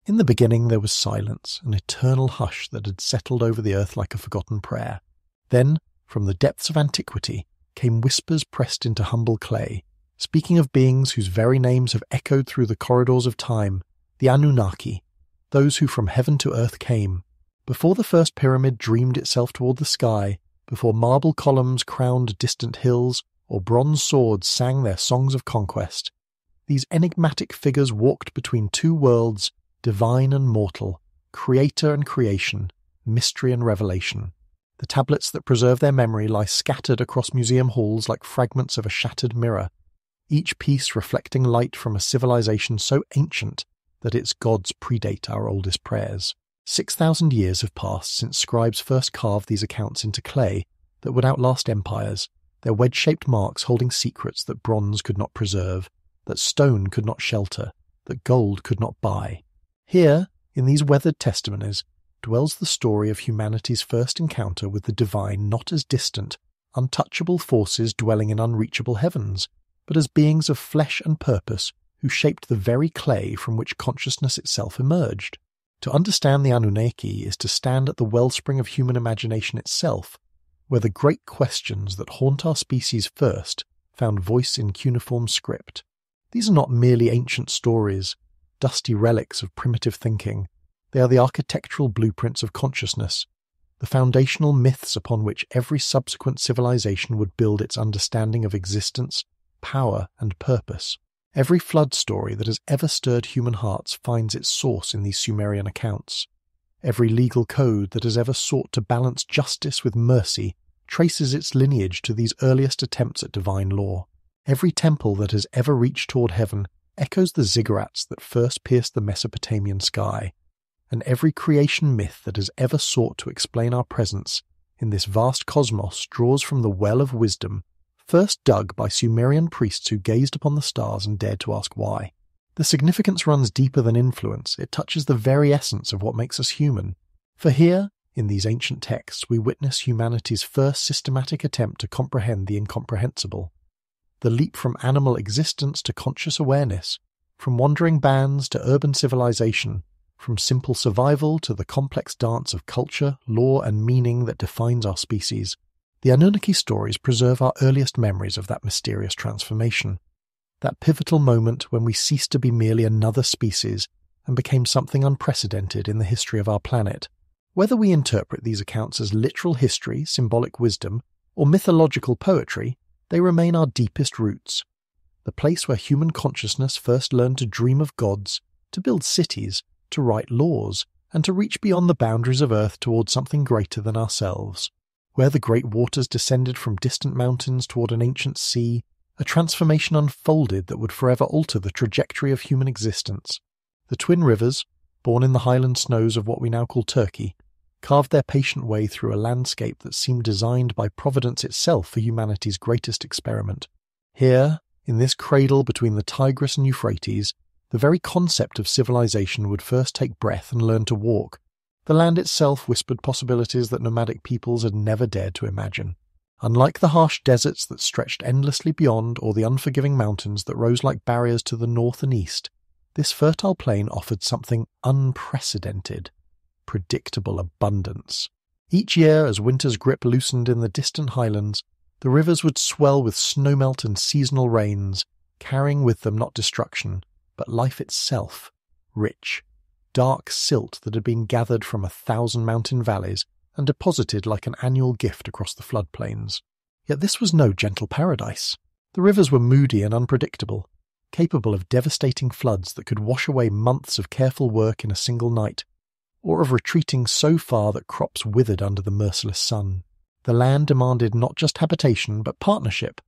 In the beginning there was silence, an eternal hush that had settled over the earth like a forgotten prayer. Then, from the depths of antiquity, came whispers pressed into humble clay, speaking of beings whose very names have echoed through the corridors of time, the Anunnaki, those who from heaven to earth came. Before the first pyramid dreamed itself toward the sky, before marble columns crowned distant hills, or bronze swords sang their songs of conquest, these enigmatic figures walked between two worlds, divine and mortal, creator and creation, mystery and revelation. The tablets that preserve their memory lie scattered across museum halls like fragments of a shattered mirror, each piece reflecting light from a civilization so ancient that its gods predate our oldest prayers. 6,000 years have passed since scribes first carved these accounts into clay that would outlast empires, their wedge-shaped marks holding secrets that bronze could not preserve, that stone could not shelter, that gold could not buy. Here, in these weathered testimonies, dwells the story of humanity's first encounter with the divine not as distant, untouchable forces dwelling in unreachable heavens, but as beings of flesh and purpose who shaped the very clay from which consciousness itself emerged. To understand the Anunnaki is to stand at the wellspring of human imagination itself, where the great questions that haunt our species first found voice in cuneiform script. These are not merely ancient stories, dusty relics of primitive thinking. They are the architectural blueprints of consciousness, the foundational myths upon which every subsequent civilization would build its understanding of existence, power, and purpose. Every flood story that has ever stirred human hearts finds its source in these Sumerian accounts. Every legal code that has ever sought to balance justice with mercy traces its lineage to these earliest attempts at divine law. Every temple that has ever reached toward heaven echoes the ziggurats that first pierced the Mesopotamian sky, and every creation myth that has ever sought to explain our presence in this vast cosmos draws from the well of wisdom first dug by Sumerian priests who gazed upon the stars and dared to ask why. The significance runs deeper than influence. It touches the very essence of what makes us human. For here, in these ancient texts, we witness humanity's first systematic attempt to comprehend the incomprehensible. The leap from animal existence to conscious awareness, from wandering bands to urban civilization, from simple survival to the complex dance of culture, law, and meaning that defines our species. The Anunnaki stories preserve our earliest memories of that mysterious transformation, that pivotal moment when we ceased to be merely another species and became something unprecedented in the history of our planet. Whether we interpret these accounts as literal history, symbolic wisdom, or mythological poetry, they remain our deepest roots, the place where human consciousness first learned to dream of gods, to build cities, to write laws, and to reach beyond the boundaries of Earth towards something greater than ourselves, where the great waters descended from distant mountains toward an ancient sea, a transformation unfolded that would forever alter the trajectory of human existence. The twin rivers, born in the highland snows of what we now call Turkey, carved their patient way through a landscape that seemed designed by Providence itself for humanity's greatest experiment. Here, in this cradle between the Tigris and Euphrates, the very concept of civilization would first take breath and learn to walk. The land itself whispered possibilities that nomadic peoples had never dared to imagine. Unlike the harsh deserts that stretched endlessly beyond or the unforgiving mountains that rose like barriers to the north and east, this fertile plain offered something unprecedented, predictable abundance. Each year, as winter's grip loosened in the distant highlands, the rivers would swell with snowmelt and seasonal rains, carrying with them not destruction, but life itself, rich, dark silt that had been gathered from 1,000 mountain valleys and deposited like an annual gift across the floodplains. Yet this was no gentle paradise. The rivers were moody and unpredictable, capable of devastating floods that could wash away months of careful work in a single night, or of retreating so far that crops withered under the merciless sun. The land demanded not just habitation, but partnership,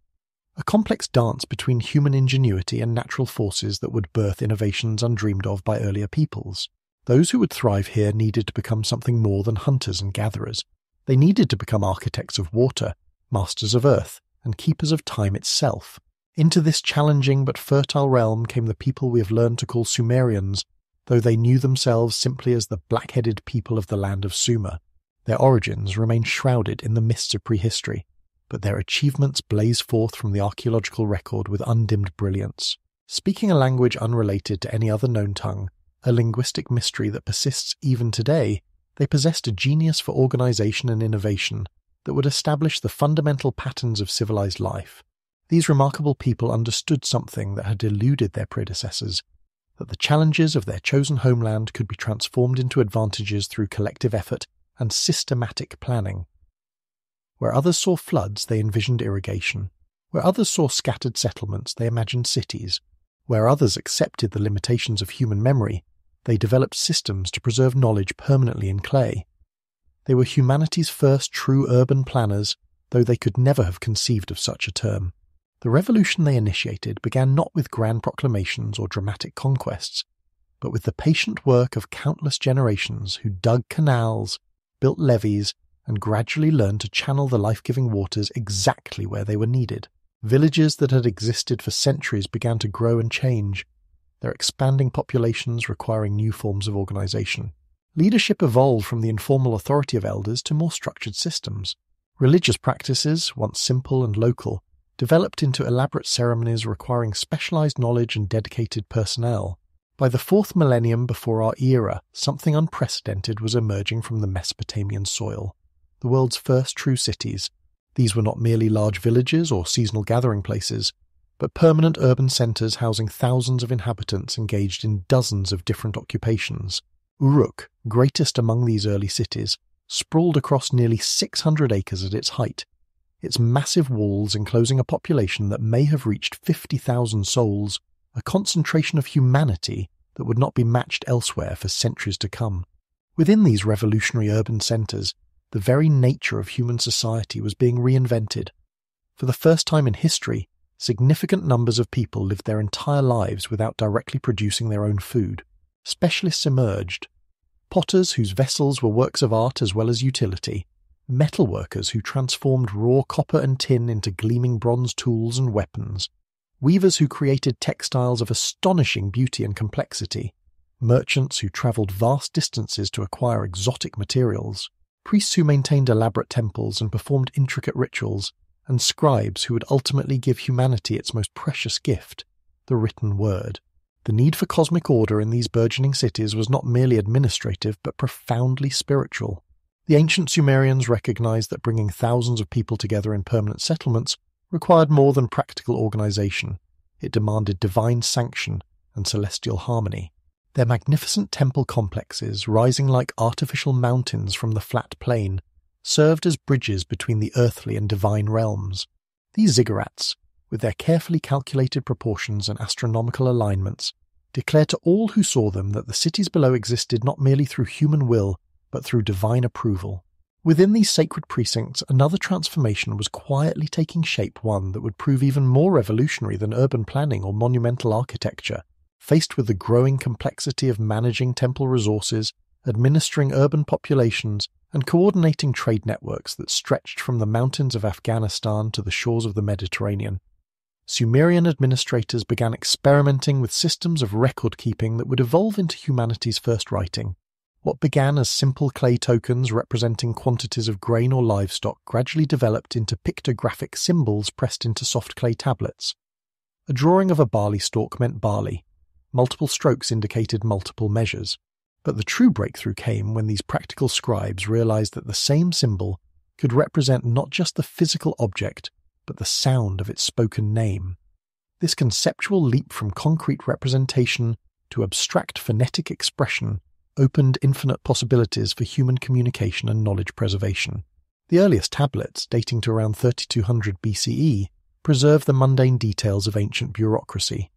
a complex dance between human ingenuity and natural forces that would birth innovations undreamed of by earlier peoples. Those who would thrive here needed to become something more than hunters and gatherers. They needed to become architects of water, masters of earth, and keepers of time itself. Into this challenging but fertile realm came the people we have learned to call Sumerians, though they knew themselves simply as the black-headed people of the land of Sumer. Their origins remain shrouded in the mists of prehistory, but their achievements blaze forth from the archaeological record with undimmed brilliance. Speaking a language unrelated to any other known tongue, a linguistic mystery that persists even today, they possessed a genius for organization and innovation that would establish the fundamental patterns of civilized life. These remarkable people understood something that had eluded their predecessors, that the challenges of their chosen homeland could be transformed into advantages through collective effort and systematic planning. Where others saw floods, they envisioned irrigation. Where others saw scattered settlements, they imagined cities. Where others accepted the limitations of human memory, they developed systems to preserve knowledge permanently in clay. They were humanity's first true urban planners, though they could never have conceived of such a term. The revolution they initiated began not with grand proclamations or dramatic conquests, but with the patient work of countless generations who dug canals, built levees, and gradually learned to channel the life-giving waters exactly where they were needed. Villages that had existed for centuries began to grow and change, their expanding populations requiring new forms of organization. Leadership evolved from the informal authority of elders to more structured systems. Religious practices, once simple and local, developed into elaborate ceremonies requiring specialized knowledge and dedicated personnel. By the 4th millennium before our era, something unprecedented was emerging from the Mesopotamian soil. The world's first true cities. These were not merely large villages or seasonal gathering places, but permanent urban centers housing thousands of inhabitants engaged in dozens of different occupations. Uruk, greatest among these early cities, sprawled across nearly 600 acres at its height, its massive walls enclosing a population that may have reached 50,000 souls, a concentration of humanity that would not be matched elsewhere for centuries to come. Within these revolutionary urban centers, the very nature of human society was being reinvented. For the first time in history, significant numbers of people lived their entire lives without directly producing their own food. Specialists emerged. Potters whose vessels were works of art as well as utility, metalworkers who transformed raw copper and tin into gleaming bronze tools and weapons, weavers who created textiles of astonishing beauty and complexity, merchants who travelled vast distances to acquire exotic materials, priests who maintained elaborate temples and performed intricate rituals, and scribes who would ultimately give humanity its most precious gift, the written word. The need for cosmic order in these burgeoning cities was not merely administrative but profoundly spiritual. The ancient Sumerians recognized that bringing thousands of people together in permanent settlements required more than practical organization. It demanded divine sanction and celestial harmony. Their magnificent temple complexes, rising like artificial mountains from the flat plain, served as bridges between the earthly and divine realms. These ziggurats, with their carefully calculated proportions and astronomical alignments, declared to all who saw them that the cities below existed not merely through human will, but through divine approval. Within these sacred precincts, another transformation was quietly taking shape, one that would prove even more revolutionary than urban planning or monumental architecture. Faced with the growing complexity of managing temple resources, administering urban populations, and coordinating trade networks that stretched from the mountains of Afghanistan to the shores of the Mediterranean, Sumerian administrators began experimenting with systems of record-keeping that would evolve into humanity's first writing. What began as simple clay tokens representing quantities of grain or livestock gradually developed into pictographic symbols pressed into soft clay tablets. A drawing of a barley stalk meant barley. Multiple strokes indicated multiple measures. But the true breakthrough came when these practical scribes realized that the same symbol could represent not just the physical object, but the sound of its spoken name. This conceptual leap from concrete representation to abstract phonetic expression opened infinite possibilities for human communication and knowledge preservation. The earliest tablets, dating to around 3200 BCE, preserve the mundane details of ancient bureaucracy: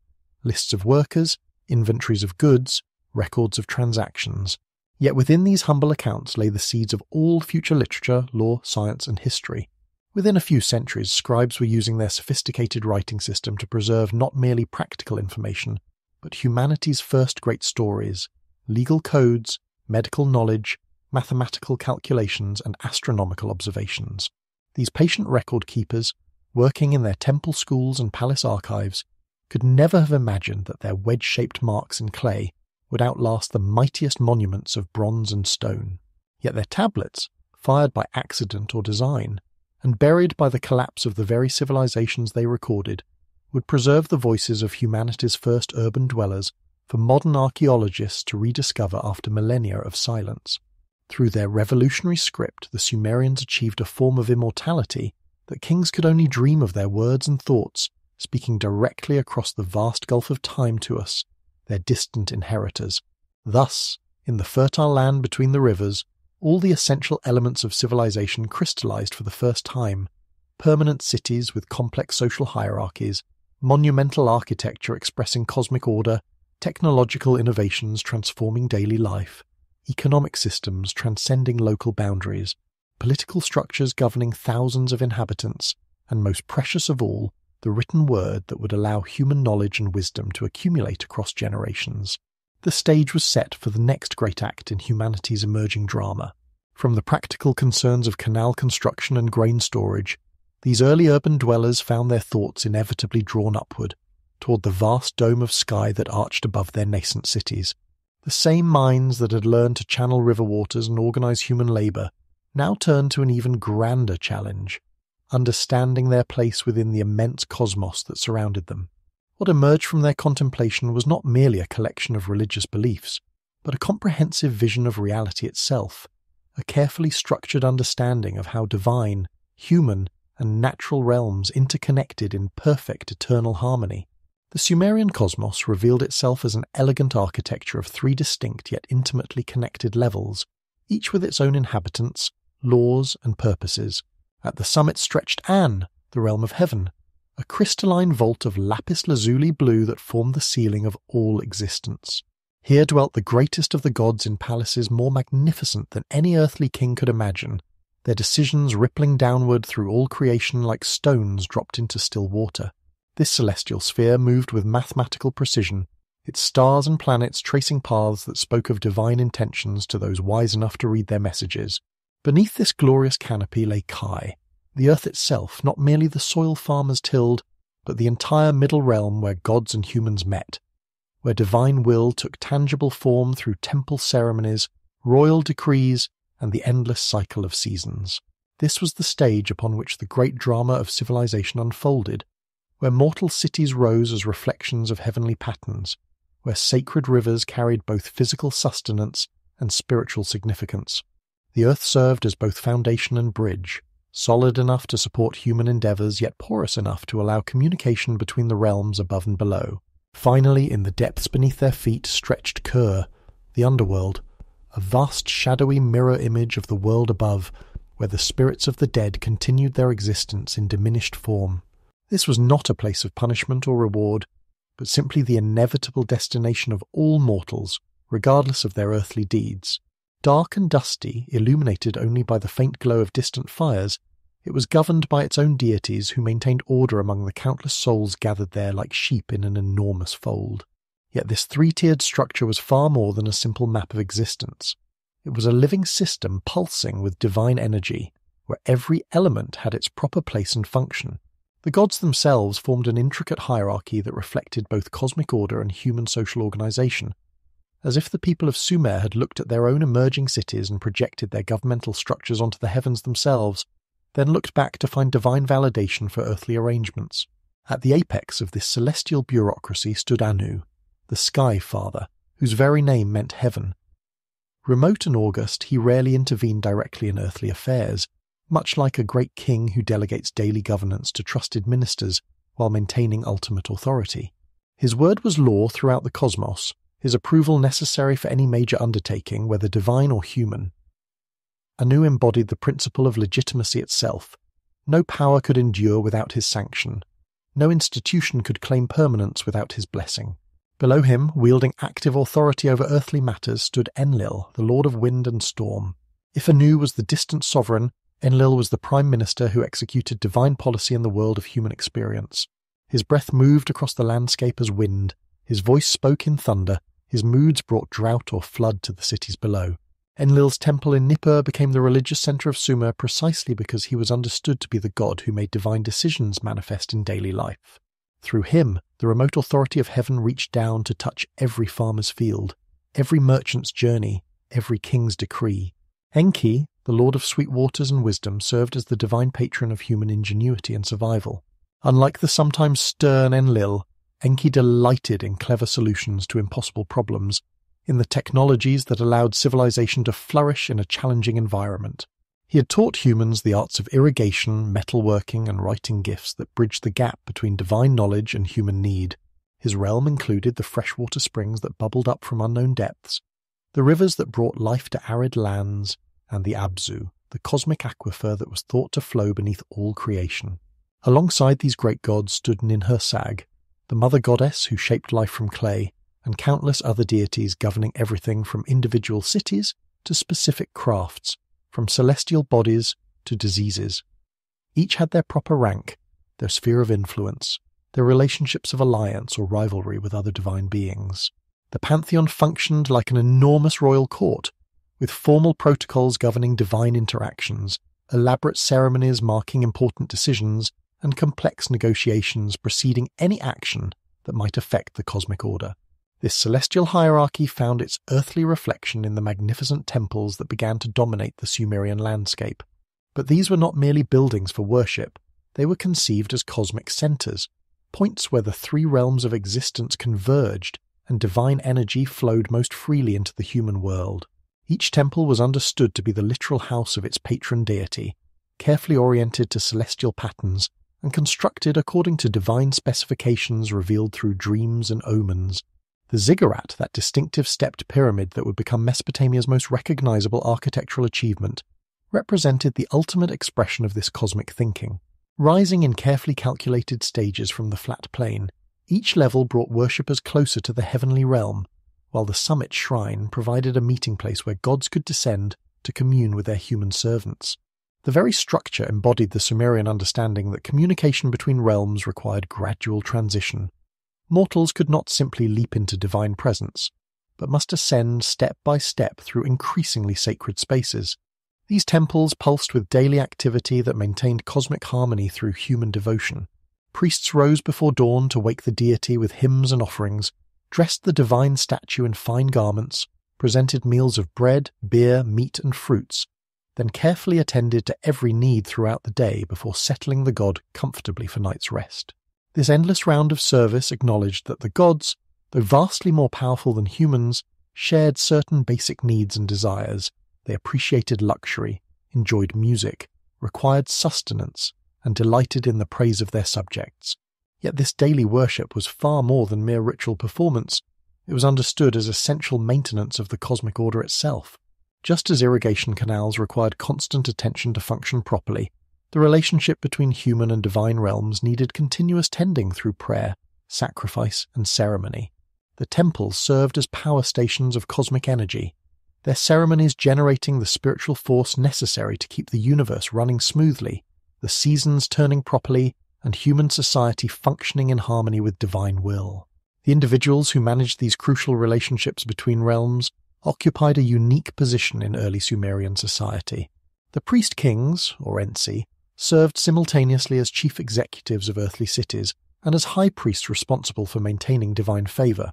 lists of workers, inventories of goods, records of transactions. Yet within these humble accounts lay the seeds of all future literature, law, science, and history. Within a few centuries, scribes were using their sophisticated writing system to preserve not merely practical information, but humanity's first great stories: legal codes, medical knowledge, mathematical calculations, and astronomical observations. These patient record keepers, working in their temple schools and palace archives, could never have imagined that their wedge-shaped marks in clay would outlast the mightiest monuments of bronze and stone. Yet their tablets, fired by accident or design, and buried by the collapse of the very civilizations they recorded, would preserve the voices of humanity's first urban dwellers for modern archaeologists to rediscover after millennia of silence. Through their revolutionary script, the Sumerians achieved a form of immortality that kings could only dream of, their words and thoughts speaking directly across the vast gulf of time to us, their distant inheritors. Thus, in the fertile land between the rivers, all the essential elements of civilization crystallized for the first time: permanent cities with complex social hierarchies, monumental architecture expressing cosmic order, technological innovations transforming daily life, economic systems transcending local boundaries, political structures governing thousands of inhabitants, and most precious of all, the written word that would allow human knowledge and wisdom to accumulate across generations. The stage was set for the next great act in humanity's emerging drama. From the practical concerns of canal construction and grain storage, these early urban dwellers found their thoughts inevitably drawn upward, toward the vast dome of sky that arched above their nascent cities. The same minds that had learned to channel river waters and organize human labor now turned to an even grander challenge: understanding their place within the immense cosmos that surrounded them. What emerged from their contemplation was not merely a collection of religious beliefs, but a comprehensive vision of reality itself, a carefully structured understanding of how divine, human, and natural realms interconnected in perfect eternal harmony. The Sumerian cosmos revealed itself as an elegant architecture of three distinct yet intimately connected levels, each with its own inhabitants, laws, and purposes. At the summit stretched An, the realm of heaven, a crystalline vault of lapis lazuli blue that formed the ceiling of all existence. Here dwelt the greatest of the gods in palaces more magnificent than any earthly king could imagine, their decisions rippling downward through all creation like stones dropped into still water. This celestial sphere moved with mathematical precision, its stars and planets tracing paths that spoke of divine intentions to those wise enough to read their messages. Beneath this glorious canopy lay Kai, the earth itself, not merely the soil farmers tilled, but the entire middle realm where gods and humans met, where divine will took tangible form through temple ceremonies, royal decrees, and the endless cycle of seasons. This was the stage upon which the great drama of civilization unfolded, where mortal cities rose as reflections of heavenly patterns, where sacred rivers carried both physical sustenance and spiritual significance. The earth served as both foundation and bridge, solid enough to support human endeavors yet porous enough to allow communication between the realms above and below. Finally, in the depths beneath their feet stretched Kur, the underworld, a vast shadowy mirror image of the world above, where the spirits of the dead continued their existence in diminished form. This was not a place of punishment or reward, but simply the inevitable destination of all mortals, regardless of their earthly deeds. Dark and dusty, illuminated only by the faint glow of distant fires, it was governed by its own deities who maintained order among the countless souls gathered there like sheep in an enormous fold. Yet this three-tiered structure was far more than a simple map of existence. It was a living system pulsing with divine energy, where every element had its proper place and function. The gods themselves formed an intricate hierarchy that reflected both cosmic order and human social organization, as if the people of Sumer had looked at their own emerging cities and projected their governmental structures onto the heavens themselves, then looked back to find divine validation for earthly arrangements. At the apex of this celestial bureaucracy stood Anu, the Sky Father, whose very name meant heaven. Remote and august, he rarely intervened directly in earthly affairs, much like a great king who delegates daily governance to trusted ministers while maintaining ultimate authority. His word was law throughout the cosmos, his approval necessary for any major undertaking, whether divine or human. Anu embodied the principle of legitimacy itself. No power could endure without his sanction. No institution could claim permanence without his blessing. Below him, wielding active authority over earthly matters, stood Enlil, the lord of wind and storm. If Anu was the distant sovereign, Enlil was the prime minister who executed divine policy in the world of human experience. His breath moved across the landscape as wind, his voice spoke in thunder, his moods brought drought or flood to the cities below. Enlil's temple in Nippur became the religious center of Sumer precisely because he was understood to be the god who made divine decisions manifest in daily life. Through him, the remote authority of heaven reached down to touch every farmer's field, every merchant's journey, every king's decree. Enki, the lord of sweet waters and wisdom, served as the divine patron of human ingenuity and survival. Unlike the sometimes stern Enlil, Enki delighted in clever solutions to impossible problems, in the technologies that allowed civilization to flourish in a challenging environment. He had taught humans the arts of irrigation, metalworking, and writing gifts that bridged the gap between divine knowledge and human need. His realm included the freshwater springs that bubbled up from unknown depths, the rivers that brought life to arid lands, and the Abzu, the cosmic aquifer that was thought to flow beneath all creation. Alongside these great gods stood Ninhursag, the mother goddess who shaped life from clay, and countless other deities governing everything from individual cities to specific crafts, from celestial bodies to diseases. Each had their proper rank, their sphere of influence, their relationships of alliance or rivalry with other divine beings. The pantheon functioned like an enormous royal court, with formal protocols governing divine interactions, elaborate ceremonies marking important decisions, and complex negotiations preceding any action that might affect the cosmic order. This celestial hierarchy found its earthly reflection in the magnificent temples that began to dominate the Sumerian landscape. But these were not merely buildings for worship, they were conceived as cosmic centers, points where the three realms of existence converged and divine energy flowed most freely into the human world. Each temple was understood to be the literal house of its patron deity, carefully oriented to celestial patterns and constructed according to divine specifications revealed through dreams and omens. The ziggurat, that distinctive stepped pyramid that would become Mesopotamia's most recognizable architectural achievement, represented the ultimate expression of this cosmic thinking. Rising in carefully calculated stages from the flat plain, each level brought worshippers closer to the heavenly realm, while the summit shrine provided a meeting place where gods could descend to commune with their human servants. The very structure embodied the Sumerian understanding that communication between realms required gradual transition. Mortals could not simply leap into divine presence, but must ascend step by step through increasingly sacred spaces. These temples pulsed with daily activity that maintained cosmic harmony through human devotion. Priests rose before dawn to wake the deity with hymns and offerings, dressed the divine statue in fine garments, presented meals of bread, beer, meat, and fruits, then carefully attended to every need throughout the day before settling the god comfortably for night's rest. This endless round of service acknowledged that the gods, though vastly more powerful than humans, shared certain basic needs and desires. They appreciated luxury, enjoyed music, required sustenance, and delighted in the praise of their subjects. Yet this daily worship was far more than mere ritual performance. It was understood as essential maintenance of the cosmic order itself. Just as irrigation canals required constant attention to function properly, the relationship between human and divine realms needed continuous tending through prayer, sacrifice, and ceremony. The temples served as power stations of cosmic energy, their ceremonies generating the spiritual force necessary to keep the universe running smoothly, the seasons turning properly, and human society functioning in harmony with divine will. The individuals who managed these crucial relationships between realms occupied a unique position in early Sumerian society. The priest-kings, or Ensi, served simultaneously as chief executives of earthly cities and as high priests responsible for maintaining divine favor.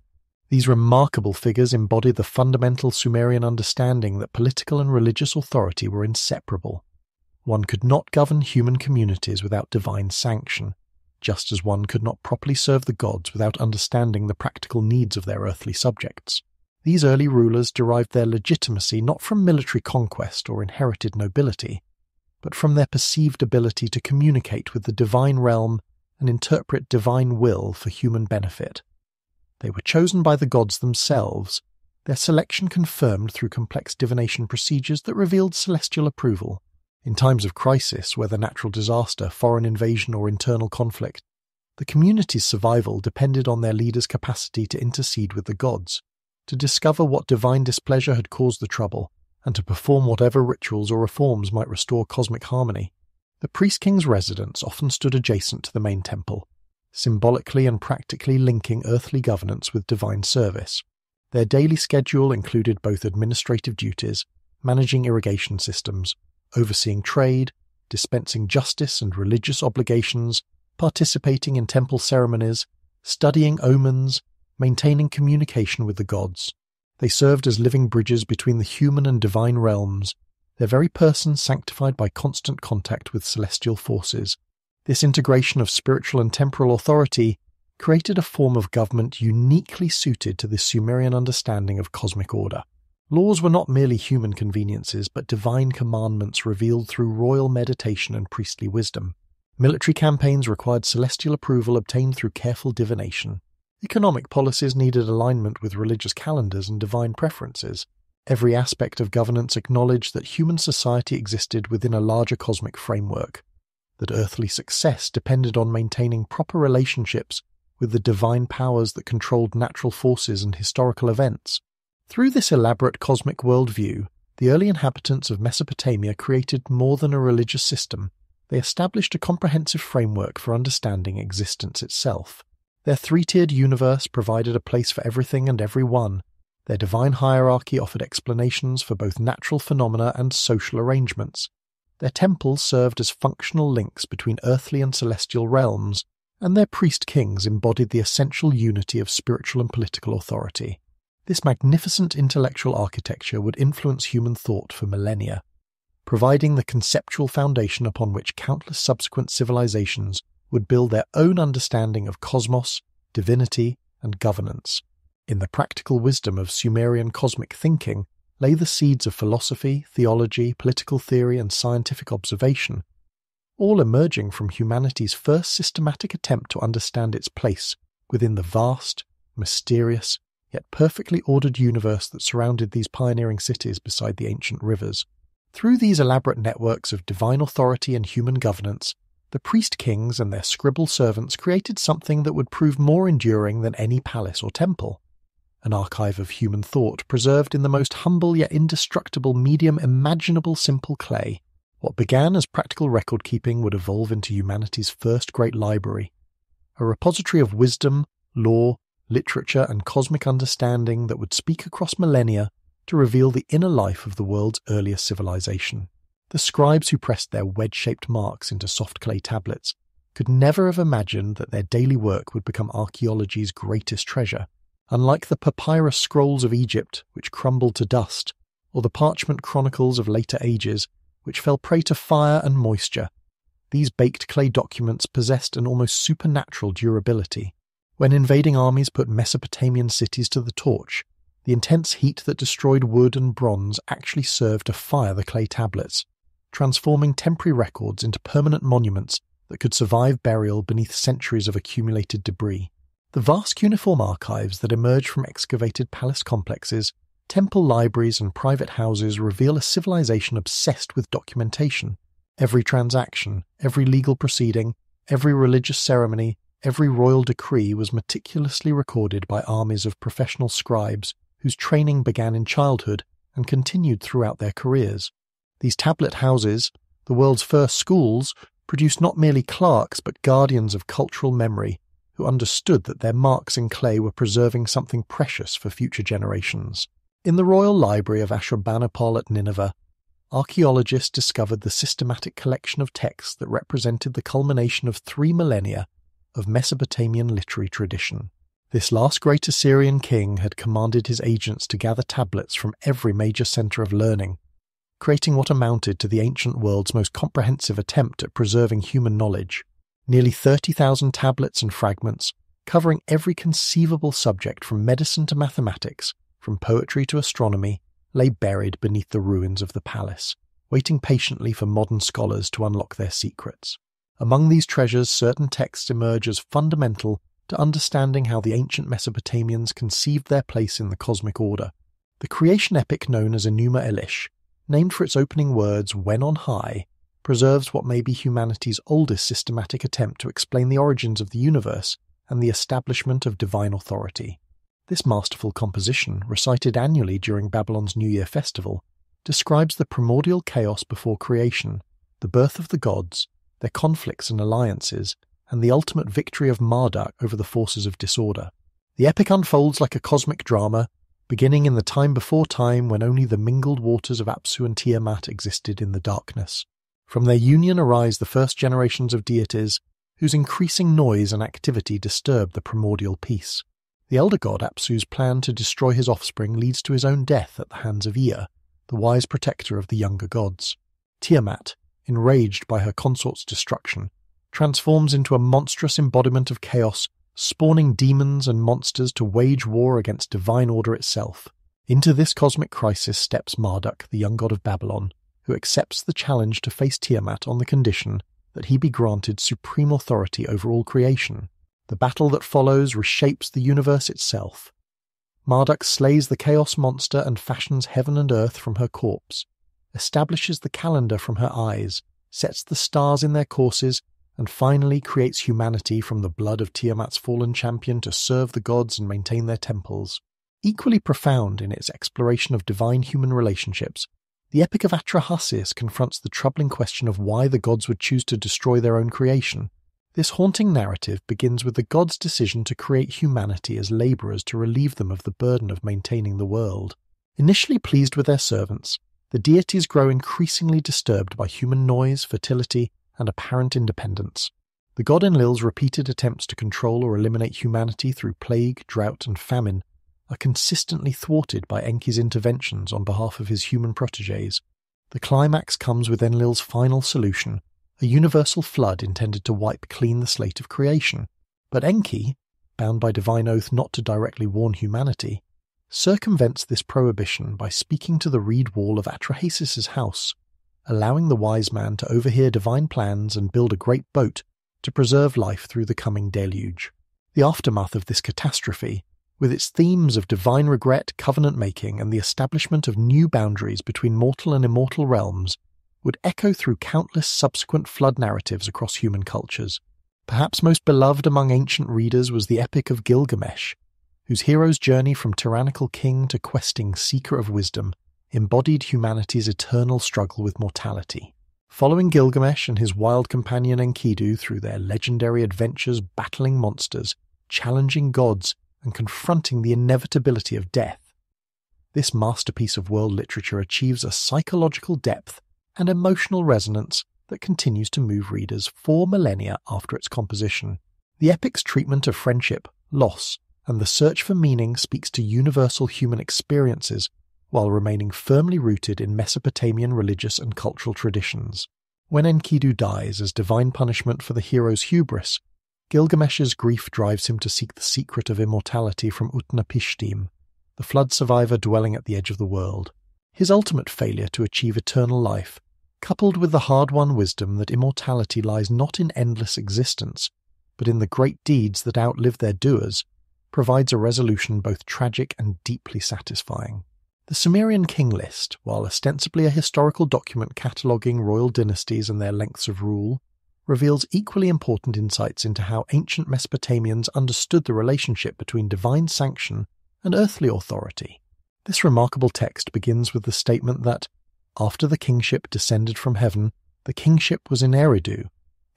These remarkable figures embodied the fundamental Sumerian understanding that political and religious authority were inseparable. One could not govern human communities without divine sanction, just as one could not properly serve the gods without understanding the practical needs of their earthly subjects. These early rulers derived their legitimacy not from military conquest or inherited nobility, but from their perceived ability to communicate with the divine realm and interpret divine will for human benefit. They were chosen by the gods themselves, their selection confirmed through complex divination procedures that revealed celestial approval. In times of crisis, whether natural disaster, foreign invasion, or internal conflict, the community's survival depended on their leaders' capacity to intercede with the gods, to discover what divine displeasure had caused the trouble, and to perform whatever rituals or reforms might restore cosmic harmony. The priest-king's residence often stood adjacent to the main temple, symbolically and practically linking earthly governance with divine service. Their daily schedule included both administrative duties, managing irrigation systems, overseeing trade, dispensing justice and religious obligations, participating in temple ceremonies, studying omens, maintaining communication with the gods. They served as living bridges between the human and divine realms, their very person sanctified by constant contact with celestial forces. This integration of spiritual and temporal authority created a form of government uniquely suited to the Sumerian understanding of cosmic order. Laws were not merely human conveniences, but divine commandments revealed through royal meditation and priestly wisdom. Military campaigns required celestial approval obtained through careful divination. Economic policies needed alignment with religious calendars and divine preferences. Every aspect of governance acknowledged that human society existed within a larger cosmic framework, that earthly success depended on maintaining proper relationships with the divine powers that controlled natural forces and historical events. Through this elaborate cosmic worldview, the early inhabitants of Mesopotamia created more than a religious system. They established a comprehensive framework for understanding existence itself. Their three-tiered universe provided a place for everything and everyone. Their divine hierarchy offered explanations for both natural phenomena and social arrangements. Their temples served as functional links between earthly and celestial realms, and their priest-kings embodied the essential unity of spiritual and political authority. This magnificent intellectual architecture would influence human thought for millennia, providing the conceptual foundation upon which countless subsequent civilizations would build their own understanding of cosmos, divinity, and governance. In the practical wisdom of Sumerian cosmic thinking lay the seeds of philosophy, theology, political theory, and scientific observation, all emerging from humanity's first systematic attempt to understand its place within the vast, mysterious, yet perfectly ordered universe that surrounded these pioneering cities beside the ancient rivers. Through these elaborate networks of divine authority and human governance, the priest-kings and their scribble servants created something that would prove more enduring than any palace or temple. An archive of human thought preserved in the most humble yet indestructible medium imaginable, simple clay. What began as practical record-keeping would evolve into humanity's first great library, a repository of wisdom, law, literature, and cosmic understanding that would speak across millennia to reveal the inner life of the world's earliest civilization. The scribes who pressed their wedge-shaped marks into soft clay tablets could never have imagined that their daily work would become archaeology's greatest treasure. Unlike the papyrus scrolls of Egypt, which crumbled to dust, or the parchment chronicles of later ages, which fell prey to fire and moisture, these baked clay documents possessed an almost supernatural durability. When invading armies put Mesopotamian cities to the torch, the intense heat that destroyed wood and bronze actually served to fire the clay tablets, transforming temporary records into permanent monuments that could survive burial beneath centuries of accumulated debris. The vast cuneiform archives that emerge from excavated palace complexes, temple libraries, and private houses reveal a civilization obsessed with documentation. Every transaction, every legal proceeding, every religious ceremony, every royal decree was meticulously recorded by armies of professional scribes whose training began in childhood and continued throughout their careers. These tablet houses, the world's first schools, produced not merely clerks but guardians of cultural memory who understood that their marks in clay were preserving something precious for future generations. In the royal library of Ashurbanipal at Nineveh, archaeologists discovered the systematic collection of texts that represented the culmination of 3 millennia of Mesopotamian literary tradition. This last great Assyrian king had commanded his agents to gather tablets from every major center of learning, creating what amounted to the ancient world's most comprehensive attempt at preserving human knowledge. Nearly 30,000 tablets and fragments, covering every conceivable subject from medicine to mathematics, from poetry to astronomy, lay buried beneath the ruins of the palace, waiting patiently for modern scholars to unlock their secrets. Among these treasures, certain texts emerge as fundamental to understanding how the ancient Mesopotamians conceived their place in the cosmic order. The creation epic known as Enuma Elish, named for its opening words, "When on high," preserves what may be humanity's oldest systematic attempt to explain the origins of the universe and the establishment of divine authority. This masterful composition, recited annually during Babylon's New Year festival, describes the primordial chaos before creation, the birth of the gods, their conflicts and alliances, and the ultimate victory of Marduk over the forces of disorder. The epic unfolds like a cosmic drama, beginning in the time before time when only the mingled waters of Apsu and Tiamat existed in the darkness. From their union arise the first generations of deities, whose increasing noise and activity disturb the primordial peace. The elder god Apsu's plan to destroy his offspring leads to his own death at the hands of Ea, the wise protector of the younger gods. Tiamat, enraged by her consort's destruction, transforms into a monstrous embodiment of chaos, spawning demons and monsters to wage war against divine order itself. Into this cosmic crisis steps Marduk, the young god of Babylon, who accepts the challenge to face Tiamat on the condition that he be granted supreme authority over all creation. The battle that follows reshapes the universe itself. Marduk slays the chaos monster and fashions heaven and earth from her corpse, establishes the calendar from her eyes, sets the stars in their courses, and finally creates humanity from the blood of Tiamat's fallen champion to serve the gods and maintain their temples. Equally profound in its exploration of divine-human relationships, the Epic of Atrahasis confronts the troubling question of why the gods would choose to destroy their own creation. This haunting narrative begins with the gods' decision to create humanity as labourers to relieve them of the burden of maintaining the world. Initially pleased with their servants, the deities grow increasingly disturbed by human noise, fertility, and apparent independence. The god Enlil's repeated attempts to control or eliminate humanity through plague, drought, and famine are consistently thwarted by Enki's interventions on behalf of his human protégés. The climax comes with Enlil's final solution, a universal flood intended to wipe clean the slate of creation. But Enki, bound by divine oath not to directly warn humanity, circumvents this prohibition by speaking to the reed wall of Atrahasis' house, allowing the wise man to overhear divine plans and build a great boat to preserve life through the coming deluge. The aftermath of this catastrophe, with its themes of divine regret, covenant-making, and the establishment of new boundaries between mortal and immortal realms, would echo through countless subsequent flood narratives across human cultures. Perhaps most beloved among ancient readers was the Epic of Gilgamesh, whose hero's journey from tyrannical king to questing seeker of wisdom embodied humanity's eternal struggle with mortality. Following Gilgamesh and his wild companion Enkidu through their legendary adventures battling monsters, challenging gods, and confronting the inevitability of death, this masterpiece of world literature achieves a psychological depth and emotional resonance that continues to move readers 4 millennia after its composition. The epic's treatment of friendship, loss, and the search for meaning speaks to universal human experiences while remaining firmly rooted in Mesopotamian religious and cultural traditions. When Enkidu dies as divine punishment for the hero's hubris, Gilgamesh's grief drives him to seek the secret of immortality from Utnapishtim, the flood survivor dwelling at the edge of the world. His ultimate failure to achieve eternal life, coupled with the hard-won wisdom that immortality lies not in endless existence, but in the great deeds that outlive their doers, provides a resolution both tragic and deeply satisfying. The Sumerian king list, while ostensibly a historical document cataloguing royal dynasties and their lengths of rule, reveals equally important insights into how ancient Mesopotamians understood the relationship between divine sanction and earthly authority. This remarkable text begins with the statement that, after the kingship descended from heaven, the kingship was in Eridu,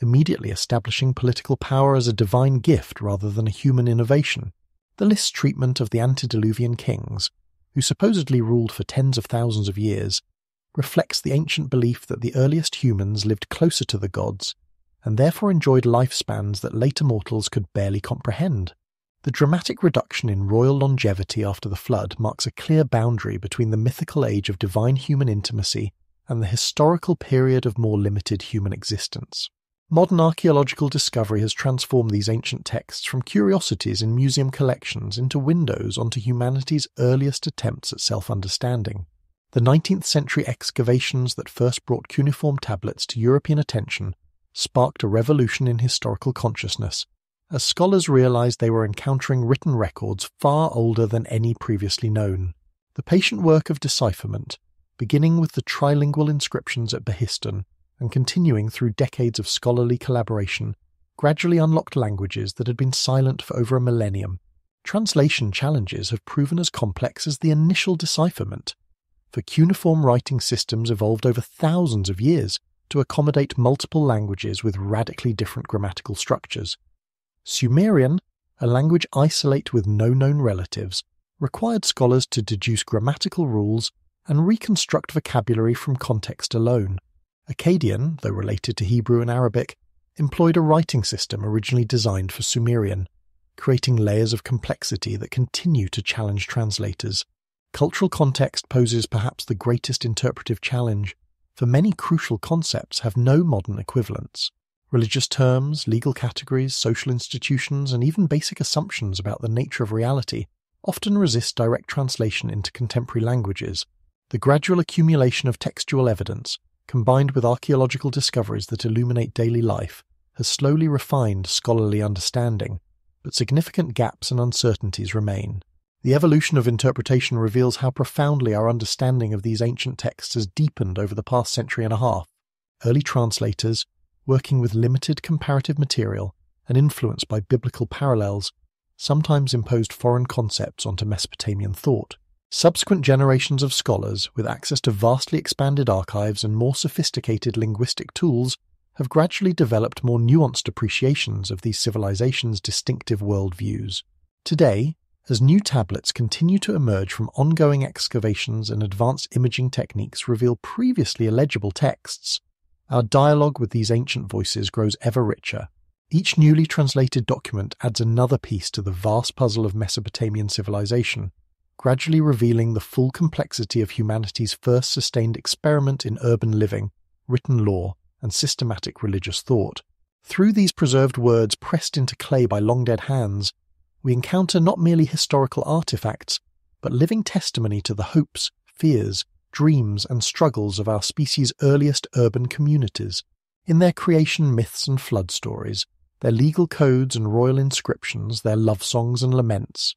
immediately establishing political power as a divine gift rather than a human innovation. The list's treatment of the antediluvian kings, who supposedly ruled for tens of thousands of years, reflects the ancient belief that the earliest humans lived closer to the gods, and therefore enjoyed lifespans that later mortals could barely comprehend. The dramatic reduction in royal longevity after the flood marks a clear boundary between the mythical age of divine human intimacy and the historical period of more limited human existence. Modern archaeological discovery has transformed these ancient texts from curiosities in museum collections into windows onto humanity's earliest attempts at self-understanding. The 19th century excavations that first brought cuneiform tablets to European attention sparked a revolution in historical consciousness, as scholars realized they were encountering written records far older than any previously known. The patient work of decipherment, beginning with the trilingual inscriptions at Behistun and continuing through decades of scholarly collaboration, gradually unlocked languages that had been silent for over a millennium. Translation challenges have proven as complex as the initial decipherment, for cuneiform writing systems evolved over thousands of years to accommodate multiple languages with radically different grammatical structures. Sumerian, a language isolate with no known relatives, required scholars to deduce grammatical rules and reconstruct vocabulary from context alone. Akkadian, though related to Hebrew and Arabic, employed a writing system originally designed for Sumerian, creating layers of complexity that continue to challenge translators. Cultural context poses perhaps the greatest interpretive challenge, for many crucial concepts have no modern equivalents. Religious terms, legal categories, social institutions, and even basic assumptions about the nature of reality often resist direct translation into contemporary languages. The gradual accumulation of textual evidence, combined with archaeological discoveries that illuminate daily life, has slowly refined scholarly understanding, but significant gaps and uncertainties remain. The evolution of interpretation reveals how profoundly our understanding of these ancient texts has deepened over the past century and a half. Early translators, working with limited comparative material and influenced by biblical parallels, sometimes imposed foreign concepts onto Mesopotamian thought. Subsequent generations of scholars, with access to vastly expanded archives and more sophisticated linguistic tools, have gradually developed more nuanced appreciations of these civilizations' distinctive worldviews. Today, as new tablets continue to emerge from ongoing excavations and advanced imaging techniques reveal previously illegible texts, our dialogue with these ancient voices grows ever richer. Each newly translated document adds another piece to the vast puzzle of Mesopotamian civilization, gradually revealing the full complexity of humanity's first sustained experiment in urban living, written law, and systematic religious thought. Through these preserved words pressed into clay by long-dead hands, we encounter not merely historical artifacts, but living testimony to the hopes, fears, dreams, and struggles of our species' earliest urban communities. In their creation myths and flood stories, their legal codes and royal inscriptions, their love songs and laments,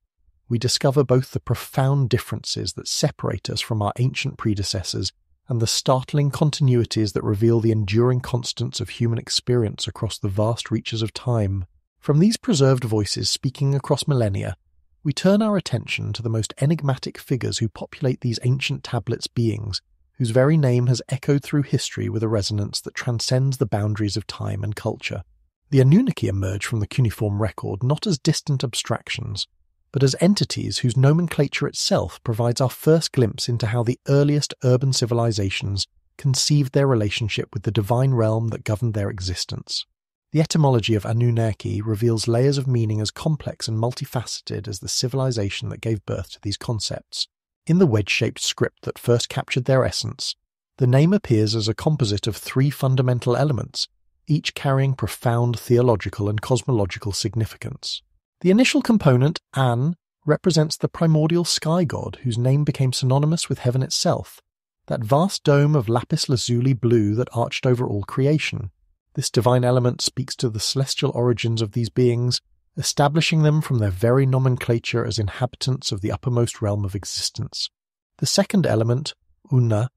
we discover both the profound differences that separate us from our ancient predecessors and the startling continuities that reveal the enduring constants of human experience across the vast reaches of time. From these preserved voices speaking across millennia, we turn our attention to the most enigmatic figures who populate these ancient tablets' beings, whose very name has echoed through history with a resonance that transcends the boundaries of time and culture. The Anunnaki emerge from the cuneiform record not as distant abstractions, but as entities whose nomenclature itself provides our first glimpse into how the earliest urban civilizations conceived their relationship with the divine realm that governed their existence. The etymology of Anunnaki reveals layers of meaning as complex and multifaceted as the civilization that gave birth to these concepts. In the wedge-shaped script that first captured their essence, the name appears as a composite of three fundamental elements, each carrying profound theological and cosmological significance. The initial component, An, represents the primordial sky god whose name became synonymous with heaven itself, that vast dome of lapis lazuli blue that arched over all creation. This divine element speaks to the celestial origins of these beings, establishing them from their very nomenclature as inhabitants of the uppermost realm of existence. The second element, Unna,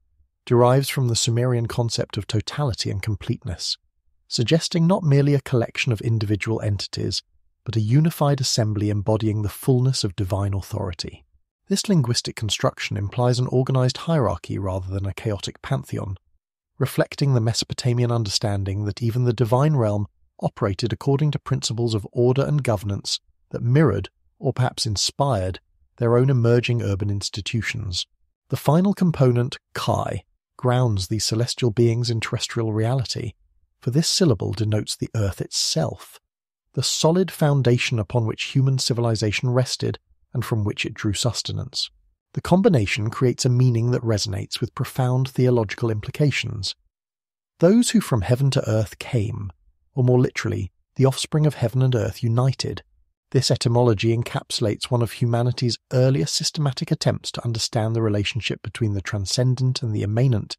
derives from the Sumerian concept of totality and completeness, suggesting not merely a collection of individual entities, but a unified assembly embodying the fullness of divine authority. This linguistic construction implies an organized hierarchy rather than a chaotic pantheon, reflecting the Mesopotamian understanding that even the divine realm operated according to principles of order and governance that mirrored, or perhaps inspired, their own emerging urban institutions. The final component, Kai, grounds these celestial beings in terrestrial reality, for this syllable denotes the earth itself, the solid foundation upon which human civilization rested and from which it drew sustenance. The combination creates a meaning that resonates with profound theological implications. Those who from heaven to earth came, or more literally, the offspring of heaven and earth united. This etymology encapsulates one of humanity's earliest systematic attempts to understand the relationship between the transcendent and the immanent,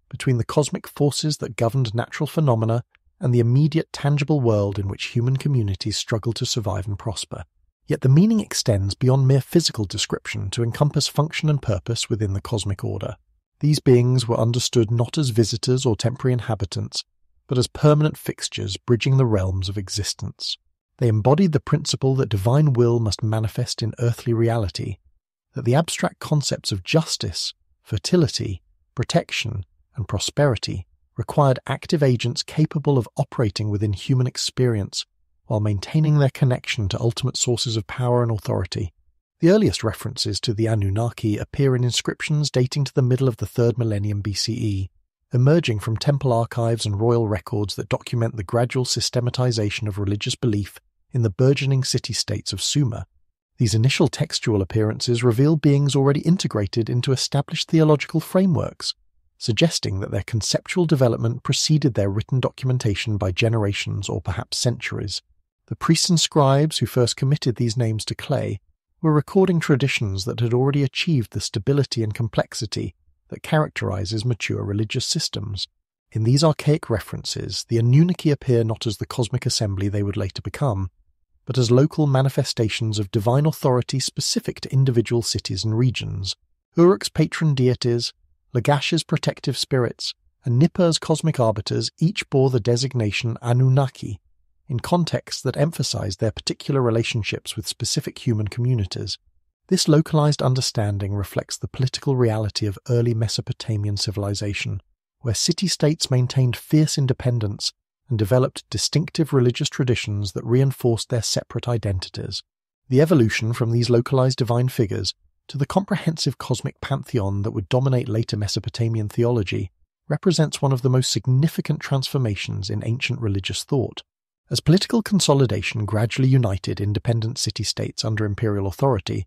between the cosmic forces that governed natural phenomena and the immediate tangible world in which human communities struggle to survive and prosper. Yet the meaning extends beyond mere physical description to encompass function and purpose within the cosmic order. These beings were understood not as visitors or temporary inhabitants, but as permanent fixtures bridging the realms of existence. They embodied the principle that divine will must manifest in earthly reality, that the abstract concepts of justice, fertility, protection, and prosperity required active agents capable of operating within human experience while maintaining their connection to ultimate sources of power and authority. The earliest references to the Anunnaki appear in inscriptions dating to the middle of the 3rd millennium BCE, emerging from temple archives and royal records that document the gradual systematization of religious belief in the burgeoning city-states of Sumer. These initial textual appearances reveal beings already integrated into established theological frameworks, suggesting that their conceptual development preceded their written documentation by generations or perhaps centuries. The priests and scribes who first committed these names to clay were recording traditions that had already achieved the stability and complexity that characterizes mature religious systems. In these archaic references, the Anunnaki appear not as the cosmic assembly they would later become, but as local manifestations of divine authority specific to individual cities and regions. Uruk's patron deities, Lagash's protective spirits, and Nippur's cosmic arbiters each bore the designation Anunnaki, in contexts that emphasized their particular relationships with specific human communities. This localized understanding reflects the political reality of early Mesopotamian civilization, where city-states maintained fierce independence and developed distinctive religious traditions that reinforced their separate identities. The evolution from these localized divine figures to the comprehensive cosmic pantheon that would dominate later Mesopotamian theology represents one of the most significant transformations in ancient religious thought. As political consolidation gradually united independent city-states under imperial authority,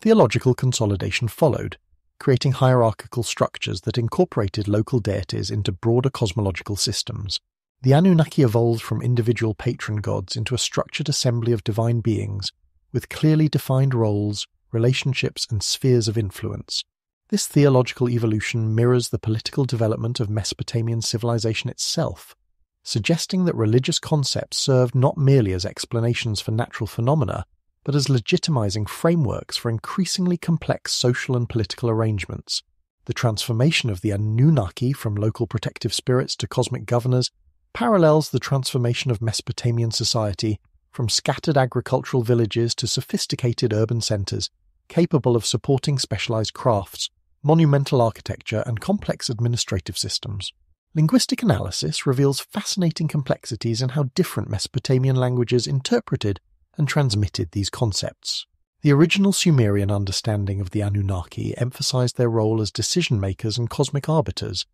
theological consolidation followed, creating hierarchical structures that incorporated local deities into broader cosmological systems. The Anunnaki evolved from individual patron gods into a structured assembly of divine beings, with clearly defined roles, relationships, and spheres of influence. This theological evolution mirrors the political development of Mesopotamian civilization itself, suggesting that religious concepts served not merely as explanations for natural phenomena, but as legitimizing frameworks for increasingly complex social and political arrangements. The transformation of the Anunnaki from local protective spirits to cosmic governors parallels the transformation of Mesopotamian society from scattered agricultural villages to sophisticated urban centers, capable of supporting specialized crafts, monumental architecture, and complex administrative systems. Linguistic analysis reveals fascinating complexities in how different Mesopotamian languages interpreted and transmitted these concepts. The original Sumerian understanding of the Anunnaki emphasized their role as decision-makers and cosmic arbiters,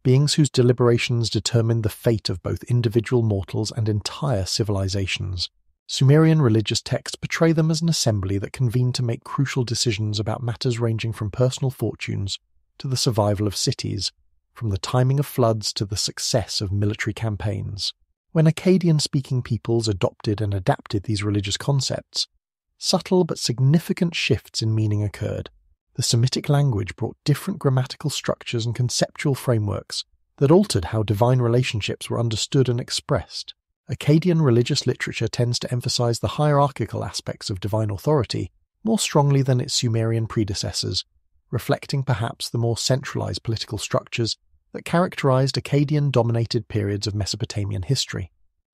beings whose deliberations determined the fate of both individual mortals and entire civilizations. Sumerian religious texts portray them as an assembly that convened to make crucial decisions about matters ranging from personal fortunes to the survival of cities, from the timing of floods to the success of military campaigns. When Akkadian-speaking peoples adopted and adapted these religious concepts, subtle but significant shifts in meaning occurred. The Semitic language brought different grammatical structures and conceptual frameworks that altered how divine relationships were understood and expressed. Akkadian religious literature tends to emphasize the hierarchical aspects of divine authority more strongly than its Sumerian predecessors, reflecting perhaps the more centralized political structures that characterized Akkadian-dominated periods of Mesopotamian history.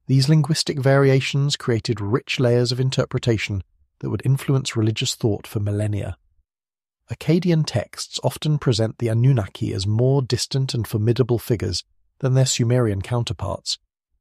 These linguistic variations created rich layers of interpretation that would influence religious thought for millennia. Akkadian texts often present the Anunnaki as more distant and formidable figures than their Sumerian counterparts,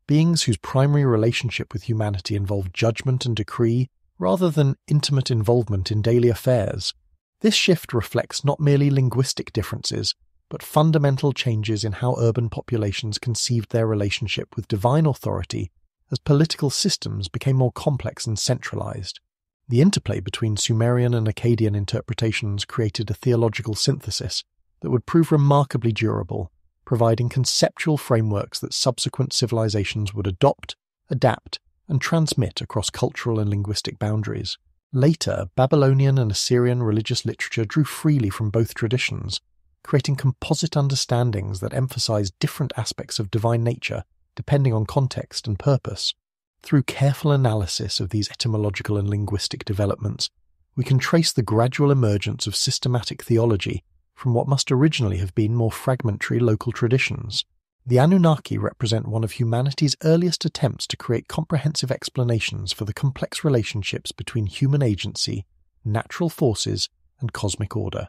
beings whose primary relationship with humanity involved judgment and decree rather than intimate involvement in daily affairs. This shift reflects not merely linguistic differences, but fundamental changes in how urban populations conceived their relationship with divine authority as political systems became more complex and centralized. The interplay between Sumerian and Akkadian interpretations created a theological synthesis that would prove remarkably durable, providing conceptual frameworks that subsequent civilizations would adopt, adapt, and transmit across cultural and linguistic boundaries. Later, Babylonian and Assyrian religious literature drew freely from both traditions, creating composite understandings that emphasize different aspects of divine nature depending on context and purpose. Through careful analysis of these etymological and linguistic developments, we can trace the gradual emergence of systematic theology from what must originally have been more fragmentary local traditions. The Anunnaki represent one of humanity's earliest attempts to create comprehensive explanations for the complex relationships between human agency, natural forces, and cosmic order.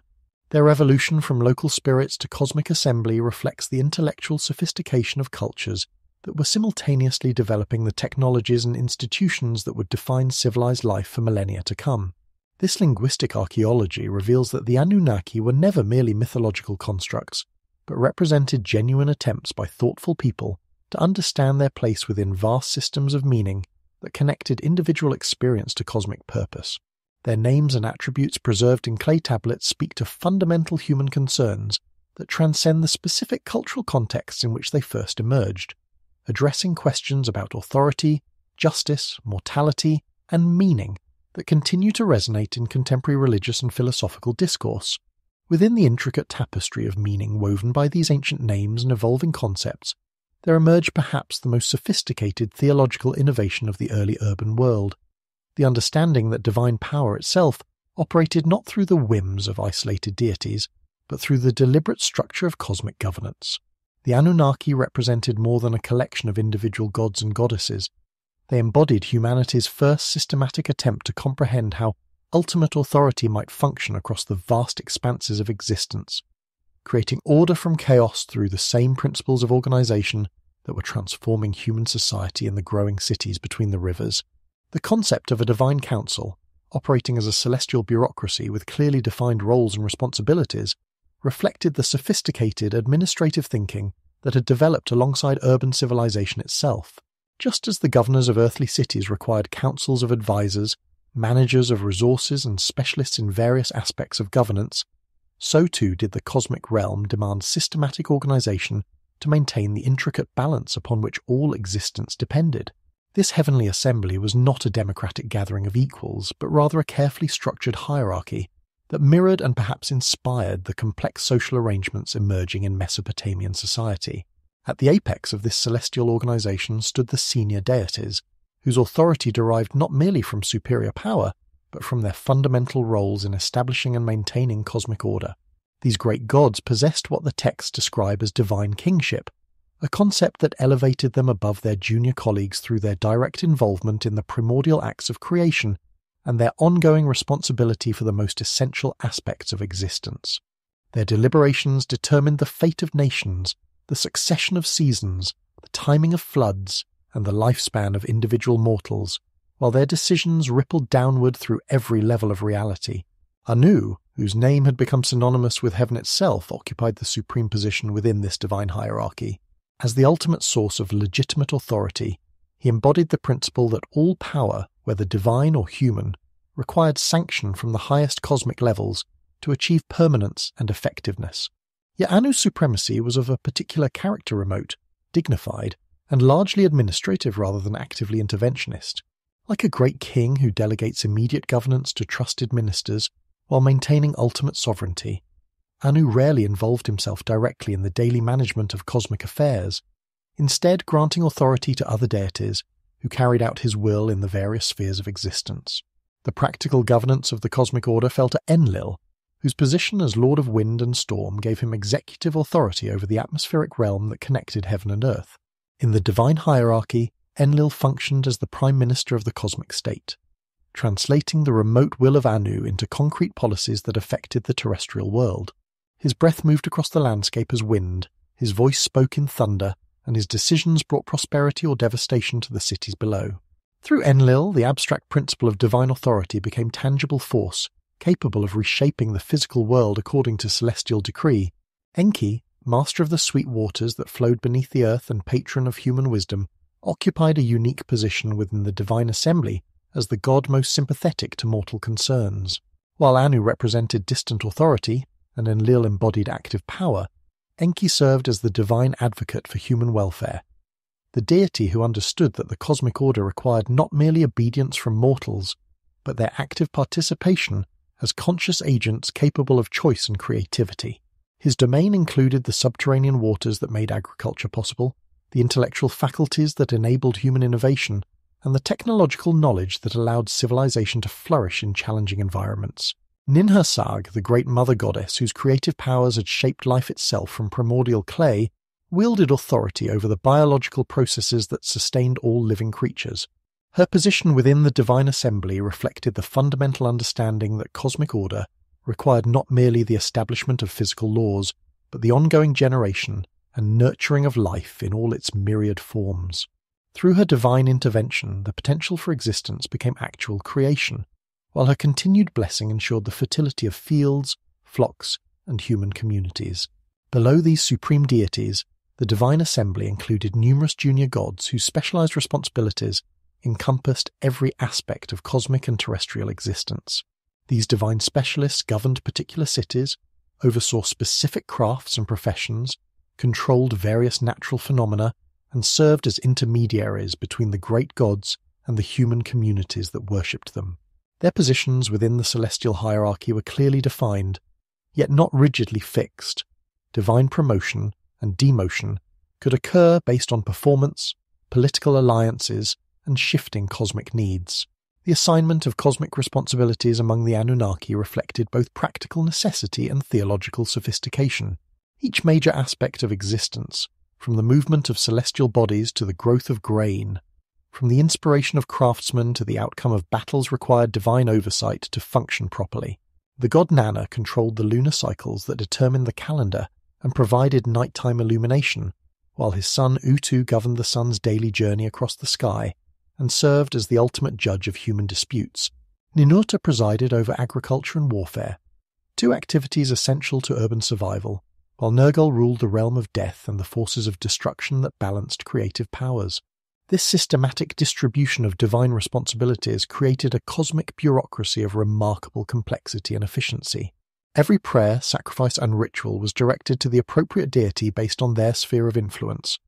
Their evolution from local spirits to cosmic assembly reflects the intellectual sophistication of cultures that were simultaneously developing the technologies and institutions that would define civilized life for millennia to come. This linguistic archaeology reveals that the Anunnaki were never merely mythological constructs, but represented genuine attempts by thoughtful people to understand their place within vast systems of meaning that connected individual experience to cosmic purpose. Their names and attributes preserved in clay tablets speak to fundamental human concerns that transcend the specific cultural contexts in which they first emerged, addressing questions about authority, justice, mortality, and meaning that continue to resonate in contemporary religious and philosophical discourse. Within the intricate tapestry of meaning woven by these ancient names and evolving concepts, there emerged perhaps the most sophisticated theological innovation of the early urban world, the understanding that divine power itself operated not through the whims of isolated deities, but through the deliberate structure of cosmic governance. The Anunnaki represented more than a collection of individual gods and goddesses. They embodied humanity's first systematic attempt to comprehend how ultimate authority might function across the vast expanses of existence, creating order from chaos through the same principles of organization that were transforming human society in the growing cities between the rivers. The concept of a divine council, operating as a celestial bureaucracy with clearly defined roles and responsibilities, reflected the sophisticated administrative thinking that had developed alongside urban civilization itself. Just as the governors of earthly cities required councils of advisors, managers of resources and specialists in various aspects of governance, so too did the cosmic realm demand systematic organization to maintain the intricate balance upon which all existence depended. This heavenly assembly was not a democratic gathering of equals, but rather a carefully structured hierarchy that mirrored and perhaps inspired the complex social arrangements emerging in Mesopotamian society. At the apex of this celestial organization stood the senior deities, whose authority derived not merely from superior power, but from their fundamental roles in establishing and maintaining cosmic order. These great gods possessed what the texts describe as divine kingship, a concept that elevated them above their junior colleagues through their direct involvement in the primordial acts of creation and their ongoing responsibility for the most essential aspects of existence. Their deliberations determined the fate of nations, the succession of seasons, the timing of floods, and the lifespan of individual mortals, while their decisions rippled downward through every level of reality. Anu, whose name had become synonymous with heaven itself, occupied the supreme position within this divine hierarchy. As the ultimate source of legitimate authority, he embodied the principle that all power, whether divine or human, required sanction from the highest cosmic levels to achieve permanence and effectiveness. Yet Anu's supremacy was of a particular character, remote, dignified, and largely administrative rather than actively interventionist. Like a great king who delegates immediate governance to trusted ministers while maintaining ultimate sovereignty, Anu rarely involved himself directly in the daily management of cosmic affairs, instead granting authority to other deities who carried out his will in the various spheres of existence. The practical governance of the cosmic order fell to Enlil, whose position as Lord of Wind and Storm gave him executive authority over the atmospheric realm that connected heaven and earth. In the divine hierarchy, Enlil functioned as the prime minister of the cosmic state, translating the remote will of Anu into concrete policies that affected the terrestrial world. His breath moved across the landscape as wind, his voice spoke in thunder, and his decisions brought prosperity or devastation to the cities below. Through Enlil, the abstract principle of divine authority became tangible force, capable of reshaping the physical world according to celestial decree. Enki, master of the sweet waters that flowed beneath the earth and patron of human wisdom, occupied a unique position within the divine assembly as the god most sympathetic to mortal concerns. While Anu represented distant authority, and Enlil embodied active power, Enki served as the divine advocate for human welfare, the deity who understood that the cosmic order required not merely obedience from mortals, but their active participation as conscious agents capable of choice and creativity. His domain included the subterranean waters that made agriculture possible, the intellectual faculties that enabled human innovation, and the technological knowledge that allowed civilization to flourish in challenging environments. Ninhursag, the great mother goddess whose creative powers had shaped life itself from primordial clay, wielded authority over the biological processes that sustained all living creatures. Her position within the divine assembly reflected the fundamental understanding that cosmic order required not merely the establishment of physical laws, but the ongoing generation and nurturing of life in all its myriad forms. Through her divine intervention, the potential for existence became actual creation, while her continued blessing ensured the fertility of fields, flocks, and human communities. Below these supreme deities, the divine assembly included numerous junior gods whose specialized responsibilities encompassed every aspect of cosmic and terrestrial existence. These divine specialists governed particular cities, oversaw specific crafts and professions, controlled various natural phenomena, and served as intermediaries between the great gods and the human communities that worshipped them. Their positions within the celestial hierarchy were clearly defined, yet not rigidly fixed. Divine promotion and demotion could occur based on performance, political alliances, and shifting cosmic needs. The assignment of cosmic responsibilities among the Anunnaki reflected both practical necessity and theological sophistication. Each major aspect of existence, from the movement of celestial bodies to the growth of grain, from the inspiration of craftsmen to the outcome of battles, required divine oversight to function properly. The god Nana controlled the lunar cycles that determined the calendar and provided nighttime illumination, while his son Utu governed the sun's daily journey across the sky and served as the ultimate judge of human disputes. Ninurta presided over agriculture and warfare, two activities essential to urban survival, while Nergal ruled the realm of death and the forces of destruction that balanced creative powers. This systematic distribution of divine responsibilities created a cosmic bureaucracy of remarkable complexity and efficiency. Every prayer, sacrifice, and ritual was directed to the appropriate deity based on their sphere of influence,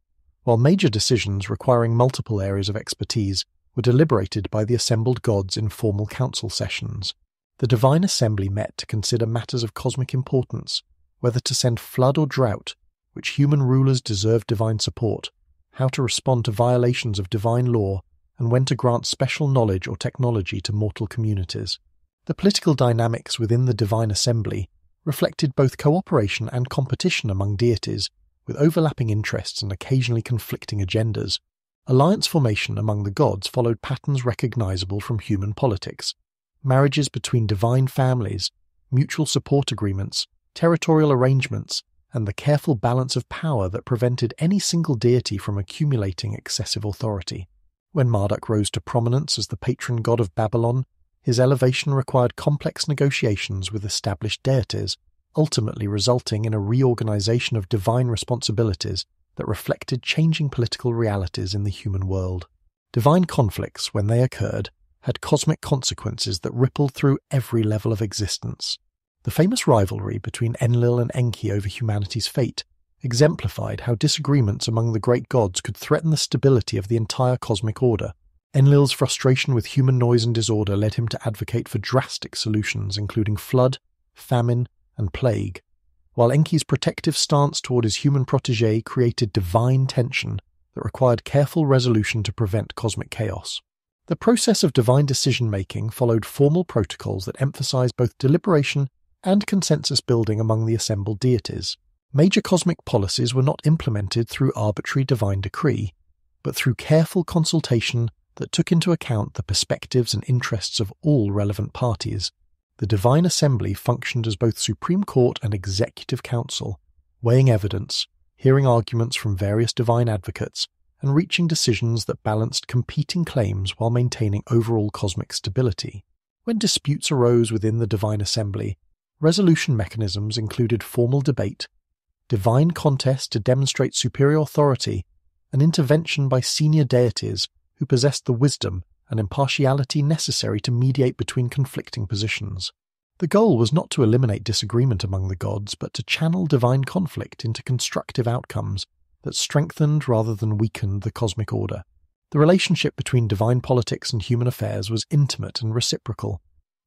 while major decisions requiring multiple areas of expertise were deliberated by the assembled gods in formal council sessions. The Divine Assembly met to consider matters of cosmic importance, whether to send flood or drought, which human rulers deserved divine support, how to respond to violations of divine law, and when to grant special knowledge or technology to mortal communities. The political dynamics within the Divine Assembly reflected both cooperation and competition among deities, with overlapping interests and occasionally conflicting agendas. Alliance formation among the gods followed patterns recognizable from human politics. Marriages between divine families, mutual support agreements, territorial arrangements, and the careful balance of power that prevented any single deity from accumulating excessive authority. When Marduk rose to prominence as the patron god of Babylon, his elevation required complex negotiations with established deities, ultimately resulting in a reorganization of divine responsibilities that reflected changing political realities in the human world. Divine conflicts, when they occurred, had cosmic consequences that rippled through every level of existence. The famous rivalry between Enlil and Enki over humanity's fate exemplified how disagreements among the great gods could threaten the stability of the entire cosmic order. Enlil's frustration with human noise and disorder led him to advocate for drastic solutions including flood, famine, and plague, while Enki's protective stance toward his human protégé created divine tension that required careful resolution to prevent cosmic chaos. The process of divine decision-making followed formal protocols that emphasized both deliberation and consensus building among the assembled deities. Major cosmic policies were not implemented through arbitrary divine decree, but through careful consultation that took into account the perspectives and interests of all relevant parties. The Divine Assembly functioned as both Supreme Court and Executive Council, weighing evidence, hearing arguments from various divine advocates, and reaching decisions that balanced competing claims while maintaining overall cosmic stability. When disputes arose within the Divine Assembly, resolution mechanisms included formal debate, divine contest to demonstrate superior authority, and intervention by senior deities who possessed the wisdom and impartiality necessary to mediate between conflicting positions. The goal was not to eliminate disagreement among the gods, but to channel divine conflict into constructive outcomes that strengthened rather than weakened the cosmic order. The relationship between divine politics and human affairs was intimate and reciprocal.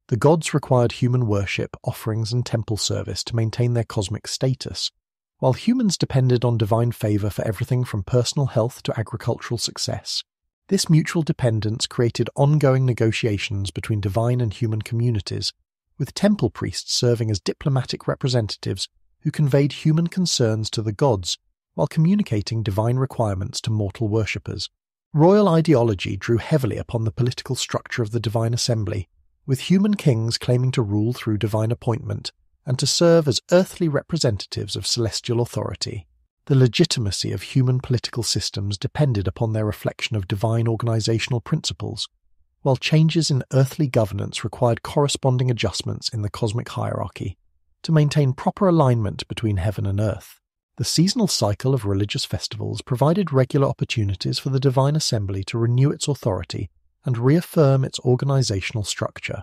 The gods required human worship, offerings, and temple service to maintain their cosmic status, while humans depended on divine favor for everything from personal health to agricultural success. This mutual dependence created ongoing negotiations between divine and human communities, with temple priests serving as diplomatic representatives who conveyed human concerns to the gods while communicating divine requirements to mortal worshippers. Royal ideology drew heavily upon the political structure of the Divine Assembly, with human kings claiming to rule through divine appointment and to serve as earthly representatives of celestial authority. The legitimacy of human political systems depended upon their reflection of divine organizational principles, while changes in earthly governance required corresponding adjustments in the cosmic hierarchy to maintain proper alignment between heaven and earth. The seasonal cycle of religious festivals provided regular opportunities for the Divine Assembly to renew its authority and reaffirm its organizational structure.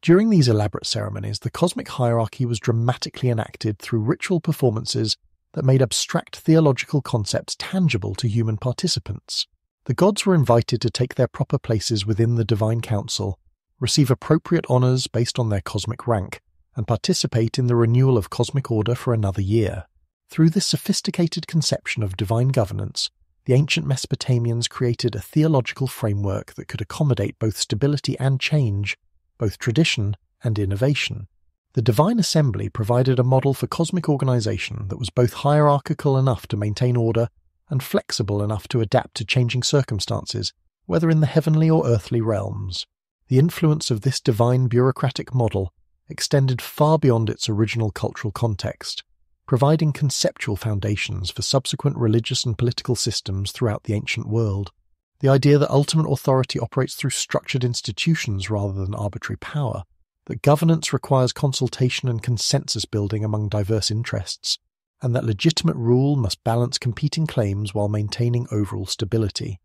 During these elaborate ceremonies, the cosmic hierarchy was dramatically enacted through ritual performances that made abstract theological concepts tangible to human participants. The gods were invited to take their proper places within the divine council, receive appropriate honours based on their cosmic rank, and participate in the renewal of cosmic order for another year. Through this sophisticated conception of divine governance, the ancient Mesopotamians created a theological framework that could accommodate both stability and change, both tradition and innovation. The divine assembly provided a model for cosmic organization that was both hierarchical enough to maintain order and flexible enough to adapt to changing circumstances, whether in the heavenly or earthly realms. The influence of this divine bureaucratic model extended far beyond its original cultural context, providing conceptual foundations for subsequent religious and political systems throughout the ancient world. The idea that ultimate authority operates through structured institutions rather than arbitrary power, that governance requires consultation and consensus building among diverse interests, and that legitimate rule must balance competing claims while maintaining overall stability.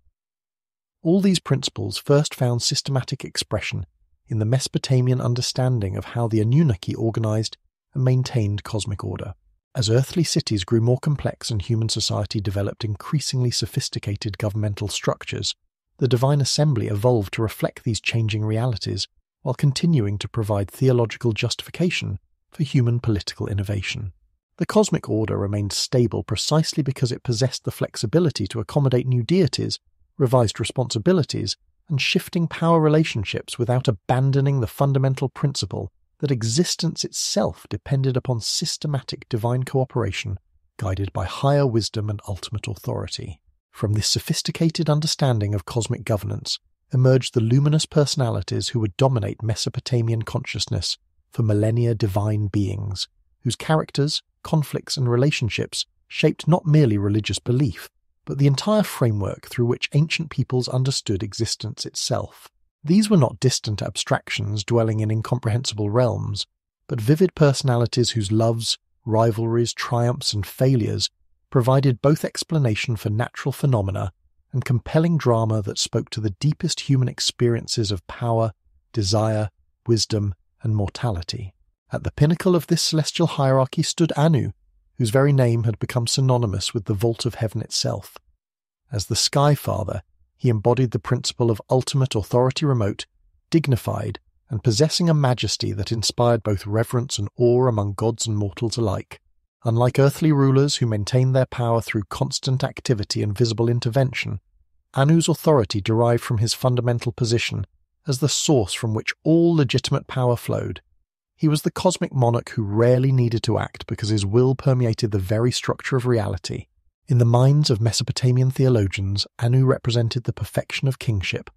All these principles first found systematic expression in the Mesopotamian understanding of how the Anunnaki organized and maintained cosmic order. As earthly cities grew more complex and human society developed increasingly sophisticated governmental structures, the divine assembly evolved to reflect these changing realities while continuing to provide theological justification for human political innovation. The cosmic order remained stable precisely because it possessed the flexibility to accommodate new deities, revised responsibilities, and shifting power relationships without abandoning the fundamental principle that existence itself depended upon systematic divine cooperation, guided by higher wisdom and ultimate authority. From this sophisticated understanding of cosmic governance emerged the luminous personalities who would dominate Mesopotamian consciousness for millennia, divine beings, whose characters, conflicts, and relationships shaped not merely religious belief, but the entire framework through which ancient peoples understood existence itself. These were not distant abstractions dwelling in incomprehensible realms, but vivid personalities whose loves, rivalries, triumphs, and failures provided both explanation for natural phenomena and compelling drama that spoke to the deepest human experiences of power, desire, wisdom, and mortality. At the pinnacle of this celestial hierarchy stood Anu, whose very name had become synonymous with the vault of heaven itself. As the Sky Father, he embodied the principle of ultimate authority remote, dignified, and possessing a majesty that inspired both reverence and awe among gods and mortals alike. Unlike earthly rulers who maintained their power through constant activity and visible intervention, Anu's authority derived from his fundamental position as the source from which all legitimate power flowed. He was the cosmic monarch who rarely needed to act because his will permeated the very structure of reality. In the minds of Mesopotamian theologians, Anu represented the perfection of kingship,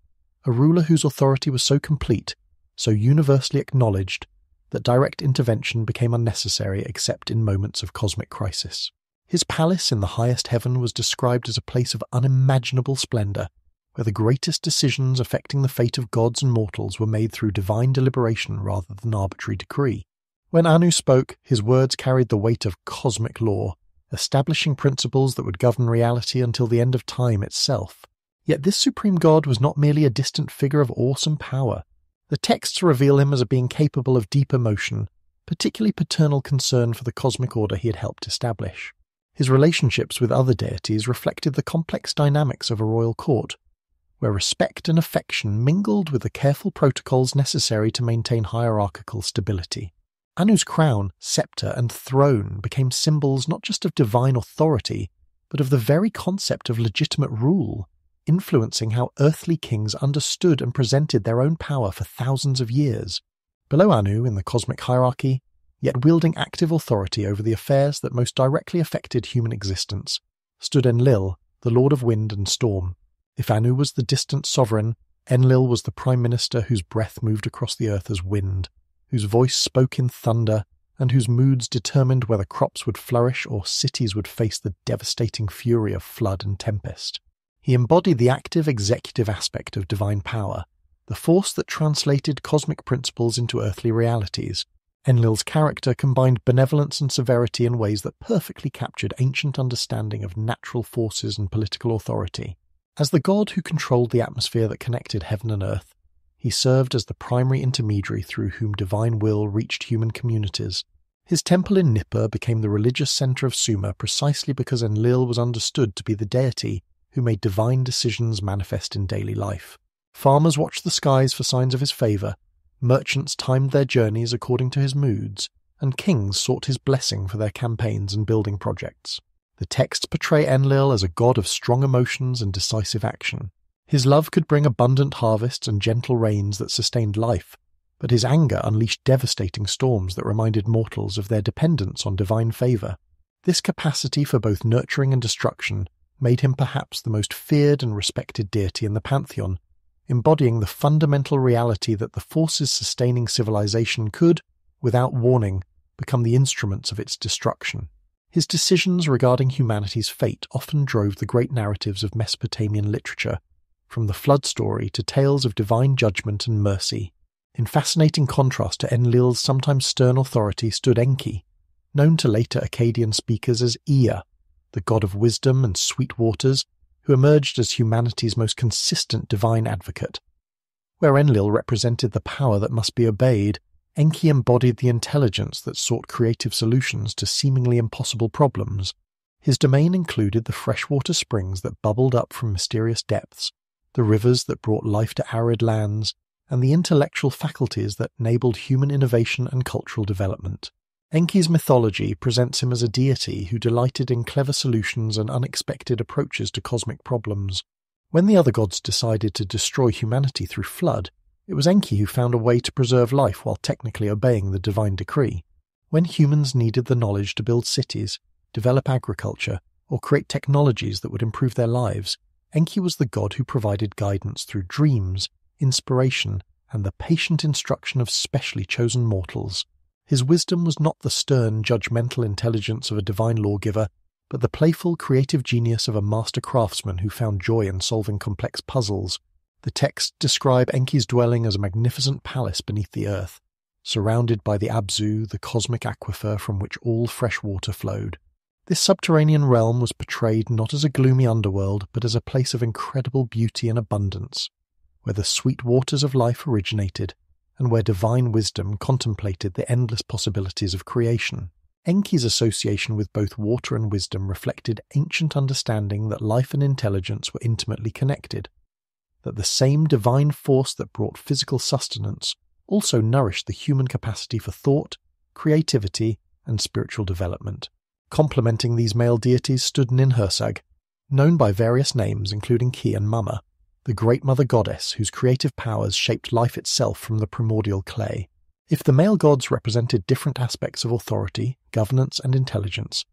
a ruler whose authority was so complete, so universally acknowledged, that direct intervention became unnecessary except in moments of cosmic crisis. His palace in the highest heaven was described as a place of unimaginable splendor, where the greatest decisions affecting the fate of gods and mortals were made through divine deliberation rather than arbitrary decree. When Anu spoke, his words carried the weight of cosmic law, establishing principles that would govern reality until the end of time itself. Yet this supreme god was not merely a distant figure of awesome power. The texts reveal him as a being capable of deep emotion, particularly paternal concern for the cosmic order he had helped establish. His relationships with other deities reflected the complex dynamics of a royal court, where respect and affection mingled with the careful protocols necessary to maintain hierarchical stability. Anu's crown, scepter, and throne became symbols not just of divine authority, but of the very concept of legitimate rule, influencing how earthly kings understood and presented their own power for thousands of years. Below Anu in the cosmic hierarchy, yet wielding active authority over the affairs that most directly affected human existence, stood Enlil, the lord of wind and storm. If Anu was the distant sovereign, Enlil was the prime minister whose breath moved across the earth as wind, whose voice spoke in thunder, and whose moods determined whether crops would flourish or cities would face the devastating fury of flood and tempest. He embodied the active executive aspect of divine power, the force that translated cosmic principles into earthly realities. Enlil's character combined benevolence and severity in ways that perfectly captured ancient understanding of natural forces and political authority. As the god who controlled the atmosphere that connected heaven and earth, He served as the primary intermediary through whom divine will reached human communities. His temple in Nippur became the religious center of Sumer precisely because Enlil was understood to be the deity who made divine decisions manifest in daily life. Farmers watched the skies for signs of his favor, merchants timed their journeys according to his moods, and kings sought his blessing for their campaigns and building projects. The texts portray Enlil as a god of strong emotions and decisive action. His love could bring abundant harvests and gentle rains that sustained life, but his anger unleashed devastating storms that reminded mortals of their dependence on divine favor. This capacity for both nurturing and destruction made him perhaps the most feared and respected deity in the pantheon, embodying the fundamental reality that the forces sustaining civilization could, without warning, become the instruments of its destruction. His decisions regarding humanity's fate often drove the great narratives of Mesopotamian literature, from the flood story to tales of divine judgment and mercy. In fascinating contrast to Enlil's sometimes stern authority stood Enki, known to later Akkadian speakers as Ea, the god of wisdom and sweet waters, who emerged as humanity's most consistent divine advocate. Where Enlil represented the power that must be obeyed, Enki embodied the intelligence that sought creative solutions to seemingly impossible problems. His domain included the freshwater springs that bubbled up from mysterious depths, the rivers that brought life to arid lands, and the intellectual faculties that enabled human innovation and cultural development. Enki's mythology presents him as a deity who delighted in clever solutions and unexpected approaches to cosmic problems. When the other gods decided to destroy humanity through flood, it was Enki who found a way to preserve life while technically obeying the divine decree. When humans needed the knowledge to build cities, develop agriculture, or create technologies that would improve their lives, Enki was the god who provided guidance through dreams, inspiration, and the patient instruction of specially chosen mortals. His wisdom was not the stern, judgmental intelligence of a divine lawgiver, but the playful, creative genius of a master craftsman who found joy in solving complex puzzles. The texts describe Enki's dwelling as a magnificent palace beneath the earth, surrounded by the Abzu, the cosmic aquifer from which all fresh water flowed. This subterranean realm was portrayed not as a gloomy underworld, but as a place of incredible beauty and abundance, where the sweet waters of life originated, and where divine wisdom contemplated the endless possibilities of creation. Enki's association with both water and wisdom reflected ancient understanding that life and intelligence were intimately connected, that the same divine force that brought physical sustenance also nourished the human capacity for thought, creativity, and spiritual development. Complementing these male deities stood Ninhursag, known by various names including Ki and Mama, the Great Mother Goddess whose creative powers shaped life itself from the primordial clay. If the male gods represented different aspects of authority, governance, and intelligence,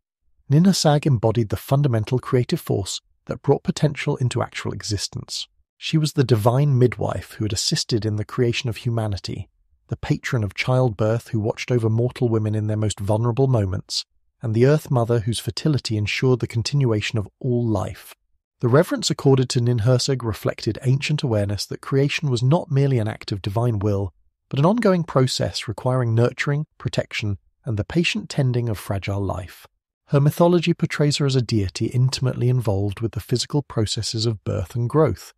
Ninhursag embodied the fundamental creative force that brought potential into actual existence. She was the divine midwife who had assisted in the creation of humanity, the patron of childbirth who watched over mortal women in their most vulnerable moments, and the Earth Mother whose fertility ensured the continuation of all life. The reverence accorded to Ninhursag reflected ancient awareness that creation was not merely an act of divine will, but an ongoing process requiring nurturing, protection, and the patient tending of fragile life. Her mythology portrays her as a deity intimately involved with the physical processes of birth and growth,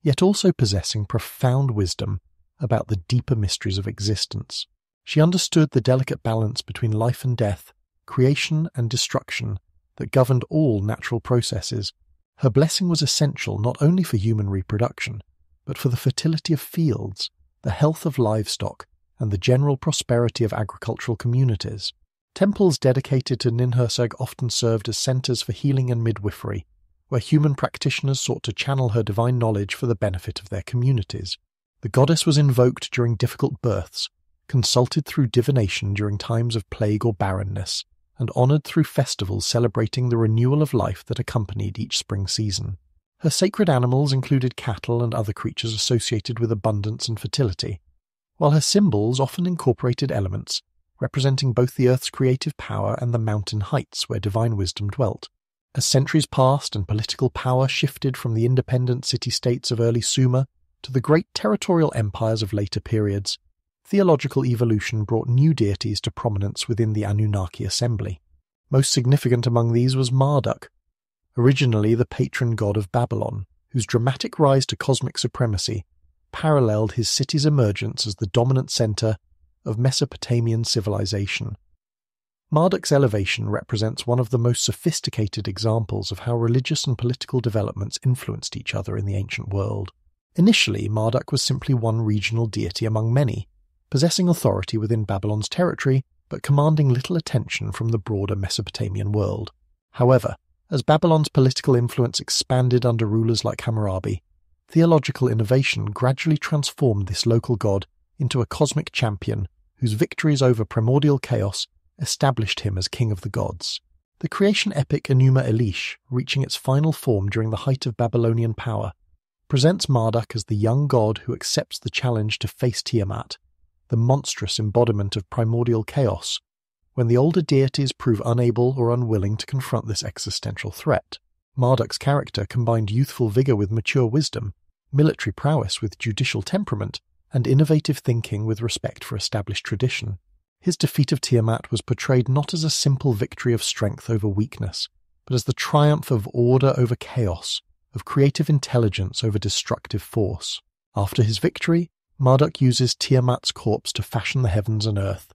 yet also possessing profound wisdom about the deeper mysteries of existence. She understood the delicate balance between life and death, creation and destruction that governed all natural processes. Her blessing was essential not only for human reproduction, but for the fertility of fields, the health of livestock, and the general prosperity of agricultural communities. Temples dedicated to Ninhursag often served as centers for healing and midwifery, where human practitioners sought to channel her divine knowledge for the benefit of their communities. The goddess was invoked during difficult births, consulted through divination during times of plague or barrenness, and honored through festivals celebrating the renewal of life that accompanied each spring season. Her sacred animals included cattle and other creatures associated with abundance and fertility, while her symbols often incorporated elements representing both the earth's creative power and the mountain heights where divine wisdom dwelt. As centuries passed and political power shifted from the independent city-states of early Sumer to the great territorial empires of later periods, theological evolution brought new deities to prominence within the Anunnaki assembly. Most significant among these was Marduk, originally the patron god of Babylon, whose dramatic rise to cosmic supremacy paralleled his city's emergence as the dominant center of Mesopotamian civilization. Marduk's elevation represents one of the most sophisticated examples of how religious and political developments influenced each other in the ancient world. Initially, Marduk was simply one regional deity among many, possessing authority within Babylon's territory but commanding little attention from the broader Mesopotamian world. However, as Babylon's political influence expanded under rulers like Hammurabi, theological innovation gradually transformed this local god into a cosmic champion whose victories over primordial chaos established him as king of the gods. The creation epic Enuma Elish, reaching its final form during the height of Babylonian power, presents Marduk as the young god who accepts the challenge to face Tiamat, the monstrous embodiment of primordial chaos, when the older deities prove unable or unwilling to confront this existential threat. Marduk's character combined youthful vigor with mature wisdom, military prowess with judicial temperament, and innovative thinking with respect for established tradition. His defeat of Tiamat was portrayed not as a simple victory of strength over weakness, but as the triumph of order over chaos, of creative intelligence over destructive force. After his victory, Marduk uses Tiamat's corpse to fashion the heavens and earth,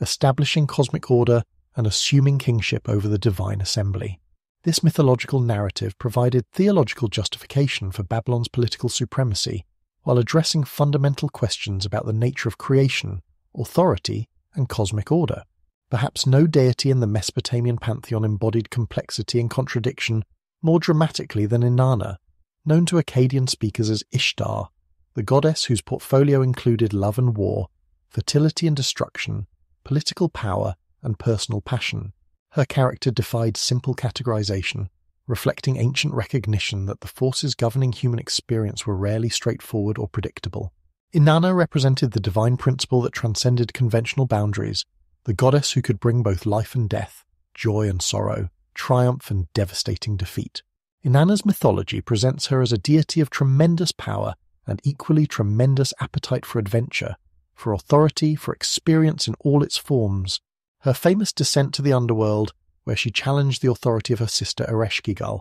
establishing cosmic order and assuming kingship over the divine assembly. This mythological narrative provided theological justification for Babylon's political supremacy, while addressing fundamental questions about the nature of creation, authority, and cosmic order. Perhaps no deity in the Mesopotamian pantheon embodied complexity and contradiction more dramatically than Inanna, known to Akkadian speakers as Ishtar, the goddess whose portfolio included love and war, fertility and destruction, political power, and personal passion. Her character defied simple categorization, reflecting ancient recognition that the forces governing human experience were rarely straightforward or predictable. Inanna represented the divine principle that transcended conventional boundaries, the goddess who could bring both life and death, joy and sorrow, triumph and devastating defeat. Inanna's mythology presents her as a deity of tremendous power and equally tremendous appetite for adventure, for authority, for experience in all its forms. Her famous descent to the underworld, where she challenged the authority of her sister Ereshkigal,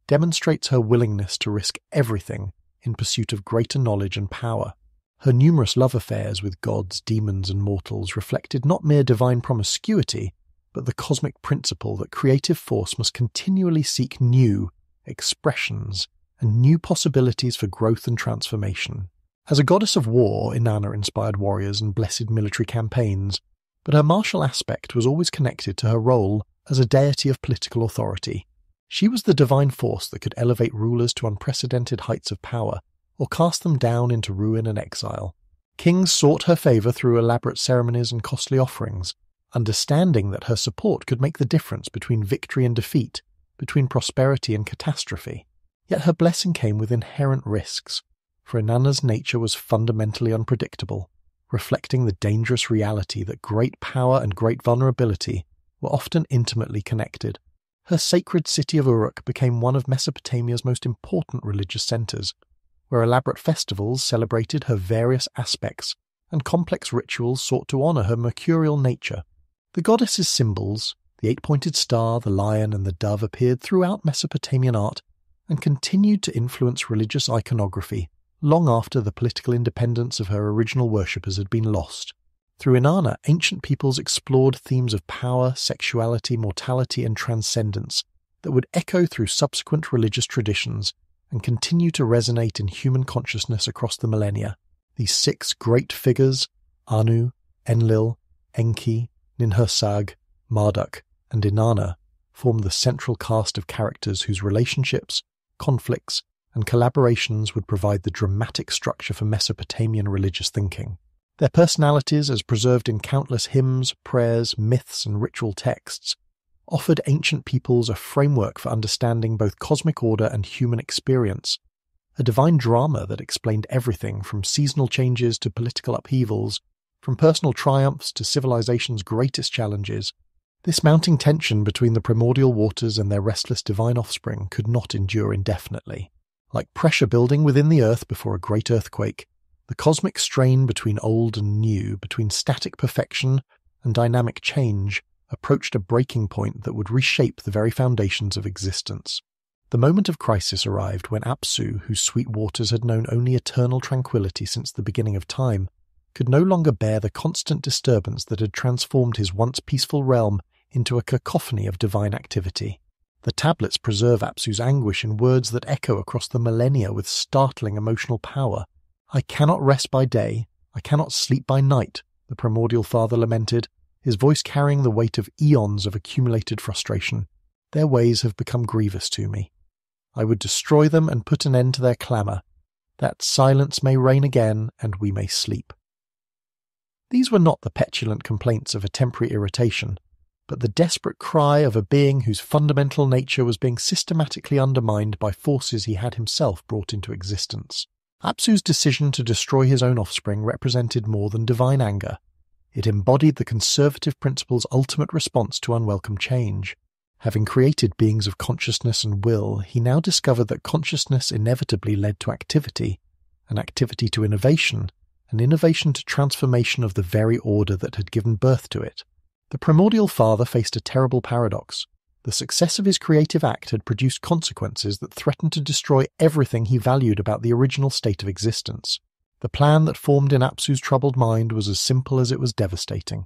demonstrates her willingness to risk everything in pursuit of greater knowledge and power. Her numerous love affairs with gods, demons, and mortals reflected not mere divine promiscuity, but the cosmic principle that creative force must continually seek new expressions and new possibilities for growth and transformation. As a goddess of war, Inanna inspired warriors and blessed military campaigns, but her martial aspect was always connected to her role as a deity of political authority. She was the divine force that could elevate rulers to unprecedented heights of power, or cast them down into ruin and exile. Kings sought her favour through elaborate ceremonies and costly offerings, understanding that her support could make the difference between victory and defeat, between prosperity and catastrophe. Yet her blessing came with inherent risks, for Inanna's nature was fundamentally unpredictable, reflecting the dangerous reality that great power and great vulnerability were often intimately connected. Her sacred city of Uruk became one of Mesopotamia's most important religious centres, where elaborate festivals celebrated her various aspects and complex rituals sought to honour her mercurial nature. The goddess's symbols, the eight-pointed star, the lion, and the dove, appeared throughout Mesopotamian art and continued to influence religious iconography long after the political independence of her original worshippers had been lost. Through Inanna, ancient peoples explored themes of power, sexuality, mortality, and transcendence that would echo through subsequent religious traditions and continue to resonate in human consciousness across the millennia. These six great figures, Anu, Enlil, Enki, Ninhursag, Marduk, and Inanna, form the central cast of characters whose relationships, conflicts, and collaborations would provide the dramatic structure for Mesopotamian religious thinking. Their personalities, as preserved in countless hymns, prayers, myths, and ritual texts, offered ancient peoples a framework for understanding both cosmic order and human experience, a divine drama that explained everything from seasonal changes to political upheavals, from personal triumphs to civilization's greatest challenges. This mounting tension between the primordial waters and their restless divine offspring could not endure indefinitely. Like pressure building within the earth before a great earthquake, the cosmic strain between old and new, between static perfection and dynamic change, approached a breaking point that would reshape the very foundations of existence. The moment of crisis arrived when Apsu, whose sweet waters had known only eternal tranquility since the beginning of time, could no longer bear the constant disturbance that had transformed his once peaceful realm into a cacophony of divine activity. The tablets preserve Apsu's anguish in words that echo across the millennia with startling emotional power. "I cannot rest by day, I cannot sleep by night," the primordial father lamented, his voice carrying the weight of eons of accumulated frustration. "Their ways have become grievous to me. I would destroy them and put an end to their clamour, that silence may reign again and we may sleep." These were not the petulant complaints of a temporary irritation, but the desperate cry of a being whose fundamental nature was being systematically undermined by forces he had himself brought into existence. Apsu's decision to destroy his own offspring represented more than divine anger. It embodied the conservative principle's ultimate response to unwelcome change. Having created beings of consciousness and will, he now discovered that consciousness inevitably led to activity, and activity to innovation, and innovation to transformation of the very order that had given birth to it. The primordial father faced a terrible paradox. The success of his creative act had produced consequences that threatened to destroy everything he valued about the original state of existence. The plan that formed in Apsu's troubled mind was as simple as it was devastating.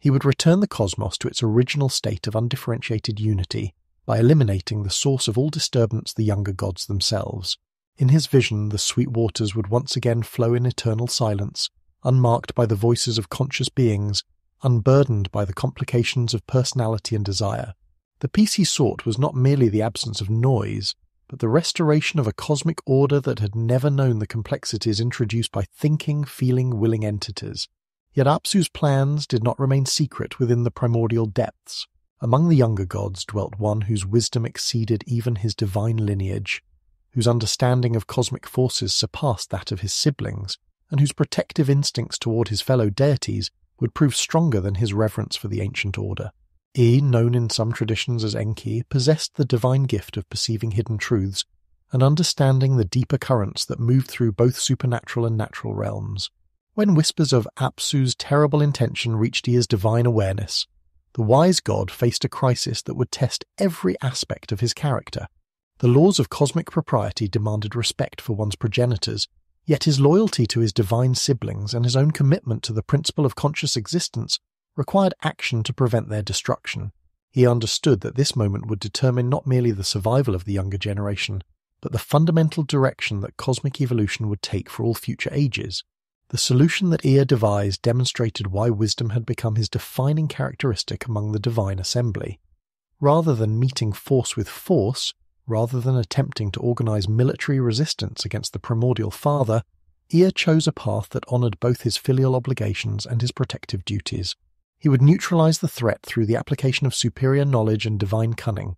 He would return the cosmos to its original state of undifferentiated unity by eliminating the source of all disturbance, the younger gods themselves. In his vision, the sweet waters would once again flow in eternal silence, unmarked by the voices of conscious beings, unburdened by the complications of personality and desire. The peace he sought was not merely the absence of noise, but the restoration of a cosmic order that had never known the complexities introduced by thinking, feeling, willing entities. Yet Apsu's plans did not remain secret within the primordial depths. Among the younger gods dwelt one whose wisdom exceeded even his divine lineage, whose understanding of cosmic forces surpassed that of his siblings, and whose protective instincts toward his fellow deities would prove stronger than his reverence for the ancient order. He, known in some traditions as Enki, possessed the divine gift of perceiving hidden truths and understanding the deeper currents that moved through both supernatural and natural realms. When whispers of Apsu's terrible intention reached Ea's divine awareness, the wise god faced a crisis that would test every aspect of his character. The laws of cosmic propriety demanded respect for one's progenitors, yet his loyalty to his divine siblings and his own commitment to the principle of conscious existence required action to prevent their destruction. He understood that this moment would determine not merely the survival of the younger generation, but the fundamental direction that cosmic evolution would take for all future ages. The solution that Ea devised demonstrated why wisdom had become his defining characteristic among the divine assembly. Rather than meeting force with force, rather than attempting to organize military resistance against the primordial father, Ea chose a path that honored both his filial obligations and his protective duties. He would neutralize the threat through the application of superior knowledge and divine cunning,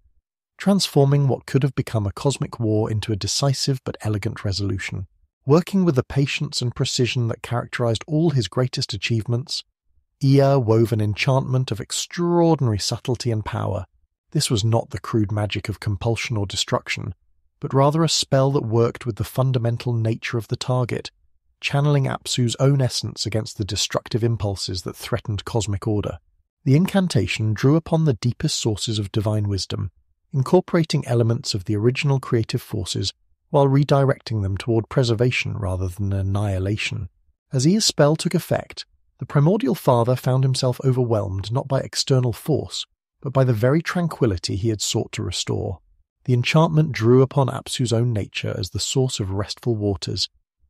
transforming what could have become a cosmic war into a decisive but elegant resolution. Working with the patience and precision that characterized all his greatest achievements, Ea wove an enchantment of extraordinary subtlety and power. This was not the crude magic of compulsion or destruction, but rather a spell that worked with the fundamental nature of the target, channeling Apsu's own essence against the destructive impulses that threatened cosmic order. The incantation drew upon the deepest sources of divine wisdom, incorporating elements of the original creative forces while redirecting them toward preservation rather than annihilation. As Ea's spell took effect, the primordial father found himself overwhelmed not by external force, but by the very tranquility he had sought to restore. The enchantment drew upon Apsu's own nature as the source of restful waters,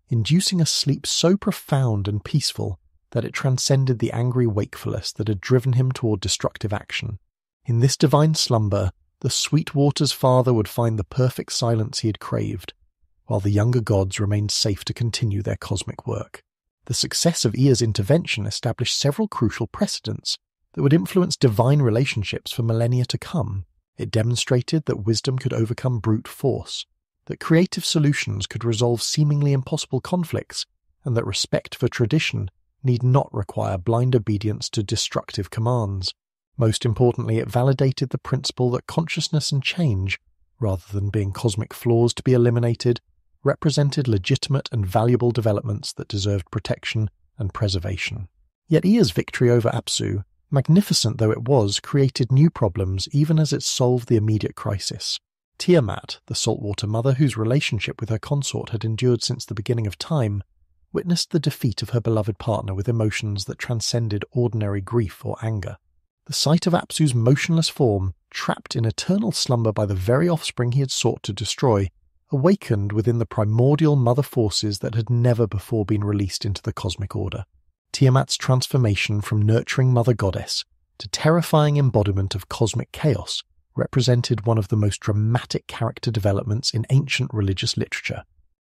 inducing a sleep so profound and peaceful that it transcended the angry wakefulness that had driven him toward destructive action. In this divine slumber, the sweet waters father would find the perfect silence he had craved, while the younger gods remained safe to continue their cosmic work. The success of Ea's intervention established several crucial precedents that would influence divine relationships for millennia to come. It demonstrated that wisdom could overcome brute force, that creative solutions could resolve seemingly impossible conflicts, and that respect for tradition need not require blind obedience to destructive commands. Most importantly, it validated the principle that consciousness and change, rather than being cosmic flaws to be eliminated, represented legitimate and valuable developments that deserved protection and preservation. Yet Ea's victory over Apsu, magnificent though it was, created new problems even as it solved the immediate crisis. Tiamat, the saltwater mother whose relationship with her consort had endured since the beginning of time, witnessed the defeat of her beloved partner with emotions that transcended ordinary grief or anger. The sight of Apsu's motionless form, trapped in eternal slumber by the very offspring he had sought to destroy, awakened within the primordial mother forces that had never before been released into the cosmic order. Tiamat's transformation from nurturing mother goddess to terrifying embodiment of cosmic chaos represented one of the most dramatic character developments in ancient religious literature.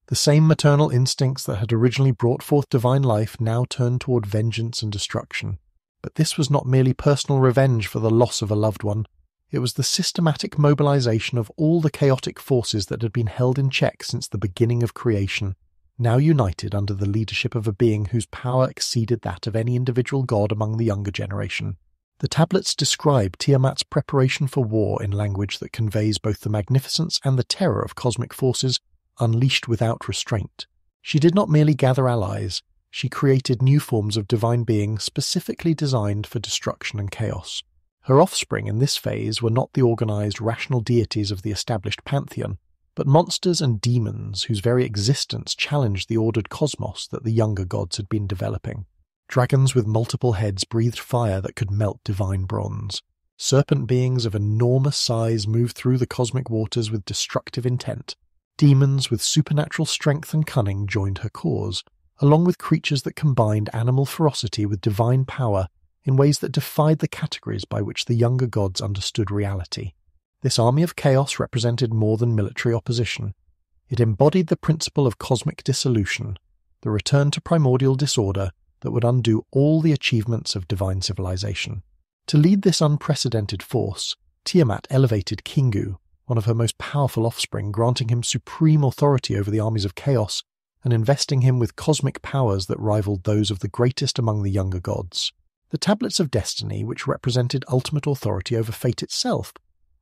The same maternal instincts that had originally brought forth divine life now turned toward vengeance and destruction. But this was not merely personal revenge for the loss of a loved one. It was the systematic mobilization of all the chaotic forces that had been held in check since the beginning of creation, now united under the leadership of a being whose power exceeded that of any individual god among the younger generation. The tablets describe Tiamat's preparation for war in language that conveys both the magnificence and the terror of cosmic forces unleashed without restraint. She did not merely gather allies, she created new forms of divine being specifically designed for destruction and chaos. Her offspring in this phase were not the organized, rational deities of the established pantheon, but monsters and demons whose very existence challenged the ordered cosmos that the younger gods had been developing. Dragons with multiple heads breathed fire that could melt divine bronze. Serpent beings of enormous size moved through the cosmic waters with destructive intent. Demons with supernatural strength and cunning joined her cause, along with creatures that combined animal ferocity with divine power in ways that defied the categories by which the younger gods understood reality. This army of chaos represented more than military opposition. It embodied the principle of cosmic dissolution, the return to primordial disorder that would undo all the achievements of divine civilization. To lead this unprecedented force, Tiamat elevated Kingu, one of her most powerful offspring, granting him supreme authority over the armies of chaos and investing him with cosmic powers that rivaled those of the greatest among the younger gods. The Tablets of Destiny, which represented ultimate authority over fate itself,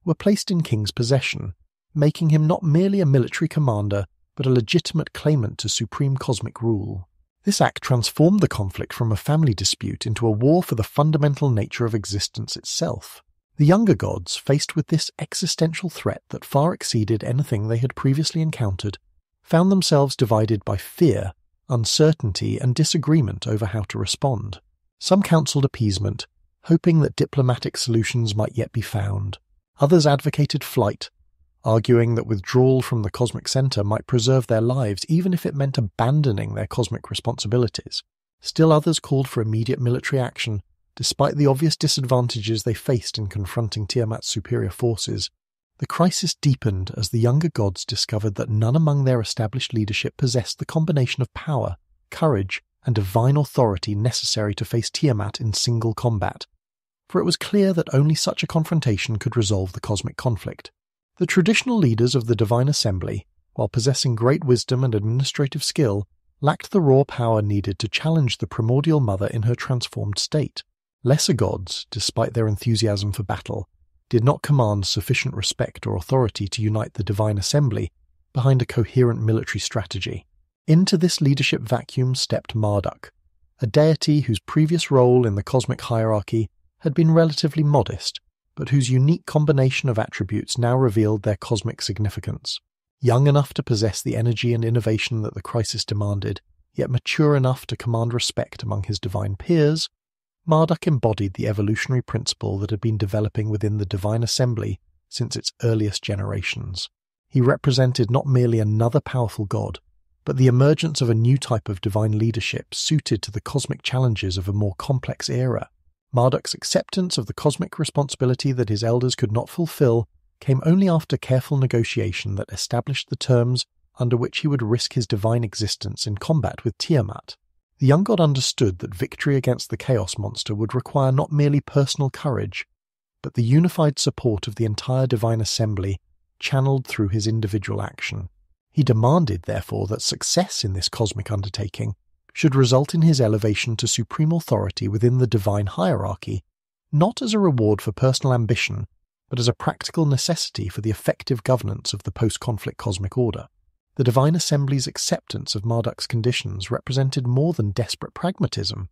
were placed in King's possession, making him not merely a military commander, but a legitimate claimant to supreme cosmic rule. This act transformed the conflict from a family dispute into a war for the fundamental nature of existence itself. The younger gods, faced with this existential threat that far exceeded anything they had previously encountered, found themselves divided by fear, uncertainty, and disagreement over how to respond. Some counseled appeasement, hoping that diplomatic solutions might yet be found. Others advocated flight, arguing that withdrawal from the cosmic center might preserve their lives even if it meant abandoning their cosmic responsibilities. Still others called for immediate military action, despite the obvious disadvantages they faced in confronting Tiamat's superior forces. The crisis deepened as the younger gods discovered that none among their established leadership possessed the combination of power, courage, and divine authority necessary to face Tiamat in single combat, for it was clear that only such a confrontation could resolve the cosmic conflict. The traditional leaders of the Divine Assembly, while possessing great wisdom and administrative skill, lacked the raw power needed to challenge the primordial mother in her transformed state. Lesser gods, despite their enthusiasm for battle, did not command sufficient respect or authority to unite the Divine Assembly behind a coherent military strategy. Into this leadership vacuum stepped Marduk, a deity whose previous role in the cosmic hierarchy had been relatively modest, but whose unique combination of attributes now revealed their cosmic significance. Young enough to possess the energy and innovation that the crisis demanded, yet mature enough to command respect among his divine peers, Marduk embodied the evolutionary principle that had been developing within the Divine Assembly since its earliest generations. He represented not merely another powerful god, but the emergence of a new type of divine leadership suited to the cosmic challenges of a more complex era. Marduk's acceptance of the cosmic responsibility that his elders could not fulfill came only after careful negotiation that established the terms under which he would risk his divine existence in combat with Tiamat. The young god understood that victory against the Chaos Monster would require not merely personal courage, but the unified support of the entire Divine Assembly channeled through his individual action. He demanded, therefore, that success in this cosmic undertaking should result in his elevation to supreme authority within the divine hierarchy, not as a reward for personal ambition, but as a practical necessity for the effective governance of the post-conflict cosmic order. The Divine Assembly's acceptance of Marduk's conditions represented more than desperate pragmatism.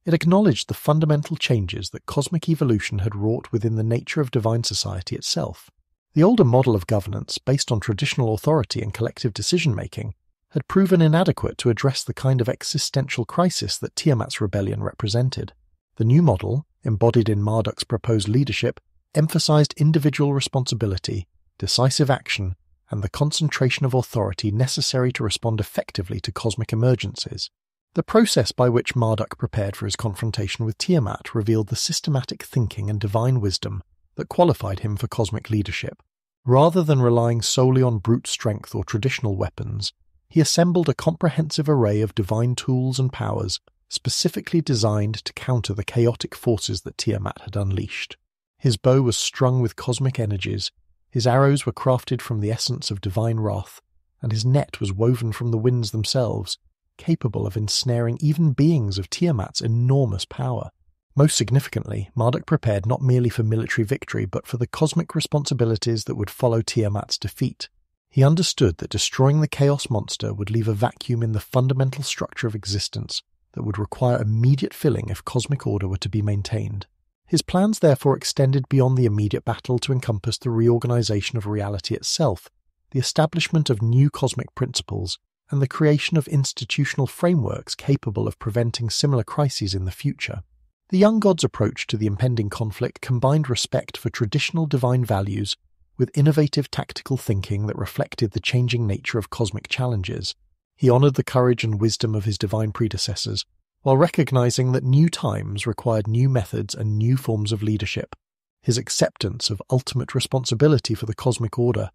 It acknowledged the fundamental changes that cosmic evolution had wrought within the nature of divine society itself. The older model of governance, based on traditional authority and collective decision-making, had proven inadequate to address the kind of existential crisis that Tiamat's rebellion represented. The new model, embodied in Marduk's proposed leadership, emphasized individual responsibility, decisive action, and the concentration of authority necessary to respond effectively to cosmic emergencies. The process by which Marduk prepared for his confrontation with Tiamat revealed the systematic thinking and divine wisdom that qualified him for cosmic leadership. Rather than relying solely on brute strength or traditional weapons, he assembled a comprehensive array of divine tools and powers specifically designed to counter the chaotic forces that Tiamat had unleashed. His bow was strung with cosmic energies, his arrows were crafted from the essence of divine wrath, and his net was woven from the winds themselves, capable of ensnaring even beings of Tiamat's enormous power. Most significantly, Marduk prepared not merely for military victory but for the cosmic responsibilities that would follow Tiamat's defeat. He understood that destroying the chaos monster would leave a vacuum in the fundamental structure of existence that would require immediate filling if cosmic order were to be maintained. His plans therefore extended beyond the immediate battle to encompass the reorganization of reality itself, the establishment of new cosmic principles, and the creation of institutional frameworks capable of preventing similar crises in the future. The young god's approach to the impending conflict combined respect for traditional divine values with innovative tactical thinking that reflected the changing nature of cosmic challenges. He honored the courage and wisdom of his divine predecessors, while recognizing that new times required new methods and new forms of leadership. His acceptance of ultimate responsibility for the cosmic order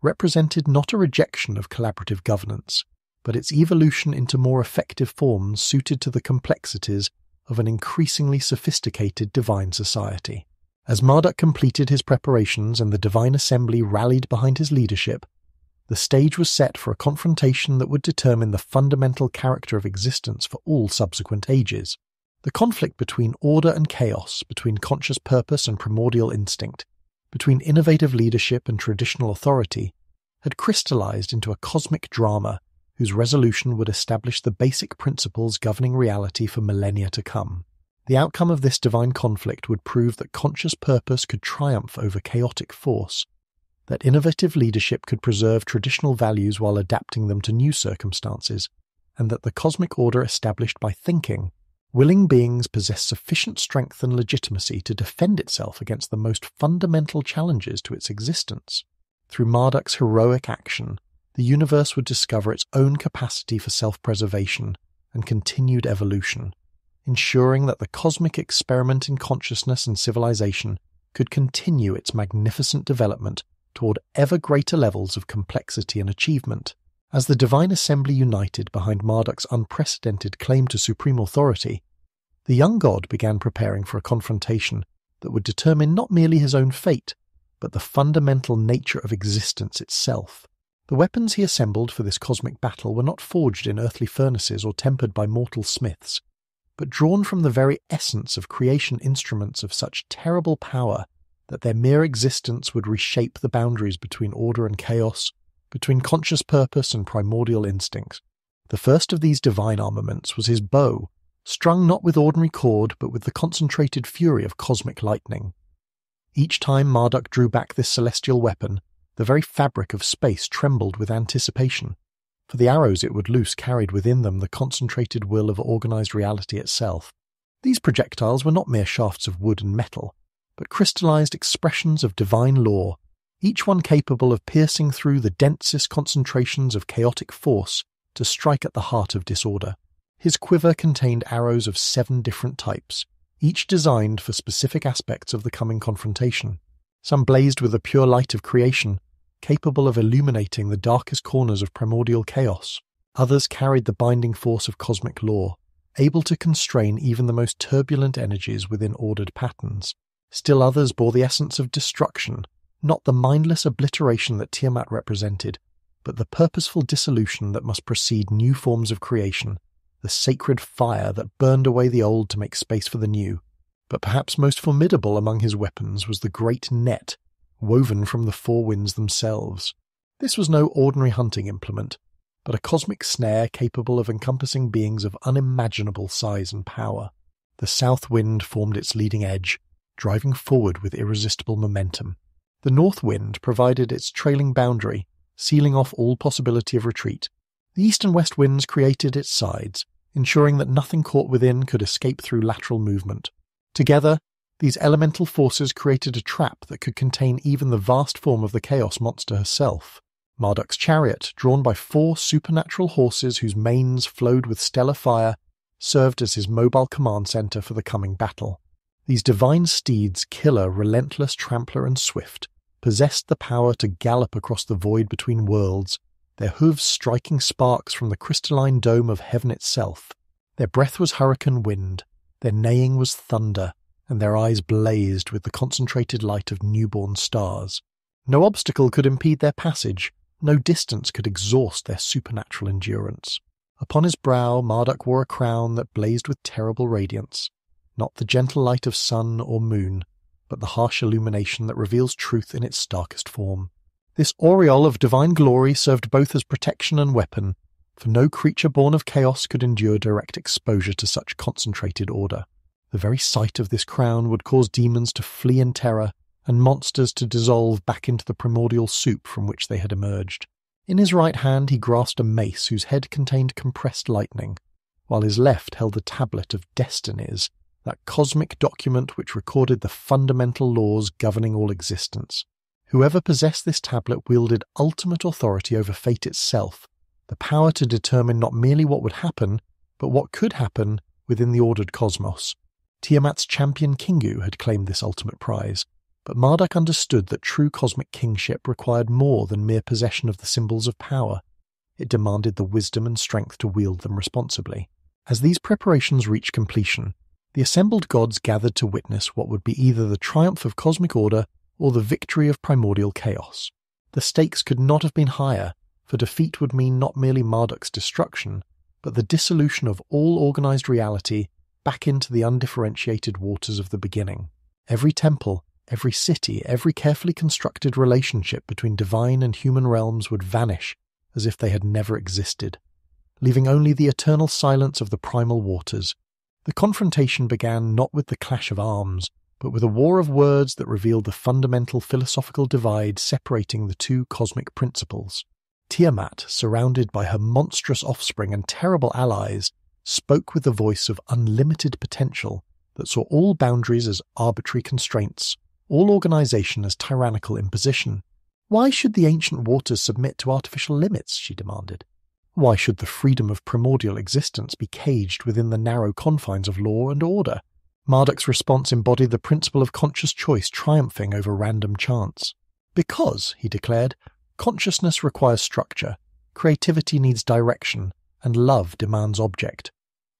represented not a rejection of collaborative governance, but its evolution into more effective forms suited to the complexities of an increasingly sophisticated divine society. As Marduk completed his preparations and the divine assembly rallied behind his leadership, the stage was set for a confrontation that would determine the fundamental character of existence for all subsequent ages. The conflict between order and chaos, between conscious purpose and primordial instinct, between innovative leadership and traditional authority, had crystallized into a cosmic drama whose resolution would establish the basic principles governing reality for millennia to come. The outcome of this divine conflict would prove that conscious purpose could triumph over chaotic force, that innovative leadership could preserve traditional values while adapting them to new circumstances, and that the cosmic order established by thinking, willing beings possess sufficient strength and legitimacy to defend itself against the most fundamental challenges to its existence. Through Marduk's heroic action, the universe would discover its own capacity for self-preservation and continued evolution, ensuring that the cosmic experiment in consciousness and civilization could continue its magnificent development toward ever greater levels of complexity and achievement. As the divine assembly united behind Marduk's unprecedented claim to supreme authority, the young god began preparing for a confrontation that would determine not merely his own fate, but the fundamental nature of existence itself. The weapons he assembled for this cosmic battle were not forged in earthly furnaces or tempered by mortal smiths, but drawn from the very essence of creation instruments of such terrible power that their mere existence would reshape the boundaries between order and chaos, between conscious purpose and primordial instincts. The first of these divine armaments was his bow, strung not with ordinary cord but with the concentrated fury of cosmic lightning. Each time Marduk drew back this celestial weapon, the very fabric of space trembled with anticipation, for the arrows it would loose carried within them the concentrated will of organized reality itself. These projectiles were not mere shafts of wood and metal, but crystallized expressions of divine law, each one capable of piercing through the densest concentrations of chaotic force to strike at the heart of disorder. His quiver contained arrows of 7 different types, each designed for specific aspects of the coming confrontation. Some blazed with the pure light of creation, capable of illuminating the darkest corners of primordial chaos. Others carried the binding force of cosmic law, able to constrain even the most turbulent energies within ordered patterns. Still others bore the essence of destruction, not the mindless obliteration that Tiamat represented, but the purposeful dissolution that must precede new forms of creation, the sacred fire that burned away the old to make space for the new. But perhaps most formidable among his weapons was the great net, woven from the 4 winds themselves. This was no ordinary hunting implement, but a cosmic snare capable of encompassing beings of unimaginable size and power. The south wind formed its leading edge, driving forward with irresistible momentum. The north wind provided its trailing boundary, sealing off all possibility of retreat. The east and west winds created its sides, ensuring that nothing caught within could escape through lateral movement. Together, these elemental forces created a trap that could contain even the vast form of the Chaos Monster herself. Marduk's chariot, drawn by 4 supernatural horses whose manes flowed with stellar fire, served as his mobile command center for the coming battle. These divine steeds, killer, relentless, trampler, and swift, possessed the power to gallop across the void between worlds, their hooves striking sparks from the crystalline dome of heaven itself. Their breath was hurricane wind, their neighing was thunder, and their eyes blazed with the concentrated light of newborn stars. No obstacle could impede their passage, no distance could exhaust their supernatural endurance. Upon his brow Marduk wore a crown that blazed with terrible radiance, not the gentle light of sun or moon, but the harsh illumination that reveals truth in its starkest form. This aureole of divine glory served both as protection and weapon, for no creature born of chaos could endure direct exposure to such concentrated order. The very sight of this crown would cause demons to flee in terror, and monsters to dissolve back into the primordial soup from which they had emerged. In his right hand he grasped a mace whose head contained compressed lightning, while his left held the tablet of destinies, that cosmic document which recorded the fundamental laws governing all existence. Whoever possessed this tablet wielded ultimate authority over fate itself, the power to determine not merely what would happen, but what could happen within the ordered cosmos. Tiamat's champion Kingu had claimed this ultimate prize, but Marduk understood that true cosmic kingship required more than mere possession of the symbols of power. It demanded the wisdom and strength to wield them responsibly. As these preparations reached completion, the assembled gods gathered to witness what would be either the triumph of cosmic order or the victory of primordial chaos. The stakes could not have been higher, for defeat would mean not merely Marduk's destruction, but the dissolution of all organized reality back into the undifferentiated waters of the beginning. Every temple, every city, every carefully constructed relationship between divine and human realms would vanish as if they had never existed, leaving only the eternal silence of the primal waters. The confrontation began not with the clash of arms, but with a war of words that revealed the fundamental philosophical divide separating the two cosmic principles. Tiamat, surrounded by her monstrous offspring and terrible allies, spoke with the voice of unlimited potential that saw all boundaries as arbitrary constraints, all organization as tyrannical imposition. Why should the ancient waters submit to artificial limits, she demanded. Why should the freedom of primordial existence be caged within the narrow confines of law and order? Marduk's response embodied the principle of conscious choice triumphing over random chance. Because, he declared, consciousness requires structure, creativity needs direction, and love demands object.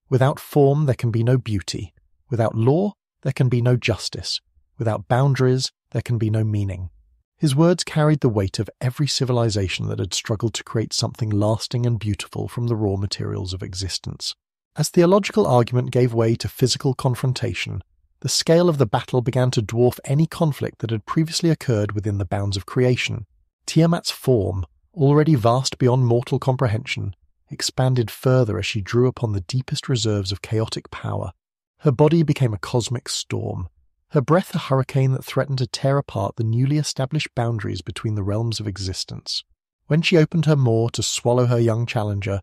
Without form there can be no beauty. Without law there can be no justice. Without boundaries there can be no meaning. His words carried the weight of every civilization that had struggled to create something lasting and beautiful from the raw materials of existence. As theological argument gave way to physical confrontation, the scale of the battle began to dwarf any conflict that had previously occurred within the bounds of creation. Tiamat's form, already vast beyond mortal comprehension, expanded further as she drew upon the deepest reserves of chaotic power. Her body became a cosmic storm, her breath a hurricane that threatened to tear apart the newly established boundaries between the realms of existence. When she opened her maw to swallow her young challenger,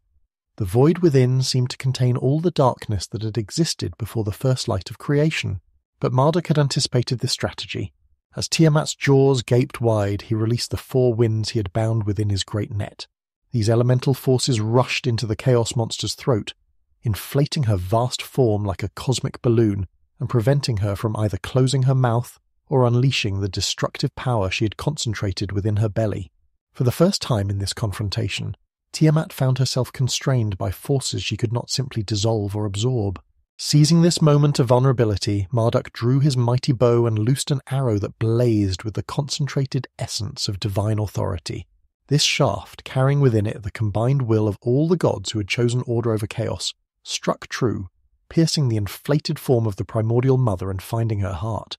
the void within seemed to contain all the darkness that had existed before the first light of creation. But Marduk had anticipated this strategy. As Tiamat's jaws gaped wide, he released the 4 winds he had bound within his great net. These elemental forces rushed into the chaos monster's throat, inflating her vast form like a cosmic balloon and preventing her from either closing her mouth or unleashing the destructive power she had concentrated within her belly. For the first time in this confrontation, Tiamat found herself constrained by forces she could not simply dissolve or absorb. Seizing this moment of vulnerability, Marduk drew his mighty bow and loosed an arrow that blazed with the concentrated essence of divine authority. This shaft, carrying within it the combined will of all the gods who had chosen order over chaos, struck true, piercing the inflated form of the primordial mother and finding her heart.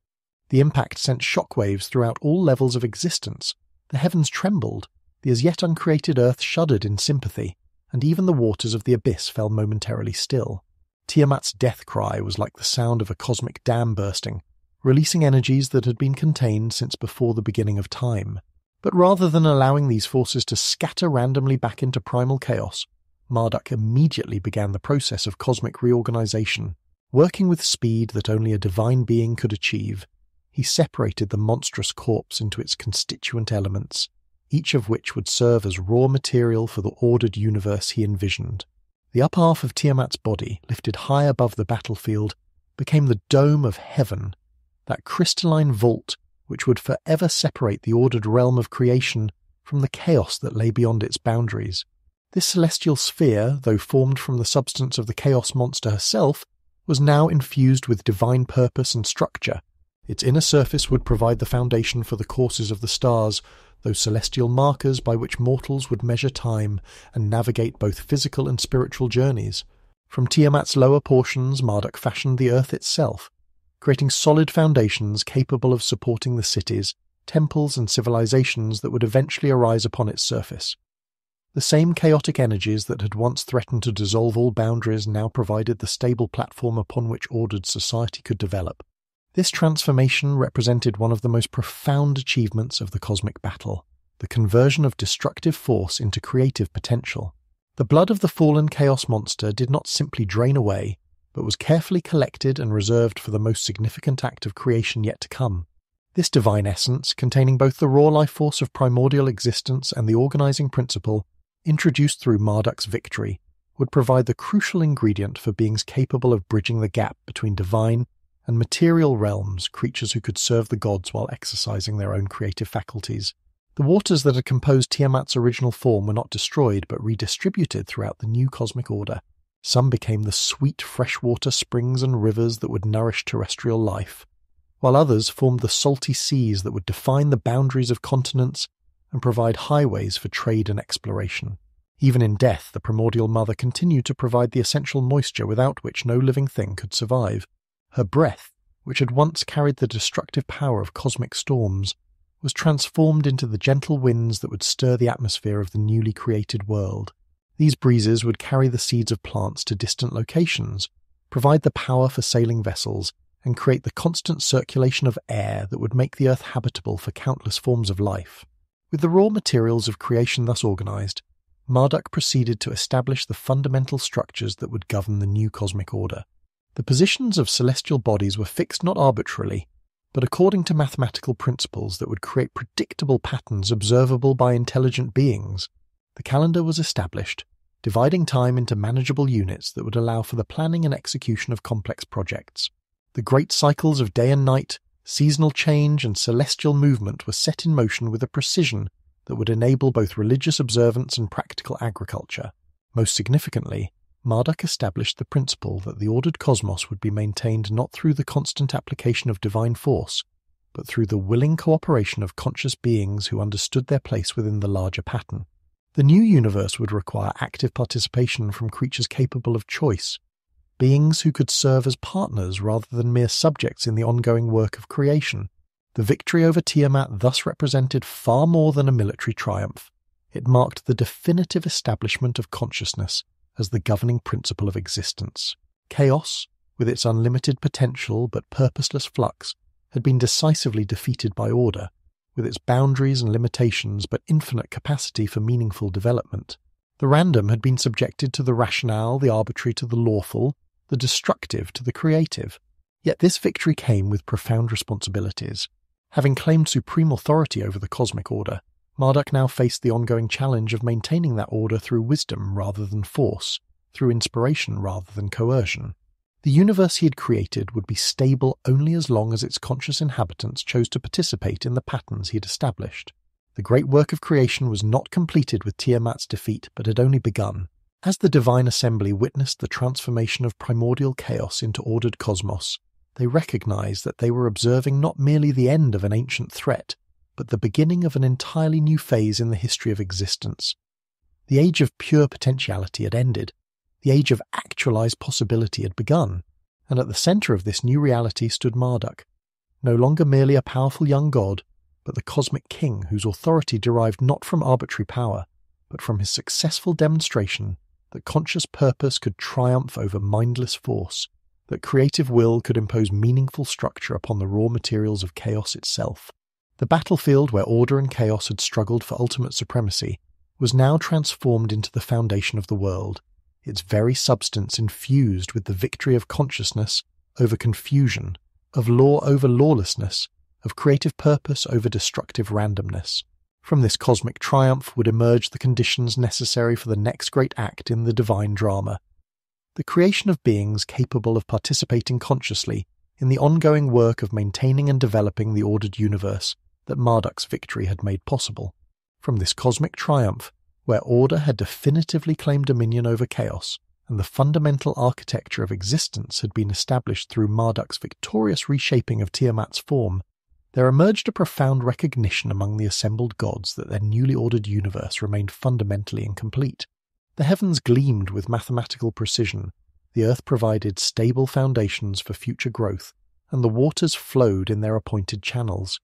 The impact sent shockwaves throughout all levels of existence. The heavens trembled, the as yet uncreated earth shuddered in sympathy, and even the waters of the abyss fell momentarily still. Tiamat's death cry was like the sound of a cosmic dam bursting, releasing energies that had been contained since before the beginning of time. But rather than allowing these forces to scatter randomly back into primal chaos, Marduk immediately began the process of cosmic reorganization. Working with speed that only a divine being could achieve, he separated the monstrous corpse into its constituent elements, each of which would serve as raw material for the ordered universe he envisioned. The upper half of Tiamat's body, lifted high above the battlefield, became the dome of heaven, that crystalline vault which would forever separate the ordered realm of creation from the chaos that lay beyond its boundaries. This celestial sphere, though formed from the substance of the chaos monster herself, was now infused with divine purpose and structure. Its inner surface would provide the foundation for the courses of the stars, those celestial markers by which mortals would measure time and navigate both physical and spiritual journeys. From Tiamat's lower portions, Marduk fashioned the earth itself, creating solid foundations capable of supporting the cities, temples and civilizations that would eventually arise upon its surface. The same chaotic energies that had once threatened to dissolve all boundaries now provided the stable platform upon which ordered society could develop. This transformation represented one of the most profound achievements of the cosmic battle, the conversion of destructive force into creative potential. The blood of the fallen chaos monster did not simply drain away, but was carefully collected and reserved for the most significant act of creation yet to come. This divine essence, containing both the raw life force of primordial existence and the organizing principle, introduced through Marduk's victory, would provide the crucial ingredient for beings capable of bridging the gap between divine and material realms, creatures who could serve the gods while exercising their own creative faculties. The waters that had composed Tiamat's original form were not destroyed but redistributed throughout the new cosmic order. Some became the sweet freshwater springs and rivers that would nourish terrestrial life, while others formed the salty seas that would define the boundaries of continents and provide highways for trade and exploration. Even in death, the primordial mother continued to provide the essential moisture without which no living thing could survive. Her breath, which had once carried the destructive power of cosmic storms, was transformed into the gentle winds that would stir the atmosphere of the newly created world. These breezes would carry the seeds of plants to distant locations, provide the power for sailing vessels, and create the constant circulation of air that would make the earth habitable for countless forms of life. With the raw materials of creation thus organized, Marduk proceeded to establish the fundamental structures that would govern the new cosmic order. The positions of celestial bodies were fixed not arbitrarily, but according to mathematical principles that would create predictable patterns observable by intelligent beings. The calendar was established, dividing time into manageable units that would allow for the planning and execution of complex projects. The great cycles of day and night, seasonal change, and celestial movement were set in motion with a precision that would enable both religious observance and practical agriculture. Most significantly, Marduk established the principle that the ordered cosmos would be maintained not through the constant application of divine force, but through the willing cooperation of conscious beings who understood their place within the larger pattern. The new universe would require active participation from creatures capable of choice, beings who could serve as partners rather than mere subjects in the ongoing work of creation. The victory over Tiamat thus represented far more than a military triumph. It marked the definitive establishment of consciousness as the governing principle of existence. Chaos, with its unlimited potential but purposeless flux, had been decisively defeated by order, with its boundaries and limitations but infinite capacity for meaningful development. The random had been subjected to the rationale, the arbitrary to the lawful, the destructive to the creative. Yet this victory came with profound responsibilities. Having claimed supreme authority over the cosmic order, Marduk now faced the ongoing challenge of maintaining that order through wisdom rather than force, through inspiration rather than coercion. The universe he had created would be stable only as long as its conscious inhabitants chose to participate in the patterns he had established. The great work of creation was not completed with Tiamat's defeat, but had only begun. As the divine assembly witnessed the transformation of primordial chaos into ordered cosmos, they recognized that they were observing not merely the end of an ancient threat, but the beginning of an entirely new phase in the history of existence. The age of pure potentiality had ended. The age of actualized possibility had begun, and at the center of this new reality stood Marduk, no longer merely a powerful young god, but the cosmic king whose authority derived not from arbitrary power, but from his successful demonstration that conscious purpose could triumph over mindless force, that creative will could impose meaningful structure upon the raw materials of chaos itself. The battlefield where order and chaos had struggled for ultimate supremacy was now transformed into the foundation of the world, its very substance infused with the victory of consciousness over confusion, of law over lawlessness, of creative purpose over destructive randomness. From this cosmic triumph would emerge the conditions necessary for the next great act in the divine drama, the creation of beings capable of participating consciously in the ongoing work of maintaining and developing the ordered universe that Marduk's victory had made possible. From this cosmic triumph, where order had definitively claimed dominion over chaos, and the fundamental architecture of existence had been established through Marduk's victorious reshaping of Tiamat's form, there emerged a profound recognition among the assembled gods that their newly ordered universe remained fundamentally incomplete. The heavens gleamed with mathematical precision, the earth provided stable foundations for future growth, and the waters flowed in their appointed channels.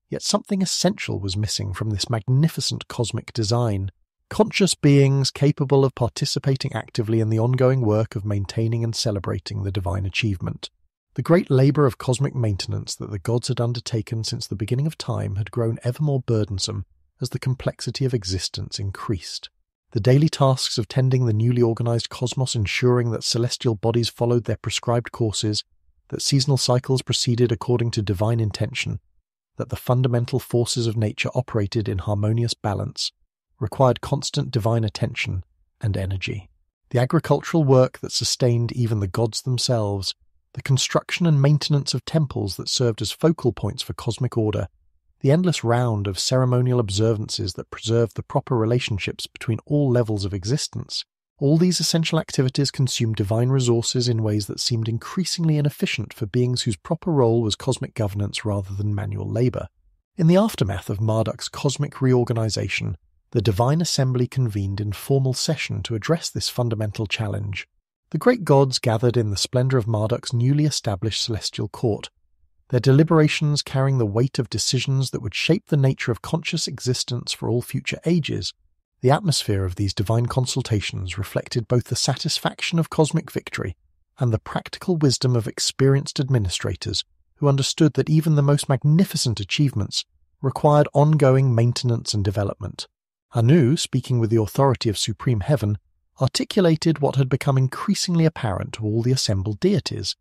Yet something essential was missing from this magnificent cosmic design: conscious beings capable of participating actively in the ongoing work of maintaining and celebrating the divine achievement. The great labour of cosmic maintenance that the gods had undertaken since the beginning of time had grown ever more burdensome as the complexity of existence increased. The daily tasks of tending the newly organised cosmos, ensuring that celestial bodies followed their prescribed courses, that seasonal cycles proceeded according to divine intention, that the fundamental forces of nature operated in harmonious balance, required constant divine attention and energy. The agricultural work that sustained even the gods themselves, the construction and maintenance of temples that served as focal points for cosmic order, the endless round of ceremonial observances that preserved the proper relationships between all levels of existence, all these essential activities consumed divine resources in ways that seemed increasingly inefficient for beings whose proper role was cosmic governance rather than manual labour. In the aftermath of Marduk's cosmic reorganisation, the Divine Assembly convened in formal session to address this fundamental challenge. The great gods gathered in the splendour of Marduk's newly established celestial court, their deliberations carrying the weight of decisions that would shape the nature of conscious existence for all future ages. The atmosphere of these divine consultations reflected both the satisfaction of cosmic victory and the practical wisdom of experienced administrators who understood that even the most magnificent achievements required ongoing maintenance and development. Anu, speaking with the authority of supreme heaven, articulated what had become increasingly apparent to all the assembled deities.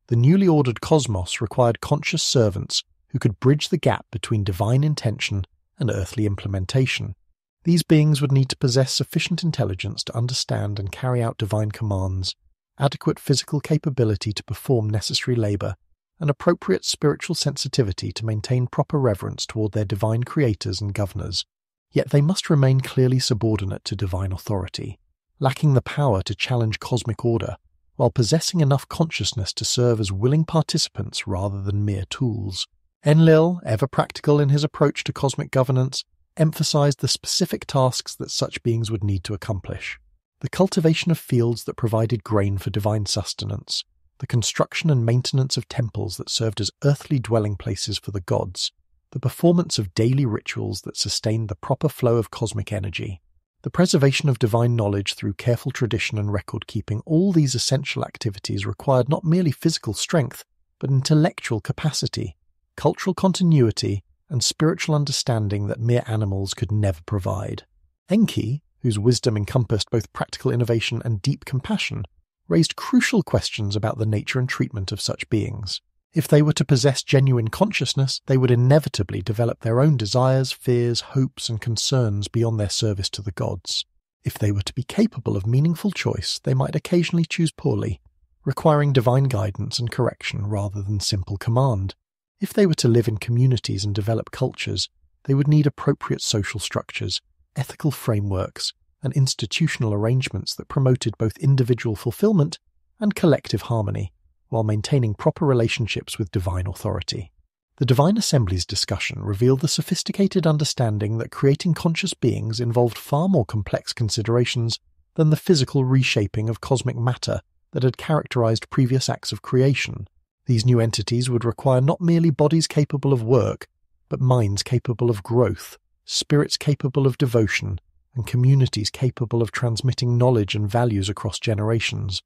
The newly ordered cosmos required conscious servants who could bridge the gap between divine intention and earthly implementation. These beings would need to possess sufficient intelligence to understand and carry out divine commands, adequate physical capability to perform necessary labour, and appropriate spiritual sensitivity to maintain proper reverence toward their divine creators and governors. Yet they must remain clearly subordinate to divine authority, lacking the power to challenge cosmic order, while possessing enough consciousness to serve as willing participants rather than mere tools. Enlil, ever practical in his approach to cosmic governance, emphasized the specific tasks that such beings would need to accomplish: the cultivation of fields that provided grain for divine sustenance, the construction and maintenance of temples that served as earthly dwelling places for the gods, the performance of daily rituals that sustained the proper flow of cosmic energy, the preservation of divine knowledge through careful tradition and record-keeping. All these essential activities required not merely physical strength, but intellectual capacity, cultural continuity, and spiritual understanding that mere animals could never provide. Enki, whose wisdom encompassed both practical innovation and deep compassion, raised crucial questions about the nature and treatment of such beings. If they were to possess genuine consciousness, they would inevitably develop their own desires, fears, hopes, and concerns beyond their service to the gods. If they were to be capable of meaningful choice, they might occasionally choose poorly, requiring divine guidance and correction rather than simple command. If they were to live in communities and develop cultures, they would need appropriate social structures, ethical frameworks, and institutional arrangements that promoted both individual fulfillment and collective harmony, while maintaining proper relationships with divine authority. The Divine Assembly's discussion revealed the sophisticated understanding that creating conscious beings involved far more complex considerations than the physical reshaping of cosmic matter that had characterized previous acts of creation. These new entities would require not merely bodies capable of work, but minds capable of growth, spirits capable of devotion, and communities capable of transmitting knowledge and values across generations.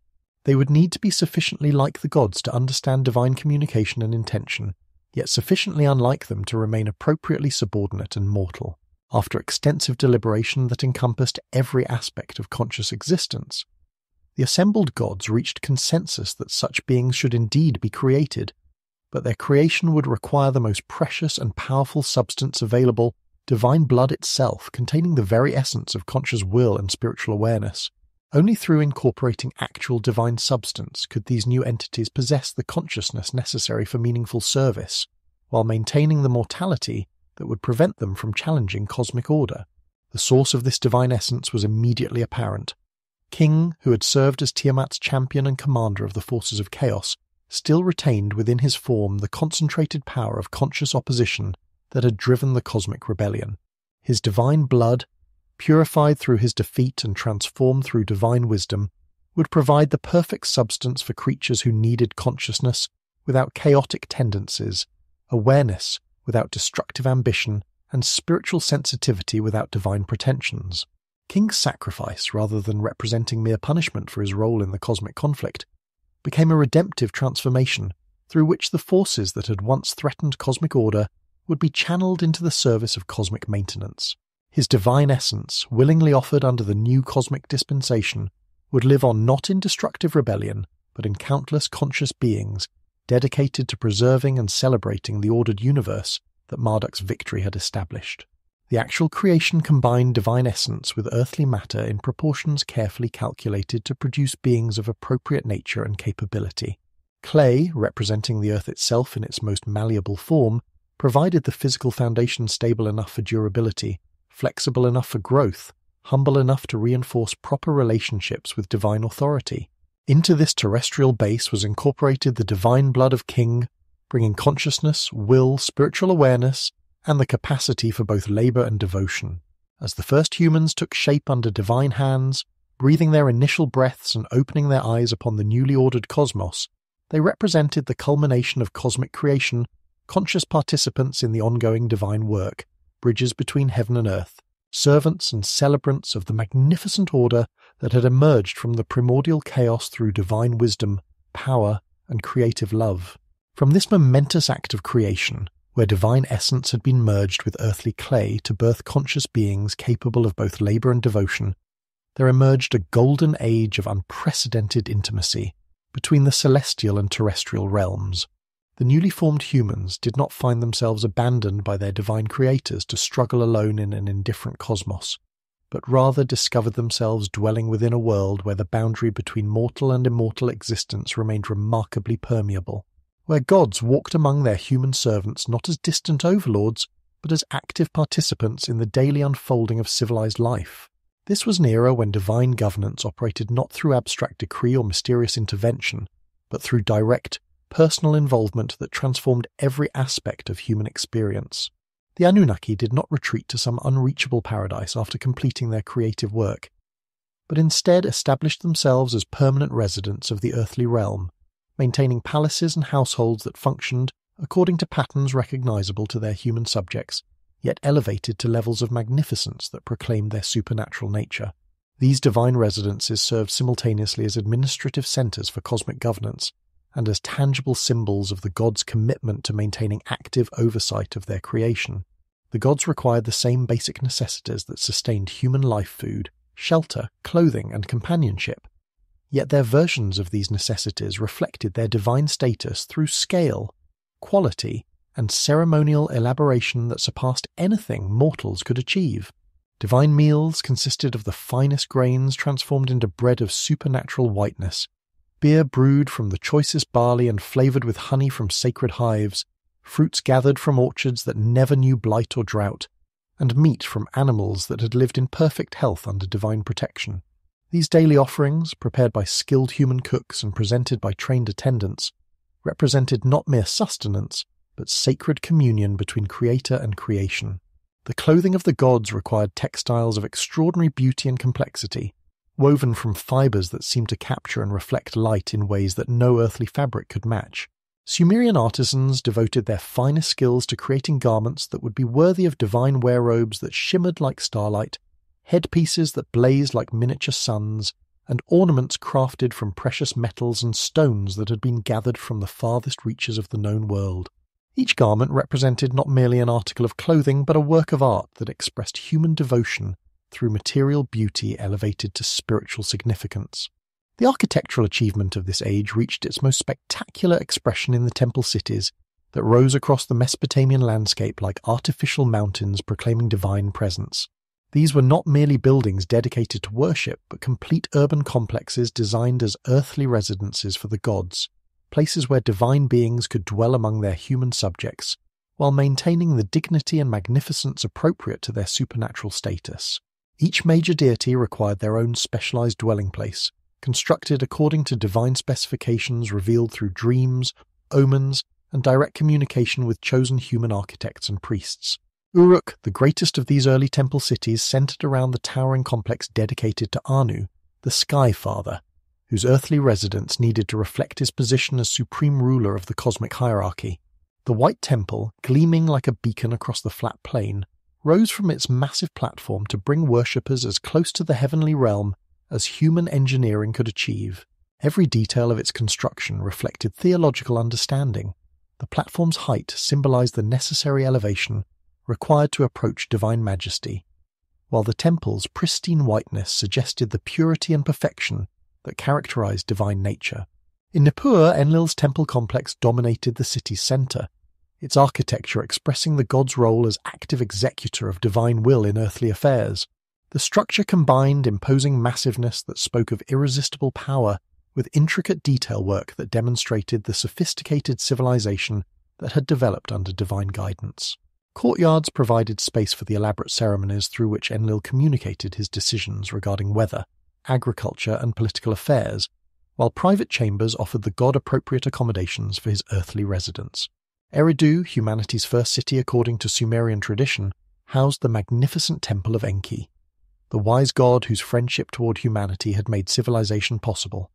They would need to be sufficiently like the gods to understand divine communication and intention, yet sufficiently unlike them to remain appropriately subordinate and mortal. After extensive deliberation that encompassed every aspect of conscious existence, the assembled gods reached consensus that such beings should indeed be created, but their creation would require the most precious and powerful substance available, divine blood itself, containing the very essence of conscious will and spiritual awareness. Only through incorporating actual divine substance could these new entities possess the consciousness necessary for meaningful service, while maintaining the mortality that would prevent them from challenging cosmic order. The source of this divine essence was immediately apparent. King, who had served as Tiamat's champion and commander of the forces of chaos, still retained within his form the concentrated power of conscious opposition that had driven the cosmic rebellion. His divine blood, purified through his defeat and transformed through divine wisdom, would provide the perfect substance for creatures who needed consciousness without chaotic tendencies, awareness without destructive ambition, and spiritual sensitivity without divine pretensions. King's sacrifice, rather than representing mere punishment for his role in the cosmic conflict, became a redemptive transformation through which the forces that had once threatened cosmic order would be channeled into the service of cosmic maintenance. His divine essence, willingly offered under the new cosmic dispensation, would live on not in destructive rebellion, but in countless conscious beings, dedicated to preserving and celebrating the ordered universe that Marduk's victory had established. The actual creation combined divine essence with earthly matter in proportions carefully calculated to produce beings of appropriate nature and capability. Clay, representing the earth itself in its most malleable form, provided the physical foundation stable enough for durability, flexible enough for growth, humble enough to reinforce proper relationships with divine authority. Into this terrestrial base was incorporated the divine blood of King, bringing consciousness, will, spiritual awareness, and the capacity for both labor and devotion. As the first humans took shape under divine hands, breathing their initial breaths and opening their eyes upon the newly ordered cosmos, they represented the culmination of cosmic creation, conscious participants in the ongoing divine work, bridges between heaven and earth, servants and celebrants of the magnificent order that had emerged from the primordial chaos through divine wisdom, power, and creative love. From this momentous act of creation, where divine essence had been merged with earthly clay to birth conscious beings capable of both labor and devotion, there emerged a golden age of unprecedented intimacy between the celestial and terrestrial realms. The newly formed humans did not find themselves abandoned by their divine creators to struggle alone in an indifferent cosmos, but rather discovered themselves dwelling within a world where the boundary between mortal and immortal existence remained remarkably permeable, where gods walked among their human servants not as distant overlords, but as active participants in the daily unfolding of civilized life. This was an era when divine governance operated not through abstract decree or mysterious intervention, but through direct, personal involvement that transformed every aspect of human experience. The Anunnaki did not retreat to some unreachable paradise after completing their creative work, but instead established themselves as permanent residents of the earthly realm, maintaining palaces and households that functioned according to patterns recognizable to their human subjects, yet elevated to levels of magnificence that proclaimed their supernatural nature. These divine residences served simultaneously as administrative centers for cosmic governance, and as tangible symbols of the gods' commitment to maintaining active oversight of their creation. The gods required the same basic necessities that sustained human life: food, shelter, clothing, and companionship. Yet their versions of these necessities reflected their divine status through scale, quality, and ceremonial elaboration that surpassed anything mortals could achieve. Divine meals consisted of the finest grains transformed into bread of supernatural whiteness, beer brewed from the choicest barley and flavored with honey from sacred hives, fruits gathered from orchards that never knew blight or drought, and meat from animals that had lived in perfect health under divine protection. These daily offerings, prepared by skilled human cooks and presented by trained attendants, represented not mere sustenance, but sacred communion between creator and creation. The clothing of the gods required textiles of extraordinary beauty and complexity, woven from fibers that seemed to capture and reflect light in ways that no earthly fabric could match. Sumerian artisans devoted their finest skills to creating garments that would be worthy of divine wear robes that shimmered like starlight, headpieces that blazed like miniature suns, and ornaments crafted from precious metals and stones that had been gathered from the farthest reaches of the known world. Each garment represented not merely an article of clothing, but a work of art that expressed human devotion through material beauty elevated to spiritual significance. The architectural achievement of this age reached its most spectacular expression in the temple cities that rose across the Mesopotamian landscape like artificial mountains proclaiming divine presence. These were not merely buildings dedicated to worship, but complete urban complexes designed as earthly residences for the gods, places where divine beings could dwell among their human subjects, while maintaining the dignity and magnificence appropriate to their supernatural status. Each major deity required their own specialized dwelling place, constructed according to divine specifications revealed through dreams, omens, and direct communication with chosen human architects and priests. Uruk, the greatest of these early temple cities, centered around the towering complex dedicated to Anu, the Sky Father, whose earthly residence needed to reflect his position as supreme ruler of the cosmic hierarchy. The white temple, gleaming like a beacon across the flat plain, rose from its massive platform to bring worshippers as close to the heavenly realm as human engineering could achieve. Every detail of its construction reflected theological understanding. The platform's height symbolized the necessary elevation required to approach divine majesty, while the temple's pristine whiteness suggested the purity and perfection that characterized divine nature. In Nippur, Enlil's temple complex dominated the city's center, its architecture expressing the god's role as active executor of divine will in earthly affairs. The structure combined imposing massiveness that spoke of irresistible power with intricate detail work that demonstrated the sophisticated civilization that had developed under divine guidance. Courtyards provided space for the elaborate ceremonies through which Enlil communicated his decisions regarding weather, agriculture, and political affairs, while private chambers offered the god-appropriate accommodations for his earthly residence. Eridu, humanity's first city according to Sumerian tradition, housed the magnificent temple of Enki, the wise god whose friendship toward humanity had made civilization possible.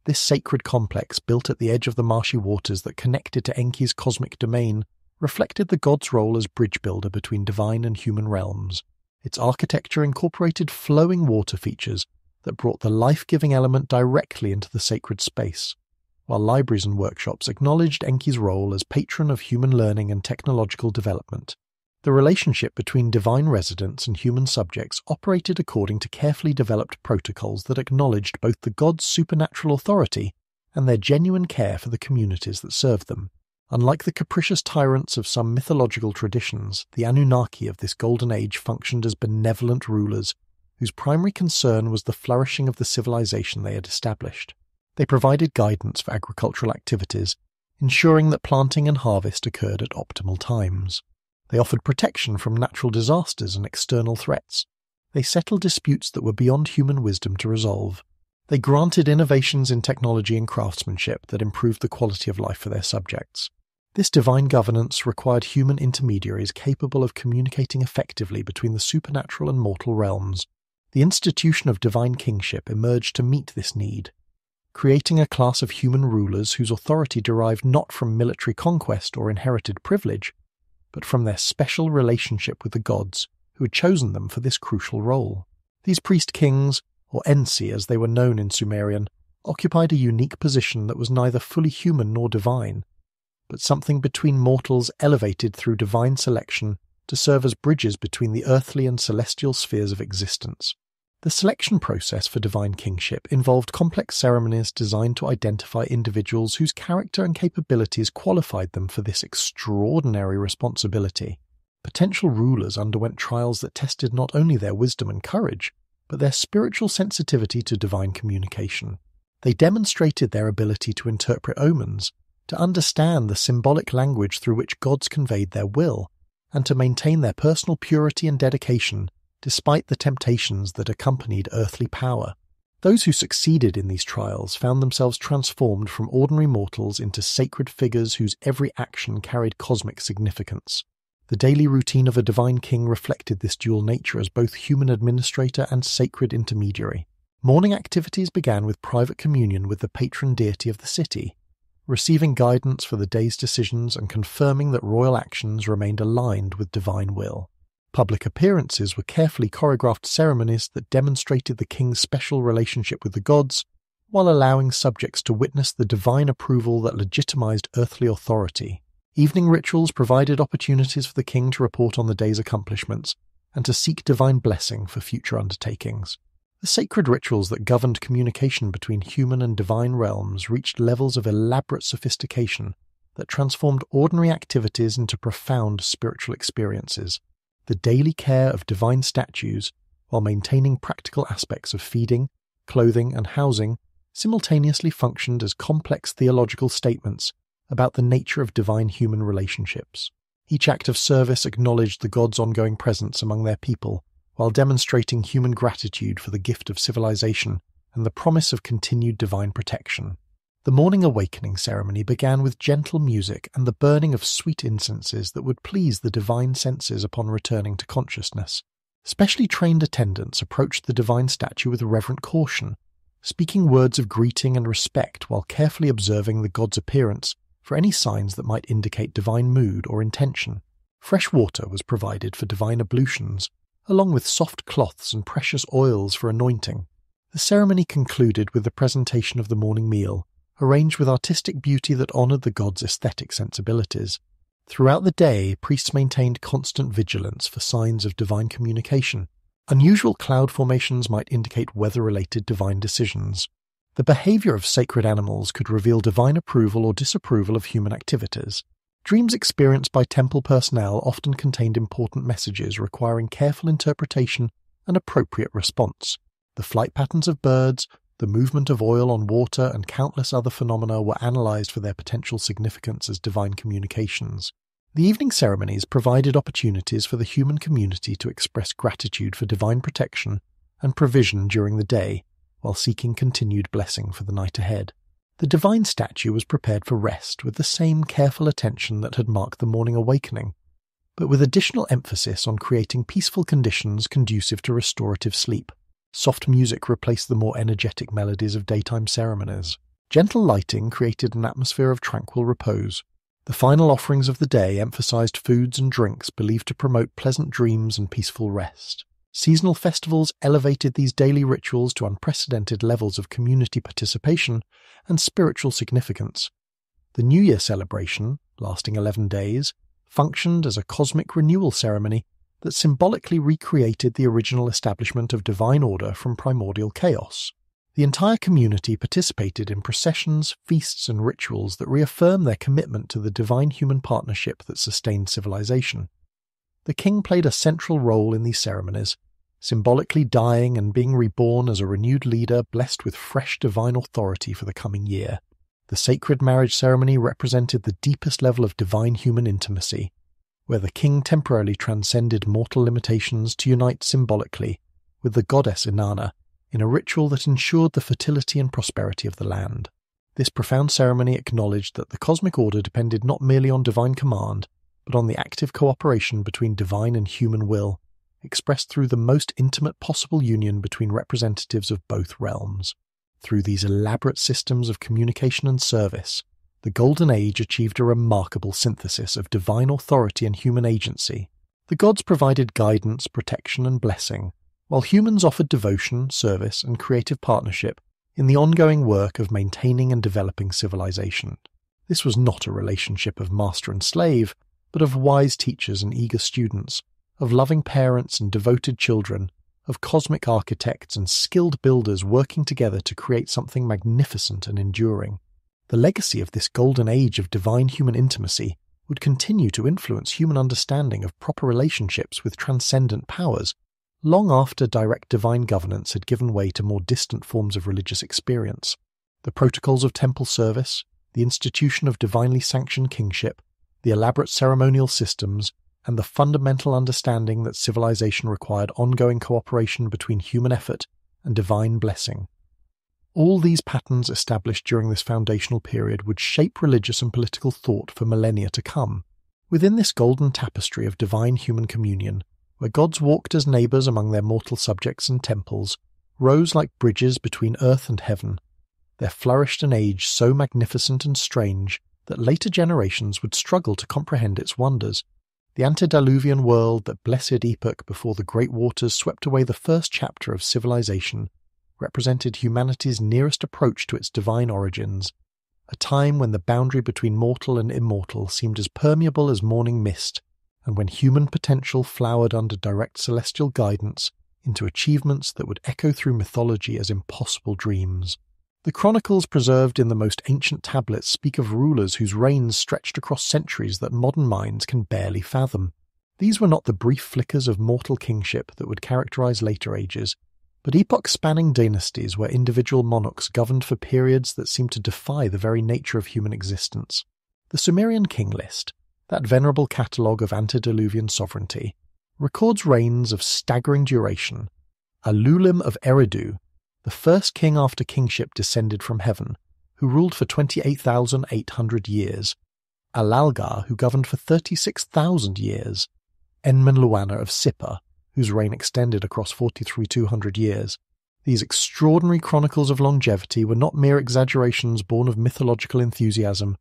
This sacred complex, built at the edge of the marshy waters that connected to Enki's cosmic domain, reflected the god's role as bridge builder between divine and human realms. Its architecture incorporated flowing water features that brought the life-giving element directly into the sacred space, while libraries and workshops acknowledged Enki's role as patron of human learning and technological development. The relationship between divine residents and human subjects operated according to carefully developed protocols that acknowledged both the gods' supernatural authority and their genuine care for the communities that served them. Unlike the capricious tyrants of some mythological traditions, the Anunnaki of this golden age functioned as benevolent rulers whose primary concern was the flourishing of the civilization they had established. They provided guidance for agricultural activities, ensuring that planting and harvest occurred at optimal times. They offered protection from natural disasters and external threats. They settled disputes that were beyond human wisdom to resolve. They granted innovations in technology and craftsmanship that improved the quality of life for their subjects. This divine governance required human intermediaries capable of communicating effectively between the supernatural and mortal realms. The institution of divine kingship emerged to meet this need, creating a class of human rulers whose authority derived not from military conquest or inherited privilege, but from their special relationship with the gods who had chosen them for this crucial role. These priest-kings, or Ensi as they were known in Sumerian, occupied a unique position that was neither fully human nor divine, but something between mortals elevated through divine selection to serve as bridges between the earthly and celestial spheres of existence. The selection process for divine kingship involved complex ceremonies designed to identify individuals whose character and capabilities qualified them for this extraordinary responsibility. Potential rulers underwent trials that tested not only their wisdom and courage, but their spiritual sensitivity to divine communication. They demonstrated their ability to interpret omens, to understand the symbolic language through which gods conveyed their will, and to maintain their personal purity and dedication despite the temptations that accompanied earthly power. Those who succeeded in these trials found themselves transformed from ordinary mortals into sacred figures whose every action carried cosmic significance. The daily routine of a divine king reflected this dual nature as both human administrator and sacred intermediary. Morning activities began with private communion with the patron deity of the city, receiving guidance for the day's decisions and confirming that royal actions remained aligned with divine will. Public appearances were carefully choreographed ceremonies that demonstrated the king's special relationship with the gods, while allowing subjects to witness the divine approval that legitimized earthly authority. Evening rituals provided opportunities for the king to report on the day's accomplishments and to seek divine blessing for future undertakings. The sacred rituals that governed communication between human and divine realms reached levels of elaborate sophistication that transformed ordinary activities into profound spiritual experiences. The daily care of divine statues, while maintaining practical aspects of feeding, clothing, and housing, simultaneously functioned as complex theological statements about the nature of divine human relationships. Each act of service acknowledged the gods' ongoing presence among their people, while demonstrating human gratitude for the gift of civilization and the promise of continued divine protection. The morning awakening ceremony began with gentle music and the burning of sweet incenses that would please the divine senses upon returning to consciousness. Specially trained attendants approached the divine statue with reverent caution, speaking words of greeting and respect while carefully observing the god's appearance for any signs that might indicate divine mood or intention. Fresh water was provided for divine ablutions, along with soft cloths and precious oils for anointing. The ceremony concluded with the presentation of the morning meal, arranged with artistic beauty that honoured the god's aesthetic sensibilities. Throughout the day, priests maintained constant vigilance for signs of divine communication. Unusual cloud formations might indicate weather-related divine decisions. The behaviour of sacred animals could reveal divine approval or disapproval of human activities. Dreams experienced by temple personnel often contained important messages requiring careful interpretation and appropriate response. The flight patterns of birds, the movement of oil on water, and countless other phenomena were analysed for their potential significance as divine communications. The evening ceremonies provided opportunities for the human community to express gratitude for divine protection and provision during the day, while seeking continued blessing for the night ahead. The divine statue was prepared for rest with the same careful attention that had marked the morning awakening, but with additional emphasis on creating peaceful conditions conducive to restorative sleep. Soft music replaced the more energetic melodies of daytime ceremonies. Gentle lighting created an atmosphere of tranquil repose. The final offerings of the day emphasized foods and drinks believed to promote pleasant dreams and peaceful rest. Seasonal festivals elevated these daily rituals to unprecedented levels of community participation and spiritual significance. The New Year celebration, lasting 11 days, functioned as a cosmic renewal ceremony that symbolically recreated the original establishment of divine order from primordial chaos. The entire community participated in processions, feasts, and rituals that reaffirmed their commitment to the divine human partnership that sustained civilization. The king played a central role in these ceremonies, symbolically dying and being reborn as a renewed leader blessed with fresh divine authority for the coming year. The sacred marriage ceremony represented the deepest level of divine human intimacy, where the king temporarily transcended mortal limitations to unite symbolically with the goddess Inanna in a ritual that ensured the fertility and prosperity of the land. This profound ceremony acknowledged that the cosmic order depended not merely on divine command, but on the active cooperation between divine and human will, expressed through the most intimate possible union between representatives of both realms. Through these elaborate systems of communication and service, the Golden Age achieved a remarkable synthesis of divine authority and human agency. The gods provided guidance, protection, and blessing, while humans offered devotion, service, and creative partnership in the ongoing work of maintaining and developing civilization. This was not a relationship of master and slave, but of wise teachers and eager students, of loving parents and devoted children, of cosmic architects and skilled builders working together to create something magnificent and enduring. The legacy of this golden age of divine human intimacy would continue to influence human understanding of proper relationships with transcendent powers, long after direct divine governance had given way to more distant forms of religious experience. The protocols of temple service, the institution of divinely sanctioned kingship, the elaborate ceremonial systems, and the fundamental understanding that civilization required ongoing cooperation between human effort and divine blessing. All these patterns established during this foundational period would shape religious and political thought for millennia to come. Within this golden tapestry of divine human communion, where gods walked as neighbours among their mortal subjects and temples, rose like bridges between earth and heaven, there flourished an age so magnificent and strange that later generations would struggle to comprehend its wonders. The antediluvian world, that blessed epoch before the great waters swept away the first chapter of civilization, represented humanity's nearest approach to its divine origins, a time when the boundary between mortal and immortal seemed as permeable as morning mist, and when human potential flowered under direct celestial guidance into achievements that would echo through mythology as impossible dreams. The chronicles preserved in the most ancient tablets speak of rulers whose reigns stretched across centuries that modern minds can barely fathom. These were not the brief flickers of mortal kingship that would characterize later ages, but epoch-spanning dynasties where individual monarchs governed for periods that seemed to defy the very nature of human existence. The Sumerian king list, that venerable catalogue of antediluvian sovereignty, records reigns of staggering duration. Alulim of Eridu, the first king after kingship descended from heaven, who ruled for 28,800 years. Alalgar, who governed for 36,000 years. Enmenluana of Sipar, whose reign extended across 43,200 years. These extraordinary chronicles of longevity were not mere exaggerations born of mythological enthusiasm,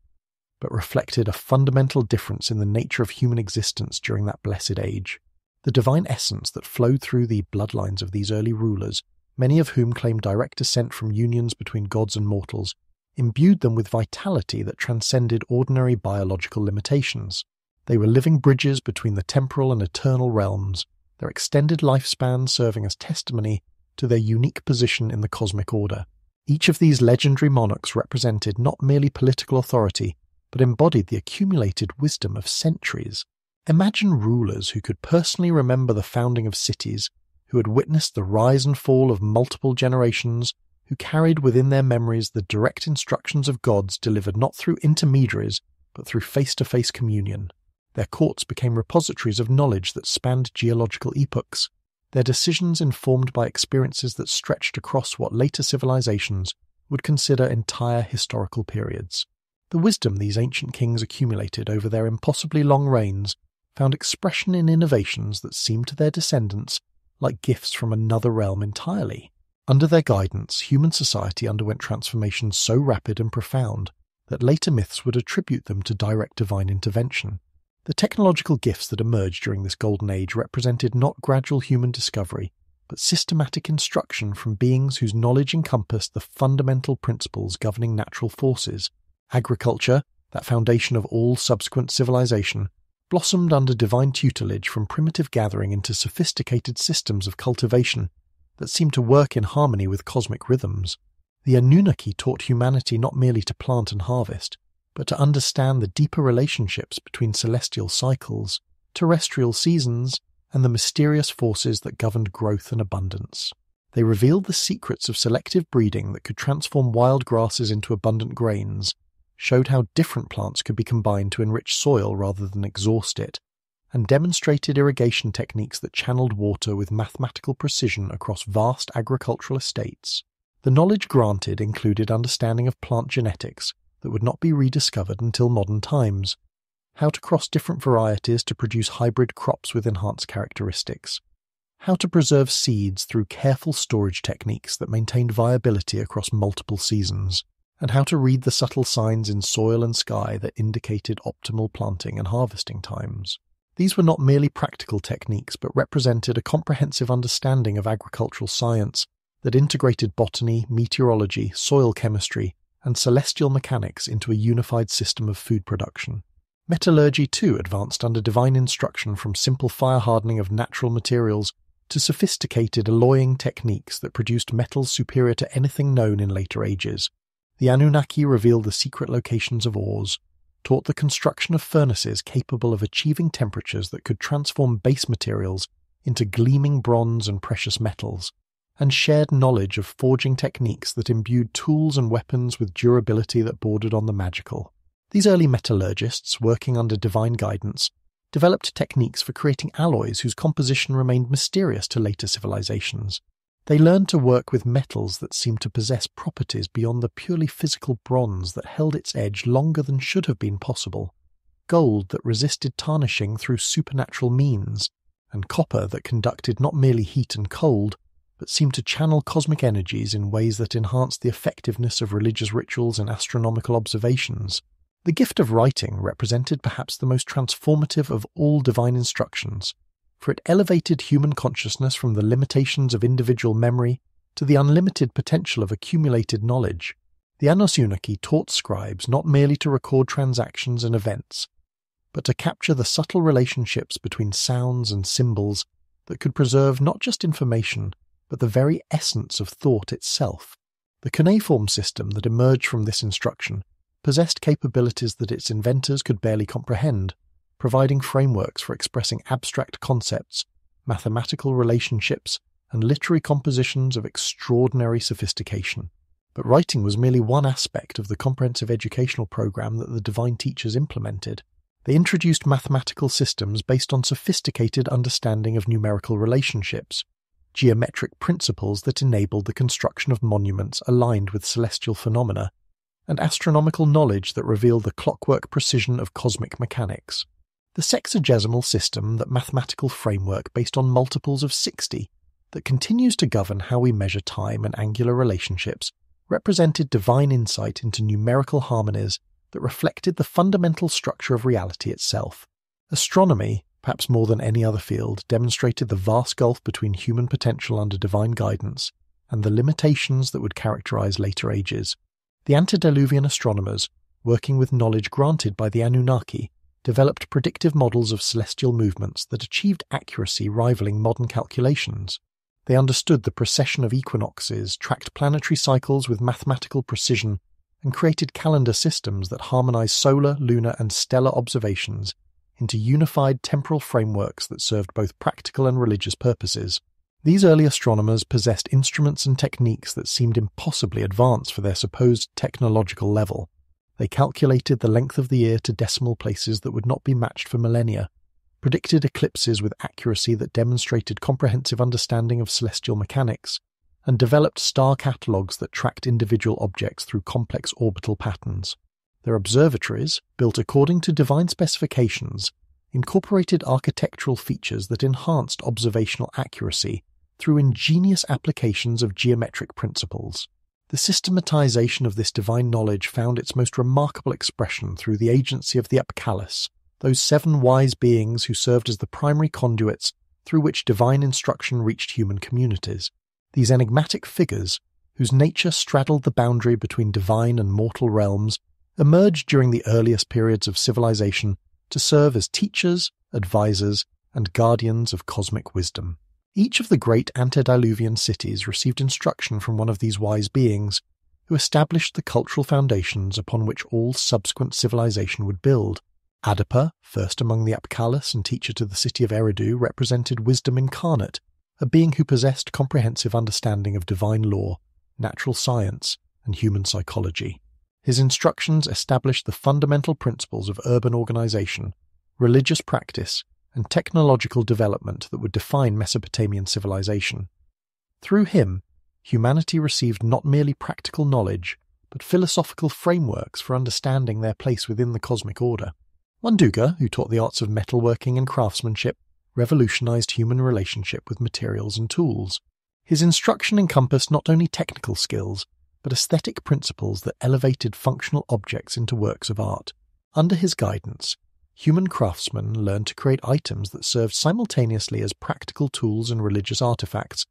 but reflected a fundamental difference in the nature of human existence during that blessed age. The divine essence that flowed through the bloodlines of these early rulers, many of whom claimed direct descent from unions between gods and mortals, imbued them with vitality that transcended ordinary biological limitations. They were living bridges between the temporal and eternal realms, their extended lifespan serving as testimony to their unique position in the cosmic order. Each of these legendary monarchs represented not merely political authority, but embodied the accumulated wisdom of centuries. Imagine rulers who could personally remember the founding of cities, who had witnessed the rise and fall of multiple generations, who carried within their memories the direct instructions of gods delivered not through intermediaries, but through face-to-face communion. Their courts became repositories of knowledge that spanned geological epochs, their decisions informed by experiences that stretched across what later civilizations would consider entire historical periods. The wisdom these ancient kings accumulated over their impossibly long reigns found expression in innovations that seemed to their descendants like gifts from another realm entirely. Under their guidance, human society underwent transformations so rapid and profound that later myths would attribute them to direct divine intervention. The technological gifts that emerged during this golden age represented not gradual human discovery, but systematic instruction from beings whose knowledge encompassed the fundamental principles governing natural forces. Agriculture, that foundation of all subsequent civilization, blossomed under divine tutelage from primitive gathering into sophisticated systems of cultivation that seemed to work in harmony with cosmic rhythms. The Anunnaki taught humanity not merely to plant and harvest, but to understand the deeper relationships between celestial cycles, terrestrial seasons, and the mysterious forces that governed growth and abundance. They revealed the secrets of selective breeding that could transform wild grasses into abundant grains, showed how different plants could be combined to enrich soil rather than exhaust it, and demonstrated irrigation techniques that channeled water with mathematical precision across vast agricultural estates. The knowledge granted included understanding of plant genetics that would not be rediscovered until modern times, how to cross different varieties to produce hybrid crops with enhanced characteristics, how to preserve seeds through careful storage techniques that maintained viability across multiple seasons, and how to read the subtle signs in soil and sky that indicated optimal planting and harvesting times. These were not merely practical techniques, but represented a comprehensive understanding of agricultural science that integrated botany, meteorology, soil chemistry, and celestial mechanics into a unified system of food production. Metallurgy, too, advanced under divine instruction from simple fire hardening of natural materials to sophisticated alloying techniques that produced metals superior to anything known in later ages. The Anunnaki revealed the secret locations of ores, taught the construction of furnaces capable of achieving temperatures that could transform base materials into gleaming bronze and precious metals, and shared knowledge of forging techniques that imbued tools and weapons with durability that bordered on the magical. These early metallurgists, working under divine guidance, developed techniques for creating alloys whose composition remained mysterious to later civilizations. They learned to work with metals that seemed to possess properties beyond the purely physical bronze that held its edge longer than should have been possible, gold that resisted tarnishing through supernatural means, and copper that conducted not merely heat and cold, but seemed to channel cosmic energies in ways that enhanced the effectiveness of religious rituals and astronomical observations. The gift of writing represented perhaps the most transformative of all divine instructions, for it elevated human consciousness from the limitations of individual memory to the unlimited potential of accumulated knowledge. The Anunnaki taught scribes not merely to record transactions and events, but to capture the subtle relationships between sounds and symbols that could preserve not just information, but the very essence of thought itself. The cuneiform system that emerged from this instruction possessed capabilities that its inventors could barely comprehend, providing frameworks for expressing abstract concepts, mathematical relationships, and literary compositions of extraordinary sophistication. But writing was merely one aspect of the comprehensive educational program that the divine teachers implemented. They introduced mathematical systems based on sophisticated understanding of numerical relationships, geometric principles that enabled the construction of monuments aligned with celestial phenomena, and astronomical knowledge that revealed the clockwork precision of cosmic mechanics. The sexagesimal system, that mathematical framework based on multiples of 60, that continues to govern how we measure time and angular relationships, represented divine insight into numerical harmonies that reflected the fundamental structure of reality itself. Astronomy, perhaps more than any other field, demonstrated the vast gulf between human potential under divine guidance and the limitations that would characterize later ages. The antediluvian astronomers, working with knowledge granted by the Anunnaki, developed predictive models of celestial movements that achieved accuracy rivaling modern calculations. They understood the precession of equinoxes, tracked planetary cycles with mathematical precision, and created calendar systems that harmonized solar, lunar, and stellar observations into unified temporal frameworks that served both practical and religious purposes. These early astronomers possessed instruments and techniques that seemed impossibly advanced for their supposed technological level. They calculated the length of the year to decimal places that would not be matched for millennia, predicted eclipses with accuracy that demonstrated comprehensive understanding of celestial mechanics, and developed star catalogues that tracked individual objects through complex orbital patterns. Their observatories, built according to divine specifications, incorporated architectural features that enhanced observational accuracy through ingenious applications of geometric principles. The systematization of this divine knowledge found its most remarkable expression through the agency of the Apkallis, those 7 wise beings who served as the primary conduits through which divine instruction reached human communities. These enigmatic figures, whose nature straddled the boundary between divine and mortal realms, emerged during the earliest periods of civilization to serve as teachers, advisors, and guardians of cosmic wisdom. Each of the great antediluvian cities received instruction from one of these wise beings, who established the cultural foundations upon which all subsequent civilization would build. Adapa, first among the Apkallis and teacher to the city of Eridu, represented wisdom incarnate, a being who possessed comprehensive understanding of divine law, natural science, and human psychology. His instructions established the fundamental principles of urban organization, religious practice, and technological development that would define Mesopotamian civilization. Through him, humanity received not merely practical knowledge, but philosophical frameworks for understanding their place within the cosmic order. Munduga, who taught the arts of metalworking and craftsmanship, revolutionized human relationship with materials and tools. His instruction encompassed not only technical skills, but aesthetic principles that elevated functional objects into works of art. Under his guidance, human craftsmen learned to create items that served simultaneously as practical tools and religious artifacts,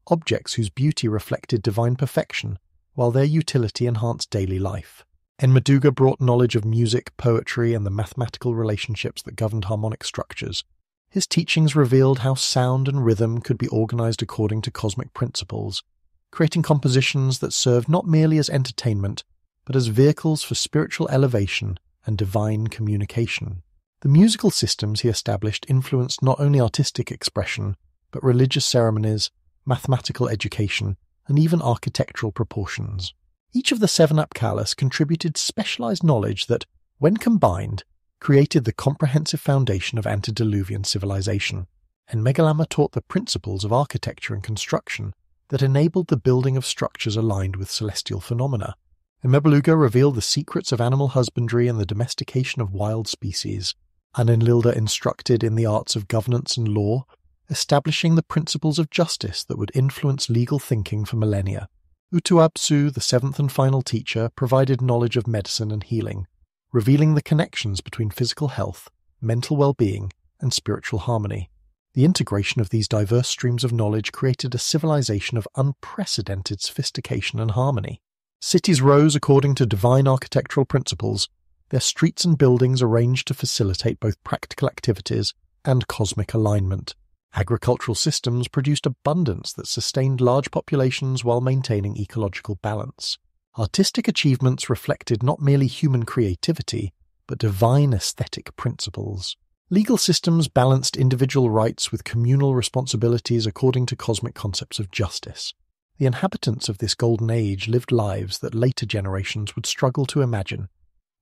objects whose beauty reflected divine perfection, while their utility enhanced daily life. Enmeduga brought knowledge of music, poetry, and the mathematical relationships that governed harmonic structures. His teachings revealed how sound and rhythm could be organized according to cosmic principles, creating compositions that served not merely as entertainment, but as vehicles for spiritual elevation and divine communication. The musical systems he established influenced not only artistic expression, but religious ceremonies, mathematical education, and even architectural proportions. Each of the 7 Apkallis contributed specialized knowledge that, when combined, created the comprehensive foundation of antediluvian civilization. And Megalama taught the principles of architecture and construction that enabled the building of structures aligned with celestial phenomena. And Mebeluga revealed the secrets of animal husbandry and the domestication of wild species. Anenlilda instructed in the arts of governance and law, establishing the principles of justice that would influence legal thinking for millennia. Utuapsu, the 7th and final teacher, provided knowledge of medicine and healing, revealing the connections between physical health, mental well-being, and spiritual harmony. The integration of these diverse streams of knowledge created a civilization of unprecedented sophistication and harmony. Cities rose according to divine architectural principles, their streets and buildings arranged to facilitate both practical activities and cosmic alignment. Agricultural systems produced abundance that sustained large populations while maintaining ecological balance. Artistic achievements reflected not merely human creativity, but divine aesthetic principles. Legal systems balanced individual rights with communal responsibilities according to cosmic concepts of justice. The inhabitants of this golden age lived lives that later generations would struggle to imagine.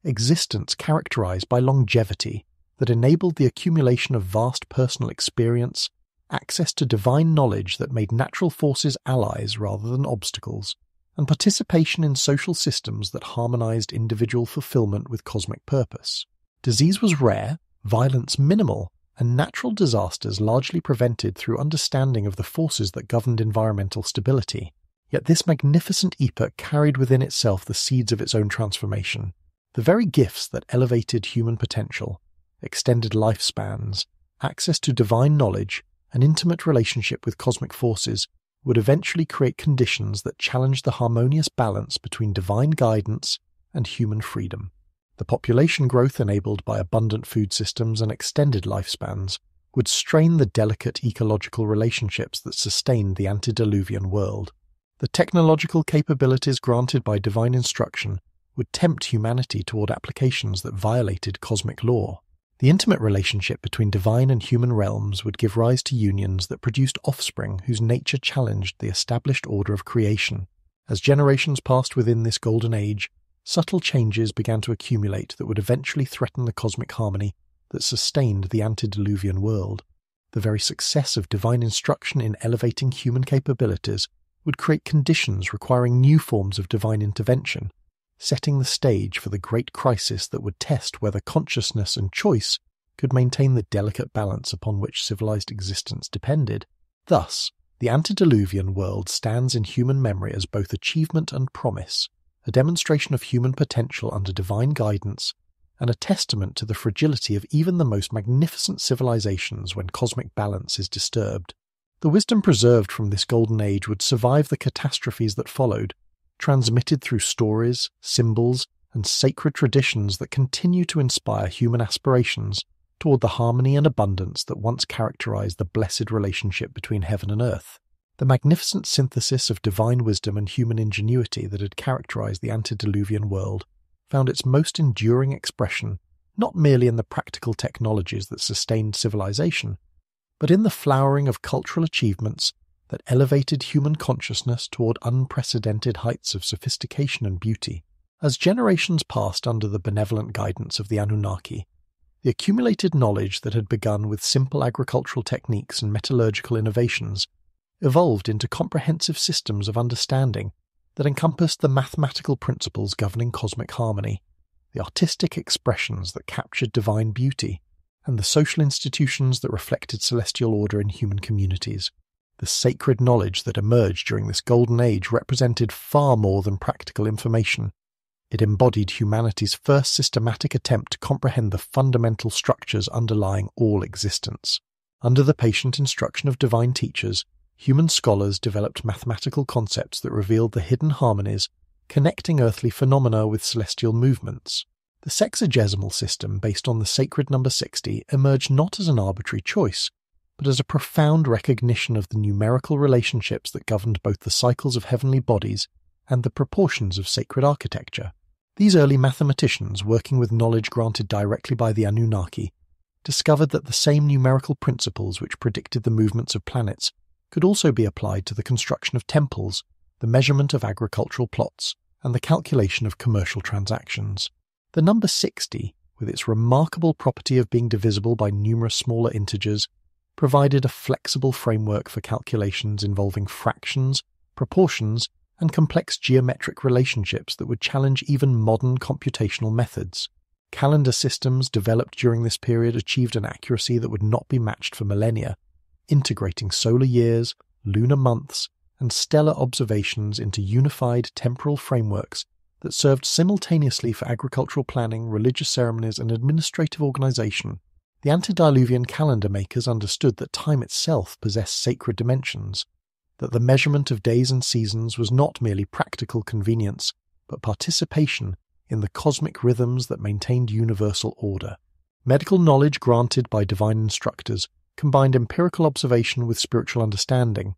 Existence characterized by longevity that enabled the accumulation of vast personal experience, access to divine knowledge that made natural forces allies rather than obstacles, and participation in social systems that harmonized individual fulfillment with cosmic purpose. Disease was rare, violence minimal, and natural disasters largely prevented through understanding of the forces that governed environmental stability. Yet this magnificent epoch carried within itself the seeds of its own transformation. The very gifts that elevated human potential, extended lifespans, access to divine knowledge, an intimate relationship with cosmic forces, would eventually create conditions that challenged the harmonious balance between divine guidance and human freedom. The population growth enabled by abundant food systems and extended lifespans would strain the delicate ecological relationships that sustained the antediluvian world. The technological capabilities granted by divine instruction would tempt humanity toward applications that violated cosmic law. The intimate relationship between divine and human realms would give rise to unions that produced offspring whose nature challenged the established order of creation. As generations passed within this golden age, subtle changes began to accumulate that would eventually threaten the cosmic harmony that sustained the antediluvian world. The very success of divine instruction in elevating human capabilities would create conditions requiring new forms of divine intervention, setting the stage for the great crisis that would test whether consciousness and choice could maintain the delicate balance upon which civilized existence depended. Thus, the antediluvian world stands in human memory as both achievement and promise, a demonstration of human potential under divine guidance, and a testament to the fragility of even the most magnificent civilizations when cosmic balance is disturbed. The wisdom preserved from this golden age would survive the catastrophes that followed, transmitted through stories, symbols, and sacred traditions that continue to inspire human aspirations toward the harmony and abundance that once characterized the blessed relationship between heaven and earth. The magnificent synthesis of divine wisdom and human ingenuity that had characterized the antediluvian world found its most enduring expression not merely in the practical technologies that sustained civilization, but in the flowering of cultural achievements that elevated human consciousness toward unprecedented heights of sophistication and beauty. As generations passed under the benevolent guidance of the Anunnaki, the accumulated knowledge that had begun with simple agricultural techniques and metallurgical innovations evolved into comprehensive systems of understanding that encompassed the mathematical principles governing cosmic harmony, the artistic expressions that captured divine beauty, and the social institutions that reflected celestial order in human communities. The sacred knowledge that emerged during this golden age represented far more than practical information. It embodied humanity's first systematic attempt to comprehend the fundamental structures underlying all existence. Under the patient instruction of divine teachers, human scholars developed mathematical concepts that revealed the hidden harmonies connecting earthly phenomena with celestial movements. The sexagesimal system, based on the sacred number 60, emerged not as an arbitrary choice, but as a profound recognition of the numerical relationships that governed both the cycles of heavenly bodies and the proportions of sacred architecture. These early mathematicians, working with knowledge granted directly by the Anunnaki, discovered that the same numerical principles which predicted the movements of planets could also be applied to the construction of temples, the measurement of agricultural plots, and the calculation of commercial transactions. The number 60, with its remarkable property of being divisible by numerous smaller integers, provided a flexible framework for calculations involving fractions, proportions, and complex geometric relationships that would challenge even modern computational methods. Calendar systems developed during this period achieved an accuracy that would not be matched for millennia, integrating solar years, lunar months, and stellar observations into unified temporal frameworks that served simultaneously for agricultural planning, religious ceremonies, and administrative organization. The antediluvian calendar makers understood that time itself possessed sacred dimensions, that the measurement of days and seasons was not merely practical convenience, but participation in the cosmic rhythms that maintained universal order. Medical knowledge granted by divine instructors combined empirical observation with spiritual understanding,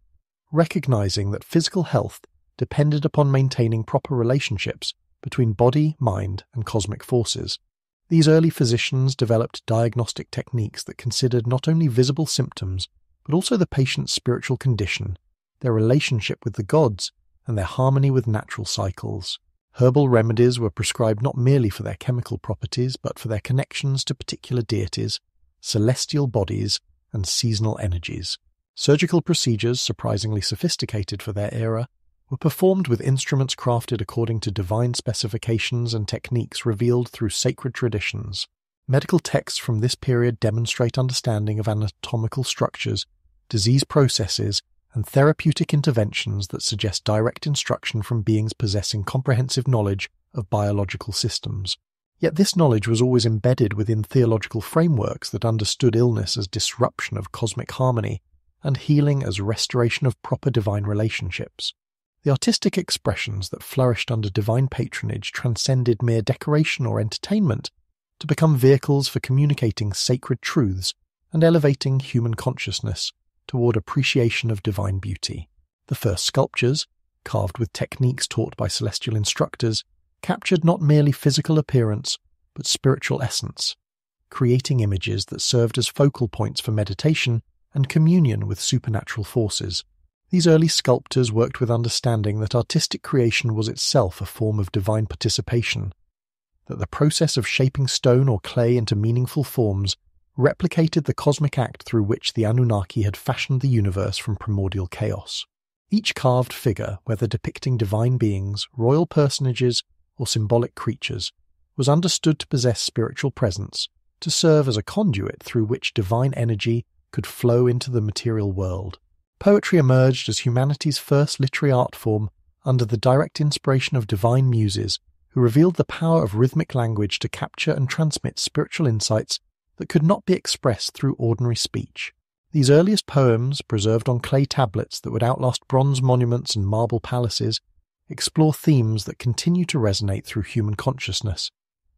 recognizing that physical health depended upon maintaining proper relationships between body, mind, and cosmic forces. These early physicians developed diagnostic techniques that considered not only visible symptoms, but also the patient's spiritual condition, their relationship with the gods, and their harmony with natural cycles. Herbal remedies were prescribed not merely for their chemical properties, but for their connections to particular deities, celestial bodies, and seasonal energies. Surgical procedures, surprisingly sophisticated for their era, were performed with instruments crafted according to divine specifications and techniques revealed through sacred traditions. Medical texts from this period demonstrate understanding of anatomical structures, disease processes, and therapeutic interventions that suggest direct instruction from beings possessing comprehensive knowledge of biological systems. Yet this knowledge was always embedded within theological frameworks that understood illness as disruption of cosmic harmony and healing as restoration of proper divine relationships. The artistic expressions that flourished under divine patronage transcended mere decoration or entertainment to become vehicles for communicating sacred truths and elevating human consciousness toward appreciation of divine beauty. The first sculptures, carved with techniques taught by celestial instructors, captured not merely physical appearance, but spiritual essence, creating images that served as focal points for meditation and communion with supernatural forces. These early sculptors worked with understanding that artistic creation was itself a form of divine participation, that the process of shaping stone or clay into meaningful forms replicated the cosmic act through which the Anunnaki had fashioned the universe from primordial chaos. Each carved figure, whether depicting divine beings, royal personages, or symbolic creatures, was understood to possess spiritual presence, to serve as a conduit through which divine energy could flow into the material world. Poetry emerged as humanity's first literary art form under the direct inspiration of divine muses who revealed the power of rhythmic language to capture and transmit spiritual insights that could not be expressed through ordinary speech. These earliest poems, preserved on clay tablets that would outlast bronze monuments and marble palaces, explore themes that continue to resonate through human consciousness: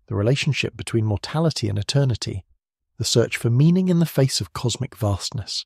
the relationship between mortality and eternity, the search for meaning in the face of cosmic vastness,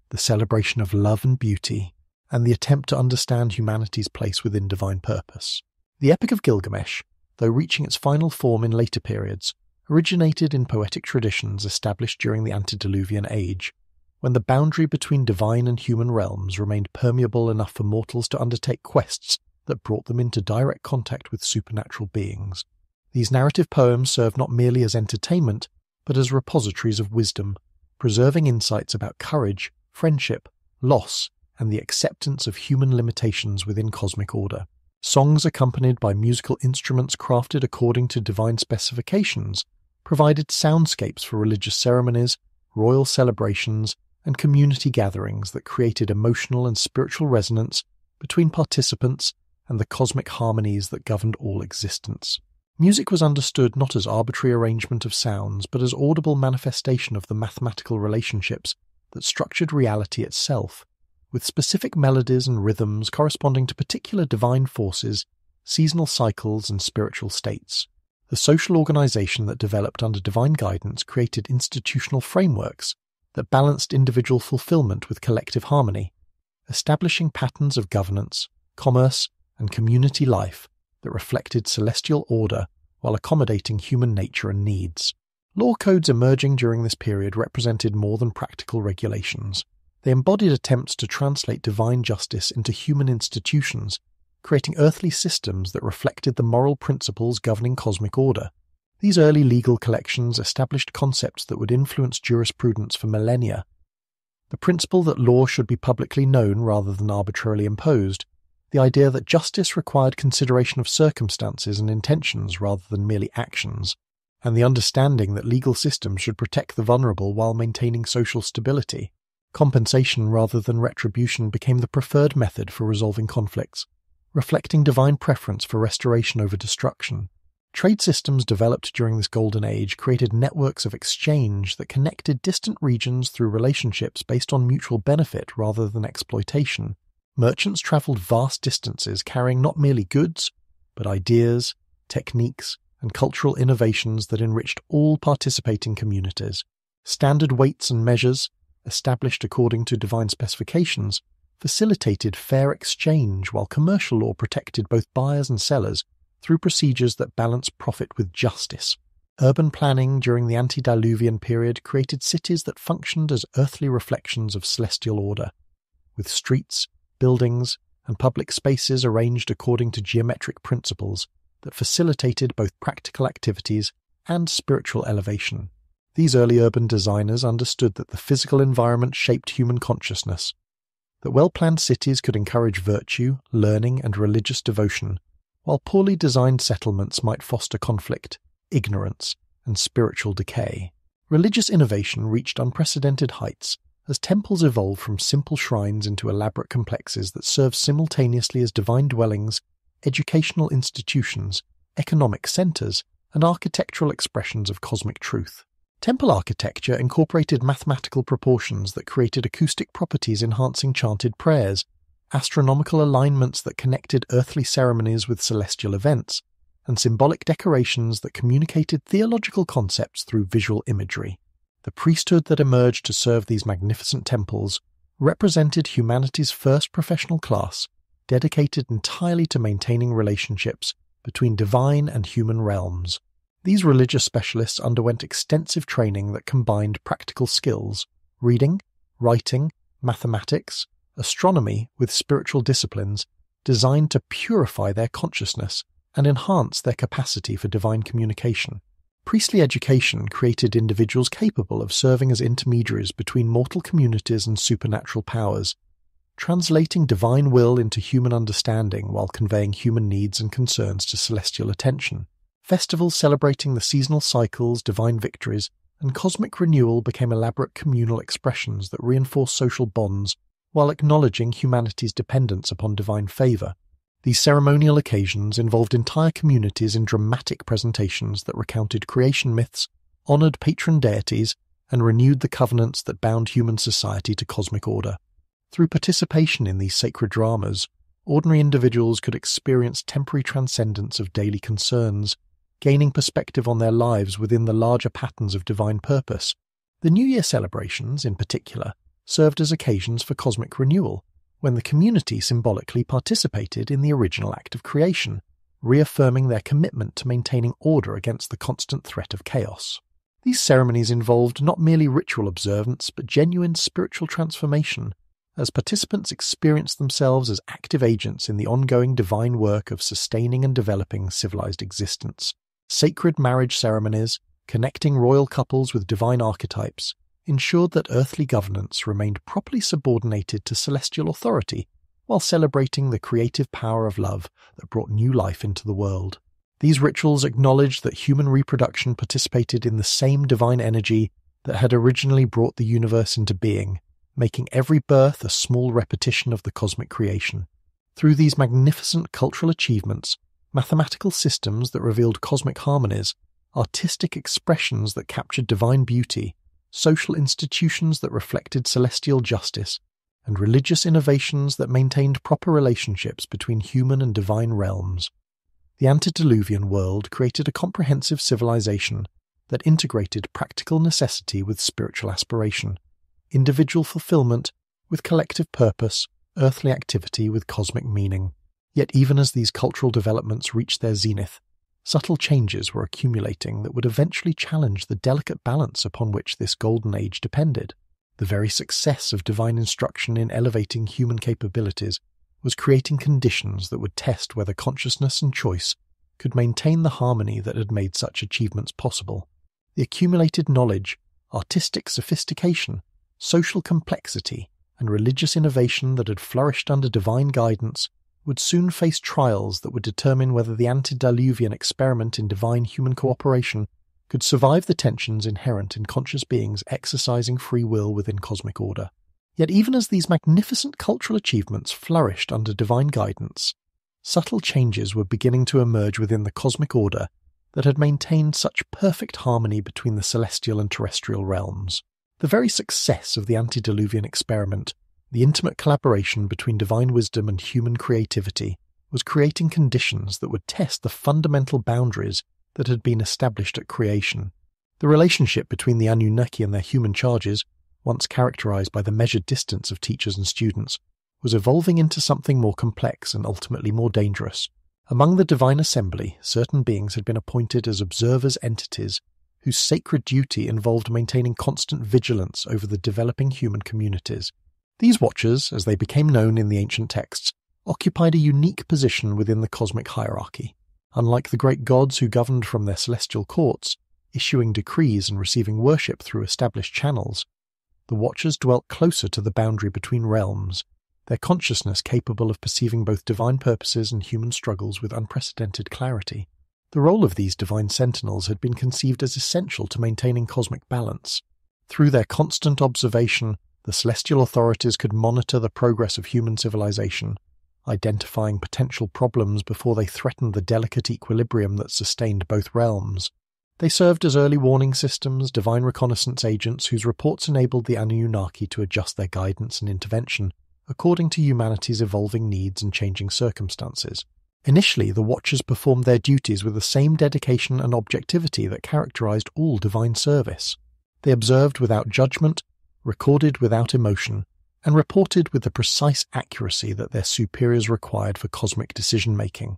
the celebration of love and beauty, and the attempt to understand humanity's place within divine purpose. The Epic of Gilgamesh, though reaching its final form in later periods, originated in poetic traditions established during the antediluvian age, when the boundary between divine and human realms remained permeable enough for mortals to undertake quests that brought them into direct contact with supernatural beings. These narrative poems served not merely as entertainment, but as repositories of wisdom, preserving insights about courage, friendship, loss, and the acceptance of human limitations within cosmic order. Songs accompanied by musical instruments crafted according to divine specifications provided soundscapes for religious ceremonies, royal celebrations, and community gatherings that created emotional and spiritual resonance between participants and the cosmic harmonies that governed all existence. Music was understood not as arbitrary arrangement of sounds, but as audible manifestation of the mathematical relationships that structured reality itself, with specific melodies and rhythms corresponding to particular divine forces, seasonal cycles, and spiritual states. The social organization that developed under divine guidance created institutional frameworks that balanced individual fulfillment with collective harmony, establishing patterns of governance, commerce, and community life that reflected celestial order while accommodating human nature and needs. Law codes emerging during this period represented more than practical regulations. They embodied attempts to translate divine justice into human institutions, creating earthly systems that reflected the moral principles governing cosmic order. These early legal collections established concepts that would influence jurisprudence for millennia. The principle that law should be publicly known rather than arbitrarily imposed, the idea that justice required consideration of circumstances and intentions rather than merely actions, and the understanding that legal systems should protect the vulnerable while maintaining social stability. Compensation rather than retribution became the preferred method for resolving conflicts, reflecting divine preference for restoration over destruction. Trade systems developed during this golden age created networks of exchange that connected distant regions through relationships based on mutual benefit rather than exploitation. Merchants travelled vast distances carrying not merely goods, but ideas, techniques, and cultural innovations that enriched all participating communities. Standard weights and measures, established according to divine specifications, facilitated fair exchange while commercial law protected both buyers and sellers through procedures that balance profit with justice. Urban planning during the antediluvian period created cities that functioned as earthly reflections of celestial order, with streets, buildings, and public spaces arranged according to geometric principles that facilitated both practical activities and spiritual elevation. These early urban designers understood that the physical environment shaped human consciousness, that well-planned cities could encourage virtue, learning, and religious devotion, while poorly designed settlements might foster conflict, ignorance, and spiritual decay. Religious innovation reached unprecedented heights as temples evolved from simple shrines into elaborate complexes that served simultaneously as divine dwellings, educational institutions, economic centers, and architectural expressions of cosmic truth. Temple architecture incorporated mathematical proportions that created acoustic properties enhancing chanted prayers, astronomical alignments that connected earthly ceremonies with celestial events, and symbolic decorations that communicated theological concepts through visual imagery. The priesthood that emerged to serve these magnificent temples represented humanity's first professional class, dedicated entirely to maintaining relationships between divine and human realms. These religious specialists underwent extensive training that combined practical skills, reading, writing, mathematics, astronomy with spiritual disciplines designed to purify their consciousness and enhance their capacity for divine communication. Priestly education created individuals capable of serving as intermediaries between mortal communities and supernatural powers, translating divine will into human understanding while conveying human needs and concerns to celestial attention. Festivals celebrating the seasonal cycles, divine victories, and cosmic renewal became elaborate communal expressions that reinforced social bonds while acknowledging humanity's dependence upon divine favor. These ceremonial occasions involved entire communities in dramatic presentations that recounted creation myths, honored patron deities, and renewed the covenants that bound human society to cosmic order. Through participation in these sacred dramas, ordinary individuals could experience temporary transcendence of daily concerns, gaining perspective on their lives within the larger patterns of divine purpose. The New Year celebrations, in particular, served as occasions for cosmic renewal, when the community symbolically participated in the original act of creation, reaffirming their commitment to maintaining order against the constant threat of chaos. These ceremonies involved not merely ritual observance, but genuine spiritual transformation, as participants experienced themselves as active agents in the ongoing divine work of sustaining and developing civilized existence. Sacred marriage ceremonies, connecting royal couples with divine archetypes, ensured that earthly governance remained properly subordinated to celestial authority, while celebrating the creative power of love that brought new life into the world. These rituals acknowledged that human reproduction participated in the same divine energy that had originally brought the universe into being, making every birth a small repetition of the cosmic creation. Through these magnificent cultural achievements, mathematical systems that revealed cosmic harmonies, artistic expressions that captured divine beauty, social institutions that reflected celestial justice, and religious innovations that maintained proper relationships between human and divine realms. The antediluvian world created a comprehensive civilization that integrated practical necessity with spiritual aspiration, individual fulfillment with collective purpose, earthly activity with cosmic meaning. Yet even as these cultural developments reached their zenith, subtle changes were accumulating that would eventually challenge the delicate balance upon which this golden age depended. The very success of divine instruction in elevating human capabilities was creating conditions that would test whether consciousness and choice could maintain the harmony that had made such achievements possible. The accumulated knowledge, artistic sophistication, social complexity, and religious innovation that had flourished under divine guidance would soon face trials that would determine whether the antediluvian experiment in divine human cooperation could survive the tensions inherent in conscious beings exercising free will within cosmic order. Yet even as these magnificent cultural achievements flourished under divine guidance, subtle changes were beginning to emerge within the cosmic order that had maintained such perfect harmony between the celestial and terrestrial realms. The very success of the antediluvian experiment, the intimate collaboration between divine wisdom and human creativity, was creating conditions that would test the fundamental boundaries that had been established at creation. The relationship between the Anunnaki and their human charges, once characterized by the measured distance of teachers and students, was evolving into something more complex and ultimately more dangerous. Among the divine assembly, certain beings had been appointed as observers entities whose sacred duty involved maintaining constant vigilance over the developing human communities. These watchers, as they became known in the ancient texts, occupied a unique position within the cosmic hierarchy. Unlike the great gods who governed from their celestial courts, issuing decrees and receiving worship through established channels, the watchers dwelt closer to the boundary between realms, their consciousness capable of perceiving both divine purposes and human struggles with unprecedented clarity. The role of these divine sentinels had been conceived as essential to maintaining cosmic balance. Through their constant observation, the celestial authorities could monitor the progress of human civilization, identifying potential problems before they threatened the delicate equilibrium that sustained both realms. They served as early warning systems, divine reconnaissance agents whose reports enabled the Anunnaki to adjust their guidance and intervention according to humanity's evolving needs and changing circumstances. Initially, the Watchers performed their duties with the same dedication and objectivity that characterized all divine service. They observed without judgment, recorded without emotion, and reported with the precise accuracy that their superiors required for cosmic decision-making.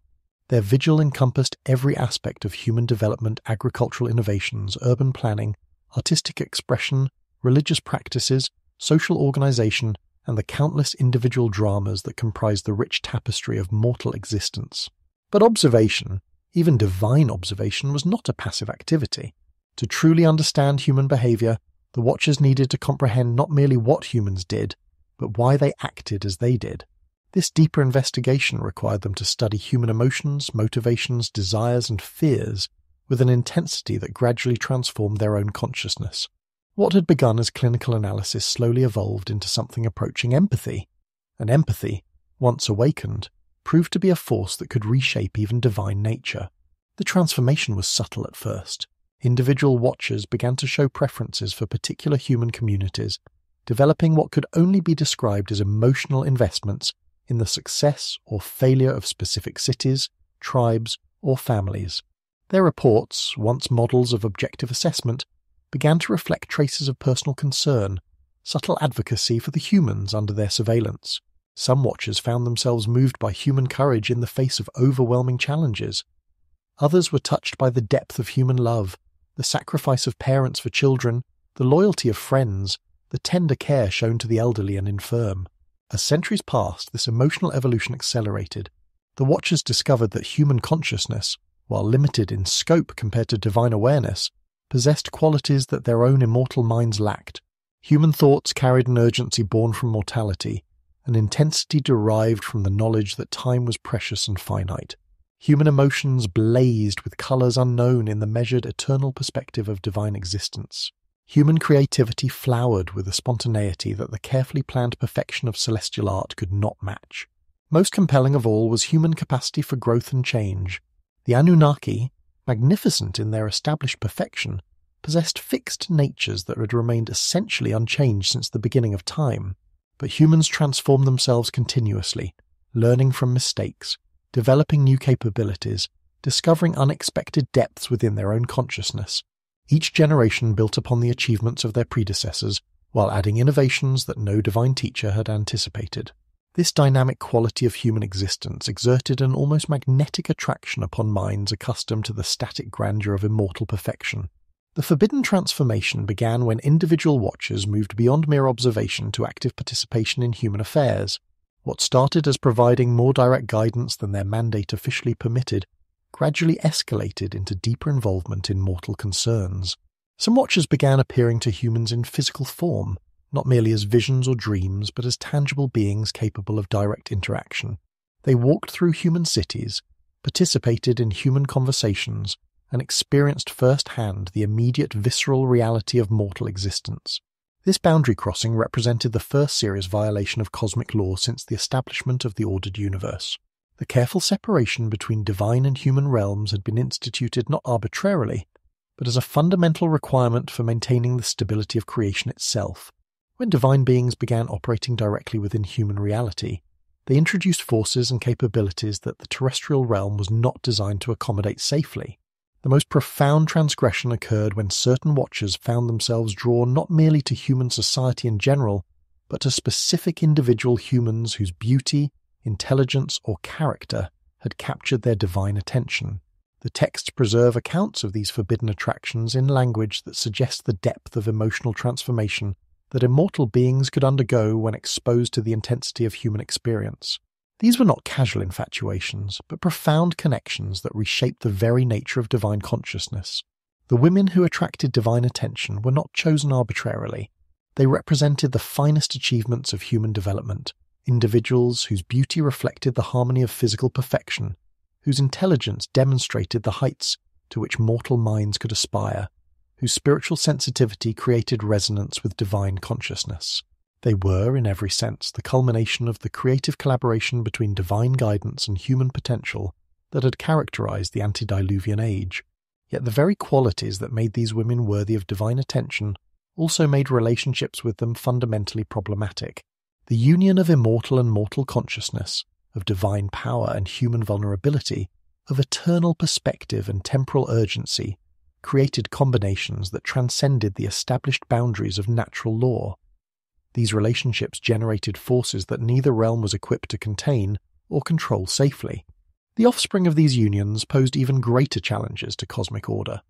Their vigil encompassed every aspect of human development, agricultural innovations, urban planning, artistic expression, religious practices, social organization, and the countless individual dramas that comprise the rich tapestry of mortal existence. But observation, even divine observation, was not a passive activity. To truly understand human behavior, the Watchers needed to comprehend not merely what humans did, but why they acted as they did. This deeper investigation required them to study human emotions, motivations, desires, and fears with an intensity that gradually transformed their own consciousness. What had begun as clinical analysis slowly evolved into something approaching empathy. And empathy, once awakened, proved to be a force that could reshape even divine nature. The transformation was subtle at first. Individual Watchers began to show preferences for particular human communities, developing what could only be described as emotional investments in the success or failure of specific cities, tribes, or families. Their reports, once models of objective assessment, began to reflect traces of personal concern, subtle advocacy for the humans under their surveillance. Some Watchers found themselves moved by human courage in the face of overwhelming challenges. Others were touched by the depth of human love, the sacrifice of parents for children, the loyalty of friends, the tender care shown to the elderly and infirm. As centuries passed, this emotional evolution accelerated. The Watchers discovered that human consciousness, while limited in scope compared to divine awareness, possessed qualities that their own immortal minds lacked. Human thoughts carried an urgency born from mortality, an intensity derived from the knowledge that time was precious and finite. Human emotions blazed with colors unknown in the measured eternal perspective of divine existence. Human creativity flowered with a spontaneity that the carefully planned perfection of celestial art could not match. Most compelling of all was human capacity for growth and change. The Anunnaki, magnificent in their established perfection, possessed fixed natures that had remained essentially unchanged since the beginning of time. But humans transformed themselves continuously, learning from mistakes, developing new capabilities, discovering unexpected depths within their own consciousness. Each generation built upon the achievements of their predecessors, while adding innovations that no divine teacher had anticipated. This dynamic quality of human existence exerted an almost magnetic attraction upon minds accustomed to the static grandeur of immortal perfection. The forbidden transformation began when individual Watchers moved beyond mere observation to active participation in human affairs. What started as providing more direct guidance than their mandate officially permitted gradually escalated into deeper involvement in mortal concerns. Some Watchers began appearing to humans in physical form, not merely as visions or dreams, but as tangible beings capable of direct interaction. They walked through human cities, participated in human conversations, and experienced firsthand the immediate visceral reality of mortal existence. This boundary crossing represented the first serious violation of cosmic law since the establishment of the ordered universe. The careful separation between divine and human realms had been instituted not arbitrarily, but as a fundamental requirement for maintaining the stability of creation itself. When divine beings began operating directly within human reality, they introduced forces and capabilities that the terrestrial realm was not designed to accommodate safely. The most profound transgression occurred when certain watchers found themselves drawn not merely to human society in general, but to specific individual humans whose beauty, intelligence, or character had captured their divine attention. The texts preserve accounts of these forbidden attractions in language that suggests the depth of emotional transformation that immortal beings could undergo when exposed to the intensity of human experience. These were not casual infatuations, but profound connections that reshaped the very nature of divine consciousness. The women who attracted divine attention were not chosen arbitrarily. They represented the finest achievements of human development, individuals whose beauty reflected the harmony of physical perfection, whose intelligence demonstrated the heights to which mortal minds could aspire, whose spiritual sensitivity created resonance with divine consciousness. They were, in every sense, the culmination of the creative collaboration between divine guidance and human potential that had characterized the antediluvian age. Yet the very qualities that made these women worthy of divine attention also made relationships with them fundamentally problematic. The union of immortal and mortal consciousness, of divine power and human vulnerability, of eternal perspective and temporal urgency, created combinations that transcended the established boundaries of natural law. These relationships generated forces that neither realm was equipped to contain or control safely. The offspring of these unions posed even greater challenges to cosmic order.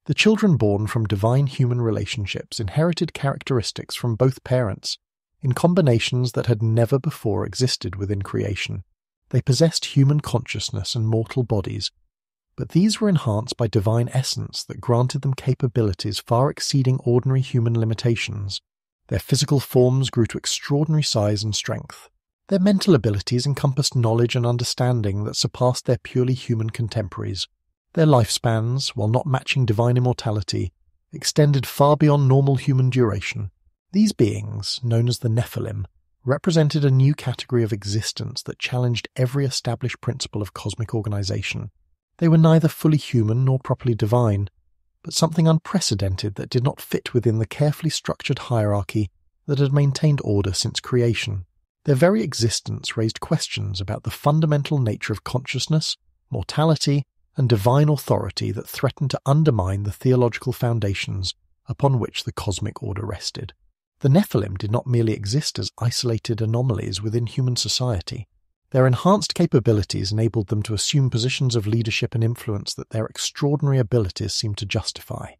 The children born from divine human relationships inherited characteristics from both parents, in combinations that had never before existed within creation. They possessed human consciousness and mortal bodies, but these were enhanced by divine essence that granted them capabilities far exceeding ordinary human limitations. Their physical forms grew to extraordinary size and strength. Their mental abilities encompassed knowledge and understanding that surpassed their purely human contemporaries. Their lifespans, while not matching divine immortality, extended far beyond normal human duration. These beings, known as the Nephilim, represented a new category of existence that challenged every established principle of cosmic organization. They were neither fully human nor properly divine, but something unprecedented that did not fit within the carefully structured hierarchy that had maintained order since creation. Their very existence raised questions about the fundamental nature of consciousness, mortality, and divine authority that threatened to undermine the theological foundations upon which the cosmic order rested. The Nephilim did not merely exist as isolated anomalies within human society. Their enhanced capabilities enabled them to assume positions of leadership and influence that their extraordinary abilities seemed to justify.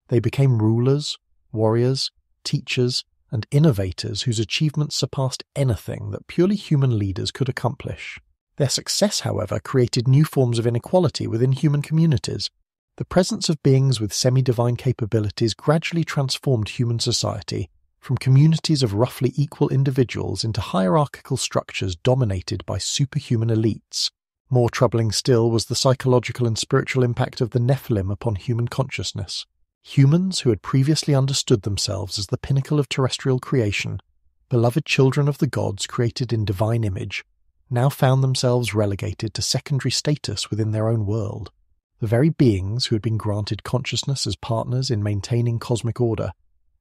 They became rulers, warriors, teachers, and innovators whose achievements surpassed anything that purely human leaders could accomplish. Their success, however, created new forms of inequality within human communities. The presence of beings with semi-divine capabilities gradually transformed human society from communities of roughly equal individuals into hierarchical structures dominated by superhuman elites. More troubling still was the psychological and spiritual impact of the Nephilim upon human consciousness. Humans who had previously understood themselves as the pinnacle of terrestrial creation, beloved children of the gods created in divine image, now found themselves relegated to secondary status within their own world. The very beings who had been granted consciousness as partners in maintaining cosmic order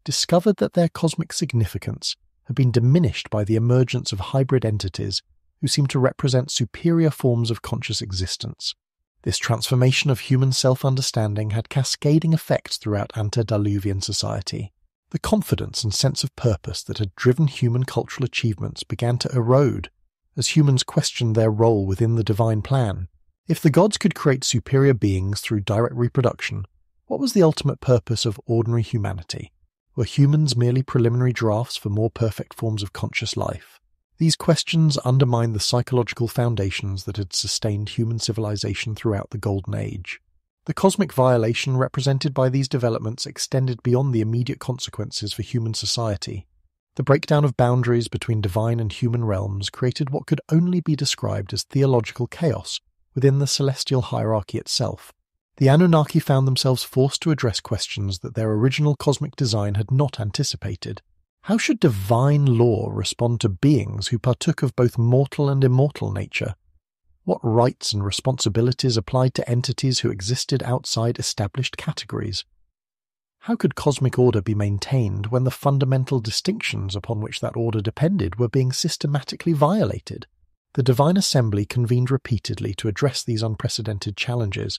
discovered that their cosmic significance had been diminished by the emergence of hybrid entities who seemed to represent superior forms of conscious existence. This transformation of human self-understanding had cascading effects throughout antediluvian society. The confidence and sense of purpose that had driven human cultural achievements began to erode as humans questioned their role within the divine plan. If the gods could create superior beings through direct reproduction, what was the ultimate purpose of ordinary humanity? Were humans merely preliminary drafts for more perfect forms of conscious life? These questions undermined the psychological foundations that had sustained human civilization throughout the Golden Age. The cosmic violation represented by these developments extended beyond the immediate consequences for human society. The breakdown of boundaries between divine and human realms created what could only be described as theological chaos within the celestial hierarchy itself. The Anunnaki found themselves forced to address questions that their original cosmic design had not anticipated. How should divine law respond to beings who partook of both mortal and immortal nature? What rights and responsibilities applied to entities who existed outside established categories? How could cosmic order be maintained when the fundamental distinctions upon which that order depended were being systematically violated? The Divine Assembly convened repeatedly to address these unprecedented challenges,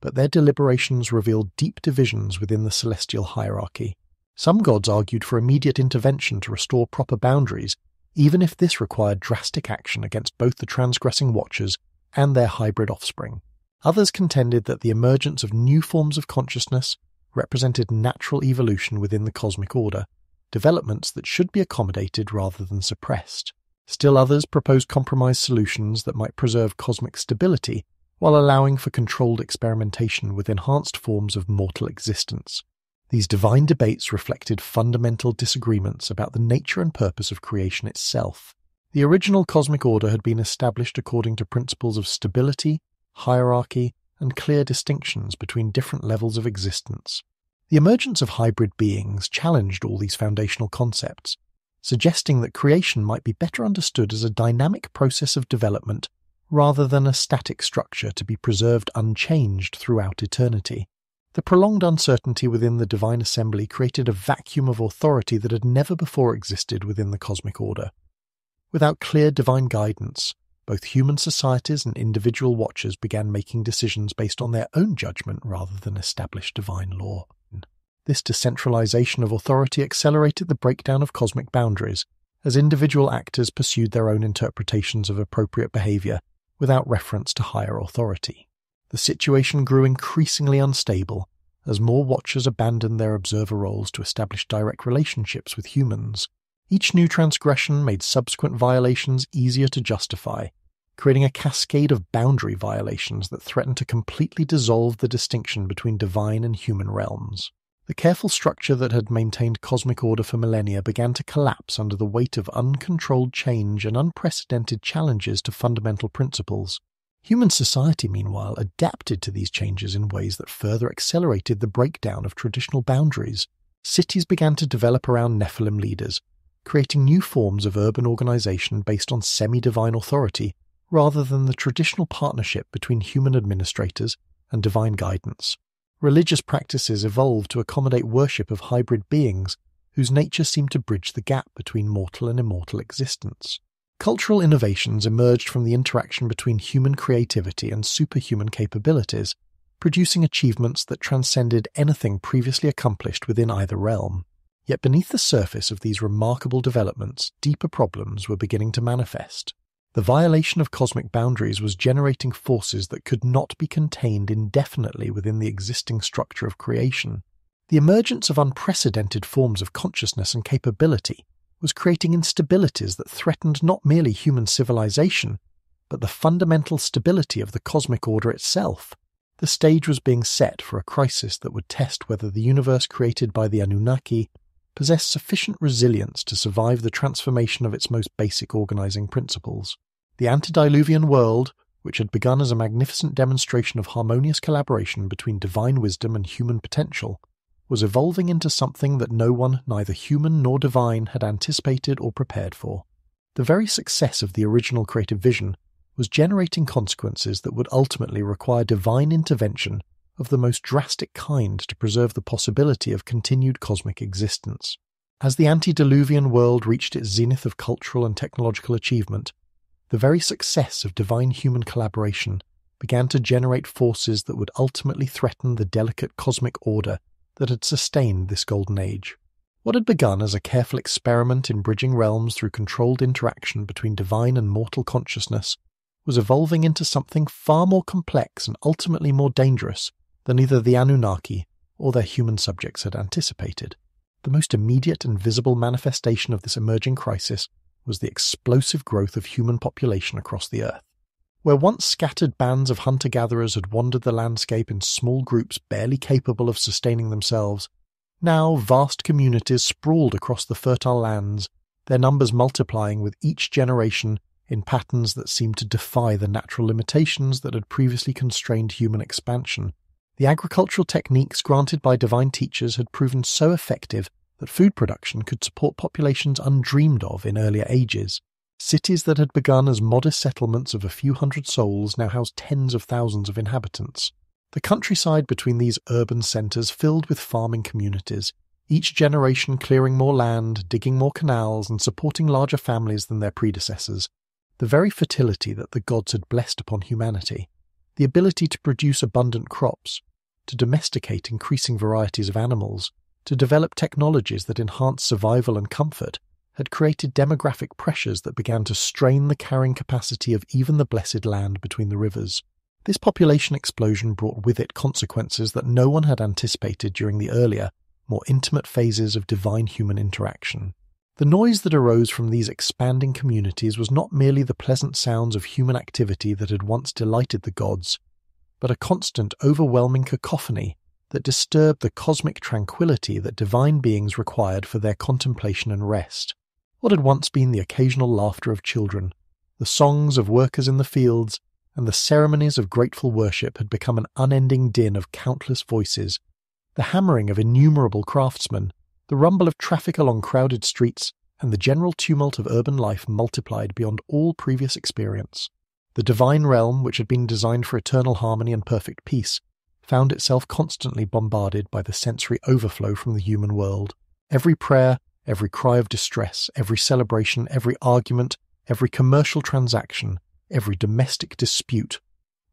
but their deliberations revealed deep divisions within the celestial hierarchy. Some gods argued for immediate intervention to restore proper boundaries, even if this required drastic action against both the transgressing Watchers and their hybrid offspring. Others contended that the emergence of new forms of consciousness represented natural evolution within the cosmic order, developments that should be accommodated rather than suppressed. Still others proposed compromise solutions that might preserve cosmic stability while allowing for controlled experimentation with enhanced forms of mortal existence. These divine debates reflected fundamental disagreements about the nature and purpose of creation itself. The original cosmic order had been established according to principles of stability, hierarchy, and clear distinctions between different levels of existence. The emergence of hybrid beings challenged all these foundational concepts, suggesting that creation might be better understood as a dynamic process of development rather than a static structure to be preserved unchanged throughout eternity. The prolonged uncertainty within the Divine Assembly created a vacuum of authority that had never before existed within the cosmic order. Without clear divine guidance, both human societies and individual Watchers began making decisions based on their own judgment rather than established divine law. This decentralization of authority accelerated the breakdown of cosmic boundaries, as individual actors pursued their own interpretations of appropriate behavior without reference to higher authority. The situation grew increasingly unstable as more Watchers abandoned their observer roles to establish direct relationships with humans. Each new transgression made subsequent violations easier to justify, creating a cascade of boundary violations that threatened to completely dissolve the distinction between divine and human realms. The careful structure that had maintained cosmic order for millennia began to collapse under the weight of uncontrolled change and unprecedented challenges to fundamental principles. Human society, meanwhile, adapted to these changes in ways that further accelerated the breakdown of traditional boundaries. Cities began to develop around Nephilim leaders, creating new forms of urban organization based on semi-divine authority rather than the traditional partnership between human administrators and divine guidance. Religious practices evolved to accommodate worship of hybrid beings whose nature seemed to bridge the gap between mortal and immortal existence. Cultural innovations emerged from the interaction between human creativity and superhuman capabilities, producing achievements that transcended anything previously accomplished within either realm. Yet beneath the surface of these remarkable developments, deeper problems were beginning to manifest. The violation of cosmic boundaries was generating forces that could not be contained indefinitely within the existing structure of creation. The emergence of unprecedented forms of consciousness and capability was creating instabilities that threatened not merely human civilization, but the fundamental stability of the cosmic order itself. The stage was being set for a crisis that would test whether the universe created by the Anunnaki possessed sufficient resilience to survive the transformation of its most basic organizing principles. The antediluvian world, which had begun as a magnificent demonstration of harmonious collaboration between divine wisdom and human potential, was evolving into something that no one, neither human nor divine, had anticipated or prepared for. The very success of the original creative vision was generating consequences that would ultimately require divine intervention of the most drastic kind to preserve the possibility of continued cosmic existence. As the antediluvian world reached its zenith of cultural and technological achievement, the very success of divine human collaboration began to generate forces that would ultimately threaten the delicate cosmic order that had sustained this golden age. What had begun as a careful experiment in bridging realms through controlled interaction between divine and mortal consciousness was evolving into something far more complex and ultimately more dangerous than either the Anunnaki or their human subjects had anticipated. The most immediate and visible manifestation of this emerging crisis was the explosive growth of human population across the Earth. Where once scattered bands of hunter-gatherers had wandered the landscape in small groups barely capable of sustaining themselves, now vast communities sprawled across the fertile lands, their numbers multiplying with each generation in patterns that seemed to defy the natural limitations that had previously constrained human expansion. The agricultural techniques granted by divine teachers had proven so effective that food production could support populations undreamed of in earlier ages. Cities that had begun as modest settlements of a few hundred souls now housed tens of thousands of inhabitants. The countryside between these urban centres filled with farming communities, each generation clearing more land, digging more canals, and supporting larger families than their predecessors. The very fertility that the gods had blessed upon humanity, the ability to produce abundant crops, to domesticate increasing varieties of animals, to develop technologies that enhanced survival and comfort, had created demographic pressures that began to strain the carrying capacity of even the blessed land between the rivers. This population explosion brought with it consequences that no one had anticipated during the earlier, more intimate phases of divine-human interaction. The noise that arose from these expanding communities was not merely the pleasant sounds of human activity that had once delighted the gods, but a constant, overwhelming cacophony that disturbed the cosmic tranquility that divine beings required for their contemplation and rest. What had once been the occasional laughter of children, the songs of workers in the fields, and the ceremonies of grateful worship had become an unending din of countless voices, the hammering of innumerable craftsmen, the rumble of traffic along crowded streets, and the general tumult of urban life multiplied beyond all previous experience. The divine realm, which had been designed for eternal harmony and perfect peace, found itself constantly bombarded by the sensory overflow from the human world. Every prayer, every cry of distress, every celebration, every argument, every commercial transaction, every domestic dispute,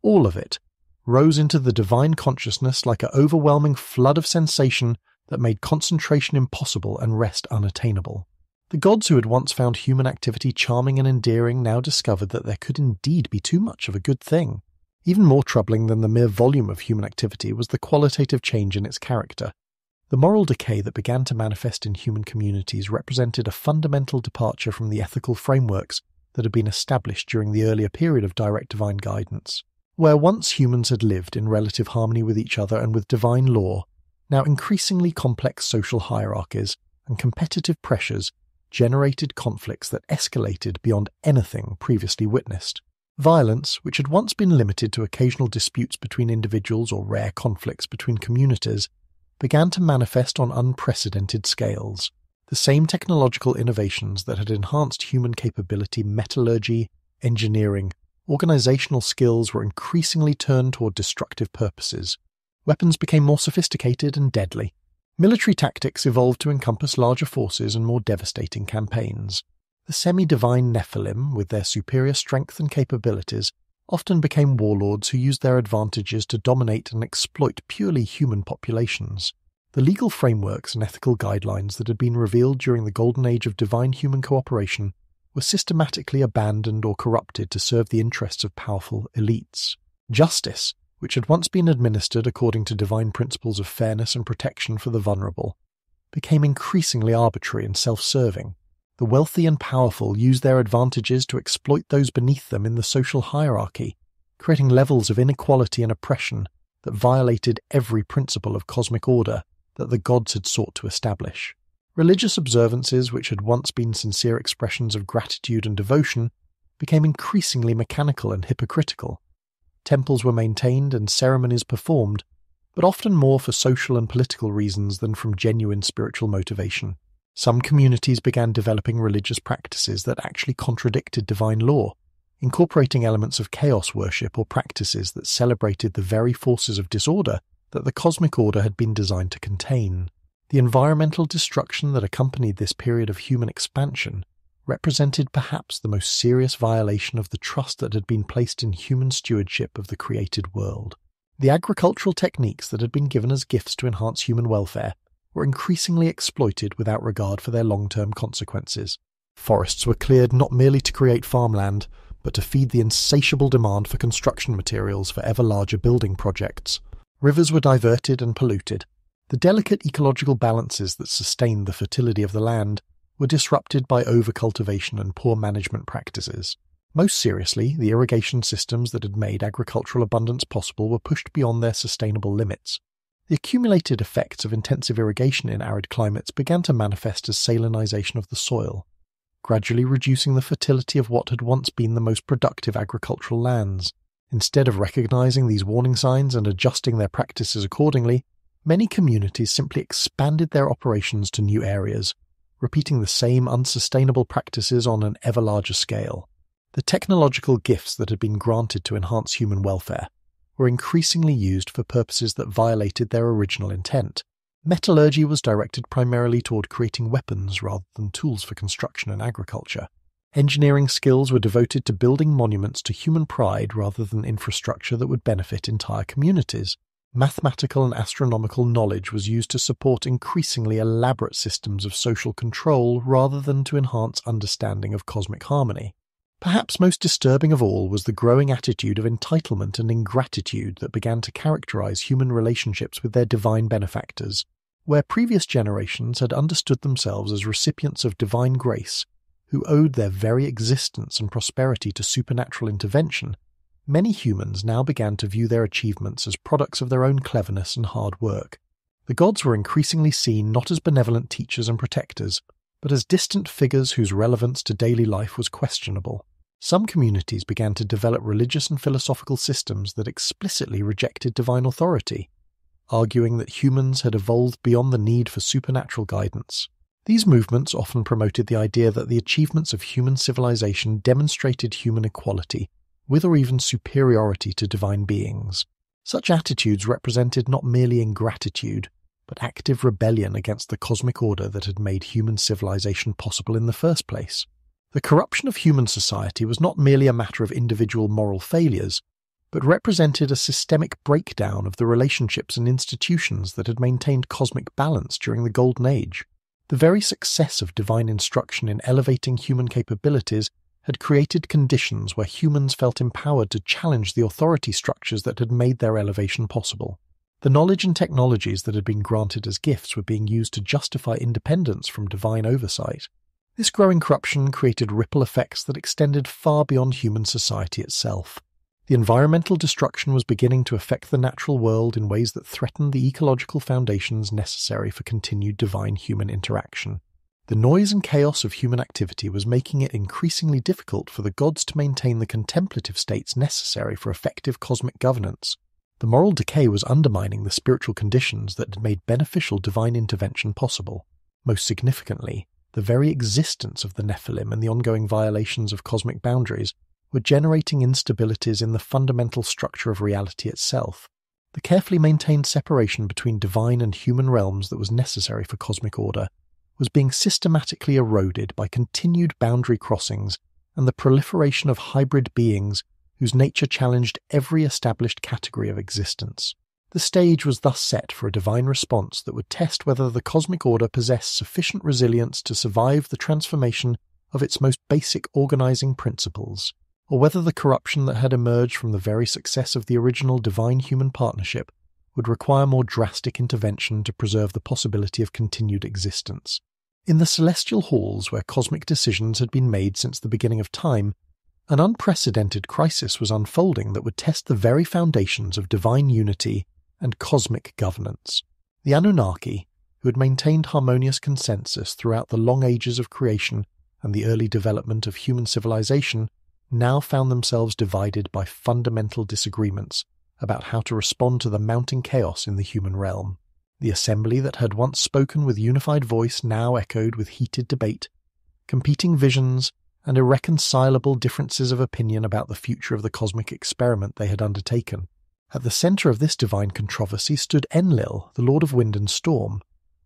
all of it rose into the divine consciousness like an overwhelming flood of sensation that made concentration impossible and rest unattainable. The gods who had once found human activity charming and endearing now discovered that there could indeed be too much of a good thing. Even more troubling than the mere volume of human activity was the qualitative change in its character. The moral decay that began to manifest in human communities represented a fundamental departure from the ethical frameworks that had been established during the earlier period of direct divine guidance. Where once humans had lived in relative harmony with each other and with divine law, now increasingly complex social hierarchies and competitive pressures generated conflicts that escalated beyond anything previously witnessed. Violence, which had once been limited to occasional disputes between individuals or rare conflicts between communities, began to manifest on unprecedented scales. The same technological innovations that had enhanced human capability, metallurgy, engineering, organizational skills were increasingly turned toward destructive purposes. Weapons became more sophisticated and deadly. Military tactics evolved to encompass larger forces and more devastating campaigns. The semi-divine Nephilim, with their superior strength and capabilities, often became warlords who used their advantages to dominate and exploit purely human populations. The legal frameworks and ethical guidelines that had been revealed during the golden age of divine human cooperation were systematically abandoned or corrupted to serve the interests of powerful elites. Justice, which had once been administered according to divine principles of fairness and protection for the vulnerable, became increasingly arbitrary and self-serving. The wealthy and powerful used their advantages to exploit those beneath them in the social hierarchy, creating levels of inequality and oppression that violated every principle of cosmic order that the gods had sought to establish. Religious observances, which had once been sincere expressions of gratitude and devotion, became increasingly mechanical and hypocritical. Temples were maintained and ceremonies performed, but often more for social and political reasons than from genuine spiritual motivation. Some communities began developing religious practices that actually contradicted divine law, incorporating elements of chaos worship or practices that celebrated the very forces of disorder that the cosmic order had been designed to contain. The environmental destruction that accompanied this period of human expansion represented perhaps the most serious violation of the trust that had been placed in human stewardship of the created world. The agricultural techniques that had been given as gifts to enhance human welfare were increasingly exploited without regard for their long-term consequences. Forests were cleared not merely to create farmland, but to feed the insatiable demand for construction materials for ever larger building projects. Rivers were diverted and polluted. The delicate ecological balances that sustained the fertility of the land were disrupted by overcultivation and poor management practices. Most seriously, the irrigation systems that had made agricultural abundance possible were pushed beyond their sustainable limits. The accumulated effects of intensive irrigation in arid climates began to manifest as salinization of the soil, gradually reducing the fertility of what had once been the most productive agricultural lands. Instead of recognizing these warning signs and adjusting their practices accordingly, many communities simply expanded their operations to new areas, repeating the same unsustainable practices on an ever larger scale. The technological gifts that had been granted to enhance human welfare were increasingly used for purposes that violated their original intent. Metallurgy was directed primarily toward creating weapons rather than tools for construction and agriculture. Engineering skills were devoted to building monuments to human pride rather than infrastructure that would benefit entire communities. Mathematical and astronomical knowledge was used to support increasingly elaborate systems of social control rather than to enhance understanding of cosmic harmony. Perhaps most disturbing of all was the growing attitude of entitlement and ingratitude that began to characterize human relationships with their divine benefactors. Where previous generations had understood themselves as recipients of divine grace, who owed their very existence and prosperity to supernatural intervention, many humans now began to view their achievements as products of their own cleverness and hard work. The gods were increasingly seen not as benevolent teachers and protectors, but as distant figures whose relevance to daily life was questionable. Some communities began to develop religious and philosophical systems that explicitly rejected divine authority, arguing that humans had evolved beyond the need for supernatural guidance. These movements often promoted the idea that the achievements of human civilization demonstrated human equality, with or even superiority to divine beings. Such attitudes represented not merely ingratitude, but active rebellion against the cosmic order that had made human civilization possible in the first place. The corruption of human society was not merely a matter of individual moral failures, but represented a systemic breakdown of the relationships and institutions that had maintained cosmic balance during the Golden Age. The very success of divine instruction in elevating human capabilities had created conditions where humans felt empowered to challenge the authority structures that had made their elevation possible. The knowledge and technologies that had been granted as gifts were being used to justify independence from divine oversight. This growing corruption created ripple effects that extended far beyond human society itself. The environmental destruction was beginning to affect the natural world in ways that threatened the ecological foundations necessary for continued divine-human interaction. The noise and chaos of human activity was making it increasingly difficult for the gods to maintain the contemplative states necessary for effective cosmic governance. The moral decay was undermining the spiritual conditions that had made beneficial divine intervention possible. Most significantly, the very existence of the Nephilim and the ongoing violations of cosmic boundaries were generating instabilities in the fundamental structure of reality itself. The carefully maintained separation between divine and human realms that was necessary for cosmic order was being systematically eroded by continued boundary crossings and the proliferation of hybrid beings whose nature challenged every established category of existence. The stage was thus set for a divine response that would test whether the cosmic order possessed sufficient resilience to survive the transformation of its most basic organizing principles, or whether the corruption that had emerged from the very success of the original divine-human partnership would require more drastic intervention to preserve the possibility of continued existence. In the celestial halls where cosmic decisions had been made since the beginning of time, an unprecedented crisis was unfolding that would test the very foundations of divine unity and cosmic governance. The Anunnaki, who had maintained harmonious consensus throughout the long ages of creation and the early development of human civilization, now found themselves divided by fundamental disagreements about how to respond to the mounting chaos in the human realm. The assembly that had once spoken with unified voice now echoed with heated debate, competing visions, and irreconcilable differences of opinion about the future of the cosmic experiment they had undertaken. At the centre of this divine controversy stood Enlil, the Lord of Wind and Storm,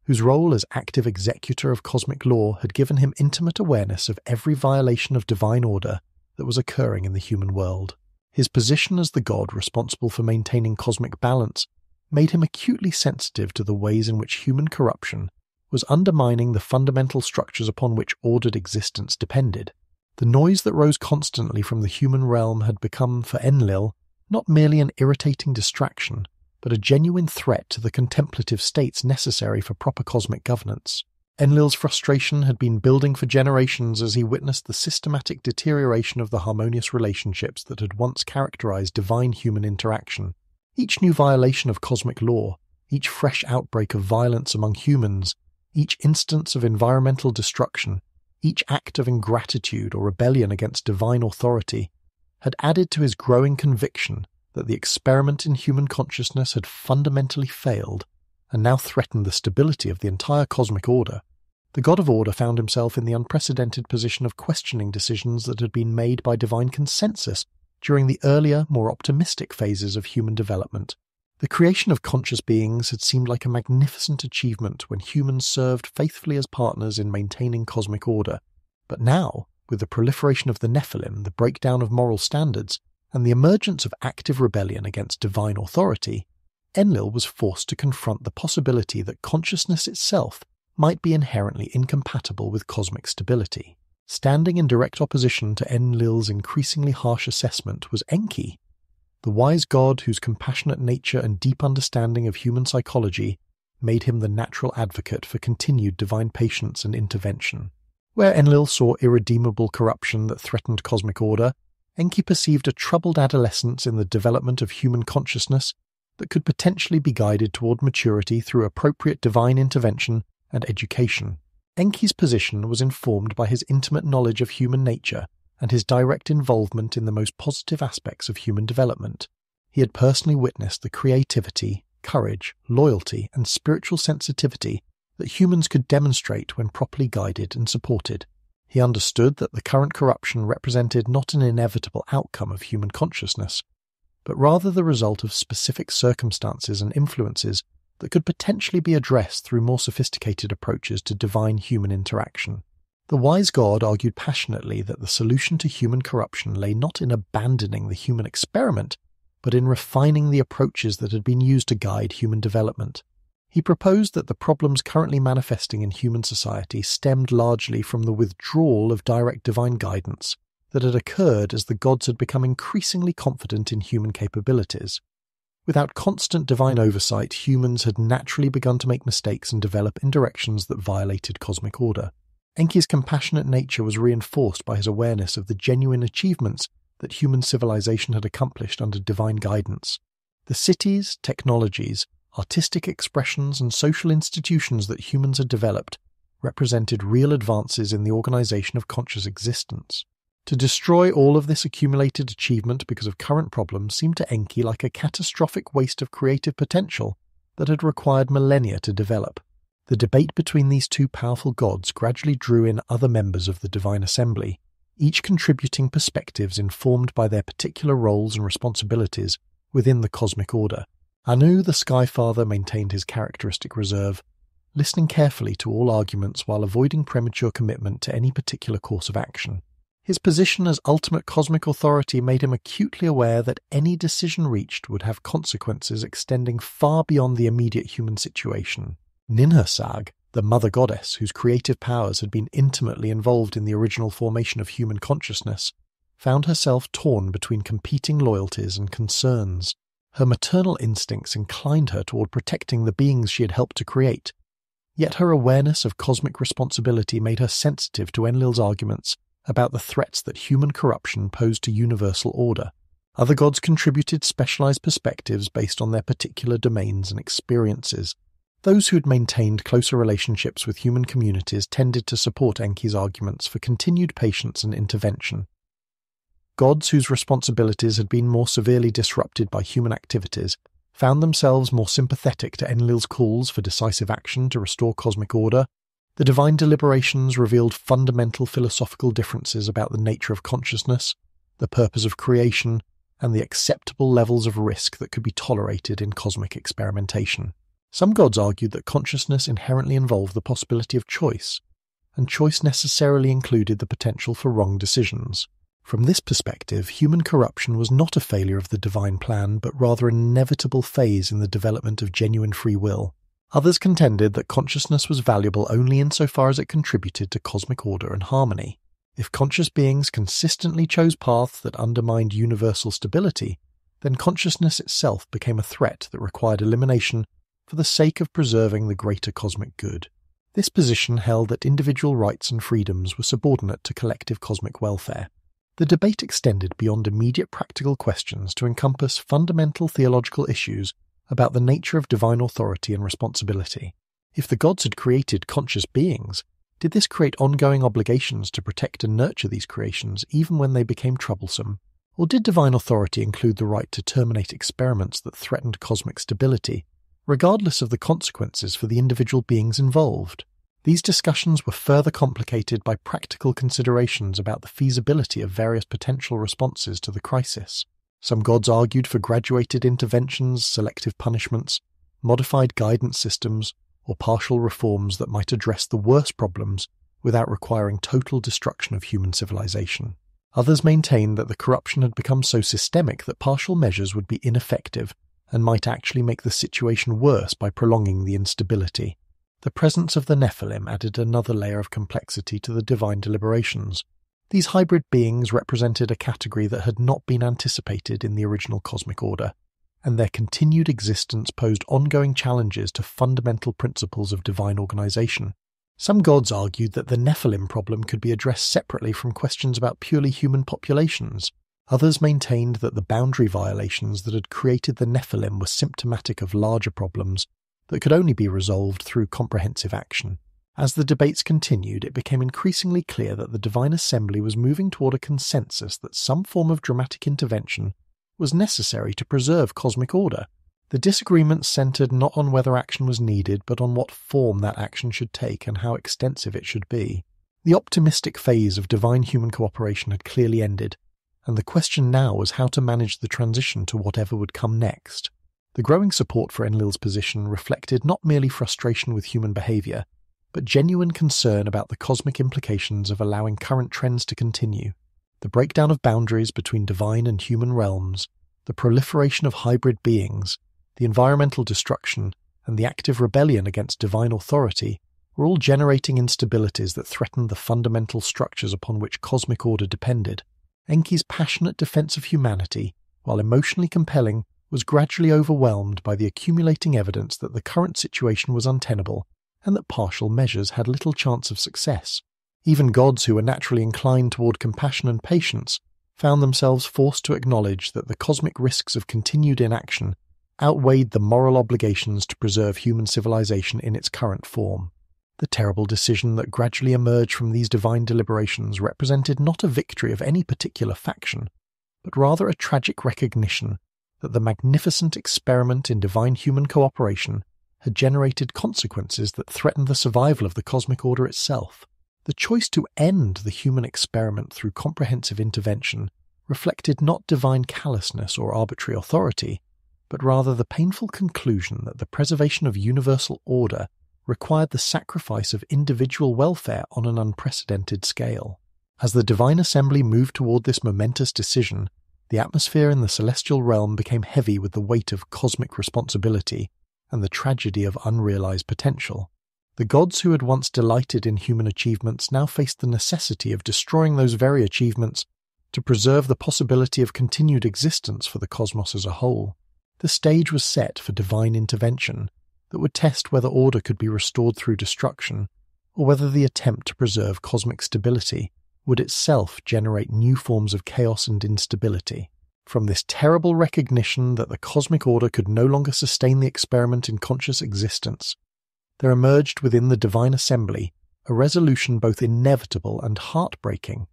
whose role as active executor of cosmic law had given him intimate awareness of every violation of divine order that was occurring in the human world. His position as the god responsible for maintaining cosmic balance made him acutely sensitive to the ways in which human corruption was undermining the fundamental structures upon which ordered existence depended. The noise that rose constantly from the human realm had become, for Enlil, not merely an irritating distraction, but a genuine threat to the contemplative states necessary for proper cosmic governance. Enlil's frustration had been building for generations as he witnessed the systematic deterioration of the harmonious relationships that had once characterized divine human interaction. Each new violation of cosmic law, each fresh outbreak of violence among humans, each instance of environmental destruction, each act of ingratitude or rebellion against divine authority, had added to his growing conviction that the experiment in human consciousness had fundamentally failed and now threatened the stability of the entire cosmic order. the god of order found himself in the unprecedented position of questioning decisions that had been made by divine consensus during the earlier, more optimistic phases of human development. The creation of conscious beings had seemed like a magnificent achievement when humans served faithfully as partners in maintaining cosmic order. But now, with the proliferation of the Nephilim, the breakdown of moral standards, and the emergence of active rebellion against divine authority, Enlil was forced to confront the possibility that consciousness itself might be inherently incompatible with cosmic stability. Standing in direct opposition to Enlil's increasingly harsh assessment was Enki, the wise god whose compassionate nature and deep understanding of human psychology made him the natural advocate for continued divine patience and intervention. Where Enlil saw irredeemable corruption that threatened cosmic order, Enki perceived a troubled adolescence in the development of human consciousness that could potentially be guided toward maturity through appropriate divine intervention and education. Enki's position was informed by his intimate knowledge of human nature and his direct involvement in the most positive aspects of human development. He had personally witnessed the creativity, courage, loyalty, and spiritual sensitivity that humans could demonstrate when properly guided and supported. He understood that the current corruption represented not an inevitable outcome of human consciousness, but rather the result of specific circumstances and influences that could potentially be addressed through more sophisticated approaches to divine human interaction. The wise god argued passionately that the solution to human corruption lay not in abandoning the human experiment, but in refining the approaches that had been used to guide human development. He proposed that the problems currently manifesting in human society stemmed largely from the withdrawal of direct divine guidance that had occurred as the gods had become increasingly confident in human capabilities. Without constant divine oversight, humans had naturally begun to make mistakes and develop in directions that violated cosmic order. Enki's compassionate nature was reinforced by his awareness of the genuine achievements that human civilization had accomplished under divine guidance. The cities, technologies, artistic expressions, and social institutions that humans had developed represented real advances in the organization of conscious existence. To destroy all of this accumulated achievement because of current problems seemed to Enki like a catastrophic waste of creative potential that had required millennia to develop. The debate between these two powerful gods gradually drew in other members of the divine assembly, each contributing perspectives informed by their particular roles and responsibilities within the cosmic order. Anu, the Skyfather, maintained his characteristic reserve, listening carefully to all arguments while avoiding premature commitment to any particular course of action. His position as ultimate cosmic authority made him acutely aware that any decision reached would have consequences extending far beyond the immediate human situation. Ninhursag, the mother goddess whose creative powers had been intimately involved in the original formation of human consciousness, found herself torn between competing loyalties and concerns. Her maternal instincts inclined her toward protecting the beings she had helped to create, yet her awareness of cosmic responsibility made her sensitive to Enlil's arguments about the threats that human corruption posed to universal order. Other gods contributed specialized perspectives based on their particular domains and experiences. Those who had maintained closer relationships with human communities tended to support Enki's arguments for continued patience and intervention. Gods whose responsibilities had been more severely disrupted by human activities found themselves more sympathetic to Enlil's calls for decisive action to restore cosmic order. The divine deliberations revealed fundamental philosophical differences about the nature of consciousness, the purpose of creation, and the acceptable levels of risk that could be tolerated in cosmic experimentation. Some gods argued that consciousness inherently involved the possibility of choice, and choice necessarily included the potential for wrong decisions. From this perspective, human corruption was not a failure of the divine plan, but rather an inevitable phase in the development of genuine free will. Others contended that consciousness was valuable only insofar as it contributed to cosmic order and harmony. If conscious beings consistently chose paths that undermined universal stability, then consciousness itself became a threat that required elimination for the sake of preserving the greater cosmic good. This position held that individual rights and freedoms were subordinate to collective cosmic welfare. The debate extended beyond immediate practical questions to encompass fundamental theological issues about the nature of divine authority and responsibility. If the gods had created conscious beings, did this create ongoing obligations to protect and nurture these creations even when they became troublesome? Or did divine authority include the right to terminate experiments that threatened cosmic stability, regardless of the consequences for the individual beings involved? These discussions were further complicated by practical considerations about the feasibility of various potential responses to the crisis. Some gods argued for graduated interventions, selective punishments, modified guidance systems, or partial reforms that might address the worst problems without requiring total destruction of human civilization. Others maintained that the corruption had become so systemic that partial measures would be ineffective and might actually make the situation worse by prolonging the instability. The presence of the Nephilim added another layer of complexity to the divine deliberations. These hybrid beings represented a category that had not been anticipated in the original cosmic order, and their continued existence posed ongoing challenges to fundamental principles of divine organization. Some gods argued that the Nephilim problem could be addressed separately from questions about purely human populations. Others maintained that the boundary violations that had created the Nephilim were symptomatic of larger problems that could only be resolved through comprehensive action. As the debates continued, it became increasingly clear that the Divine Assembly was moving toward a consensus that some form of dramatic intervention was necessary to preserve cosmic order. The disagreements centered not on whether action was needed, but on what form that action should take and how extensive it should be. The optimistic phase of divine-human cooperation had clearly ended, and the question now was how to manage the transition to whatever would come next. The growing support for Enlil's position reflected not merely frustration with human behavior, but genuine concern about the cosmic implications of allowing current trends to continue. The breakdown of boundaries between divine and human realms, the proliferation of hybrid beings, the environmental destruction, and the active rebellion against divine authority were all generating instabilities that threatened the fundamental structures upon which cosmic order depended. Enki's passionate defense of humanity, while emotionally compelling, was gradually overwhelmed by the accumulating evidence that the current situation was untenable and that partial measures had little chance of success. Even gods who were naturally inclined toward compassion and patience found themselves forced to acknowledge that the cosmic risks of continued inaction outweighed the moral obligations to preserve human civilization in its current form. The terrible decision that gradually emerged from these divine deliberations represented not a victory of any particular faction, but rather a tragic recognition that the magnificent experiment in divine human cooperation had generated consequences that threatened the survival of the cosmic order itself. The choice to end the human experiment through comprehensive intervention reflected not divine callousness or arbitrary authority, but rather the painful conclusion that the preservation of universal order required the sacrifice of individual welfare on an unprecedented scale. As the Divine Assembly moved toward this momentous decision, the atmosphere in the celestial realm became heavy with the weight of cosmic responsibility and the tragedy of unrealized potential. The gods who had once delighted in human achievements now faced the necessity of destroying those very achievements to preserve the possibility of continued existence for the cosmos as a whole. The stage was set for divine intervention that would test whether order could be restored through destruction, or whether the attempt to preserve cosmic stability would itself generate new forms of chaos and instability. From this terrible recognition that the cosmic order could no longer sustain the experiment in conscious existence, there emerged within the Divine Assembly a resolution both inevitable and heartbreaking.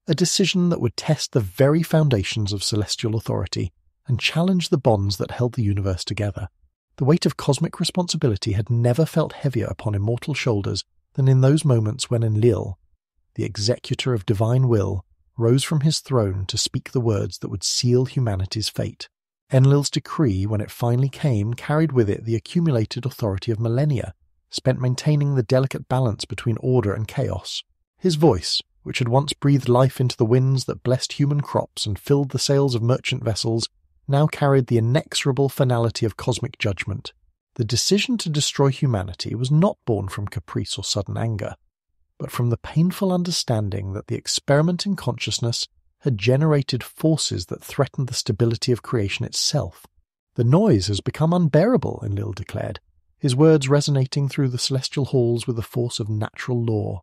A decision that would test the very foundations of celestial authority and challenge the bonds that held the universe together. The weight of cosmic responsibility had never felt heavier upon immortal shoulders than in those moments when Enlil, the executor of divine will, rose from his throne to speak the words that would seal humanity's fate. Enlil's decree, when it finally came, carried with it the accumulated authority of millennia, spent maintaining the delicate balance between order and chaos. His voice, which had once breathed life into the winds that blessed human crops and filled the sails of merchant vessels, now carried the inexorable finality of cosmic judgment. The decision to destroy humanity was not born from caprice or sudden anger, but from the painful understanding that the experiment in consciousness had generated forces that threatened the stability of creation itself. "The noise has become unbearable," Enlil declared, his words resonating through the celestial halls with the force of natural law.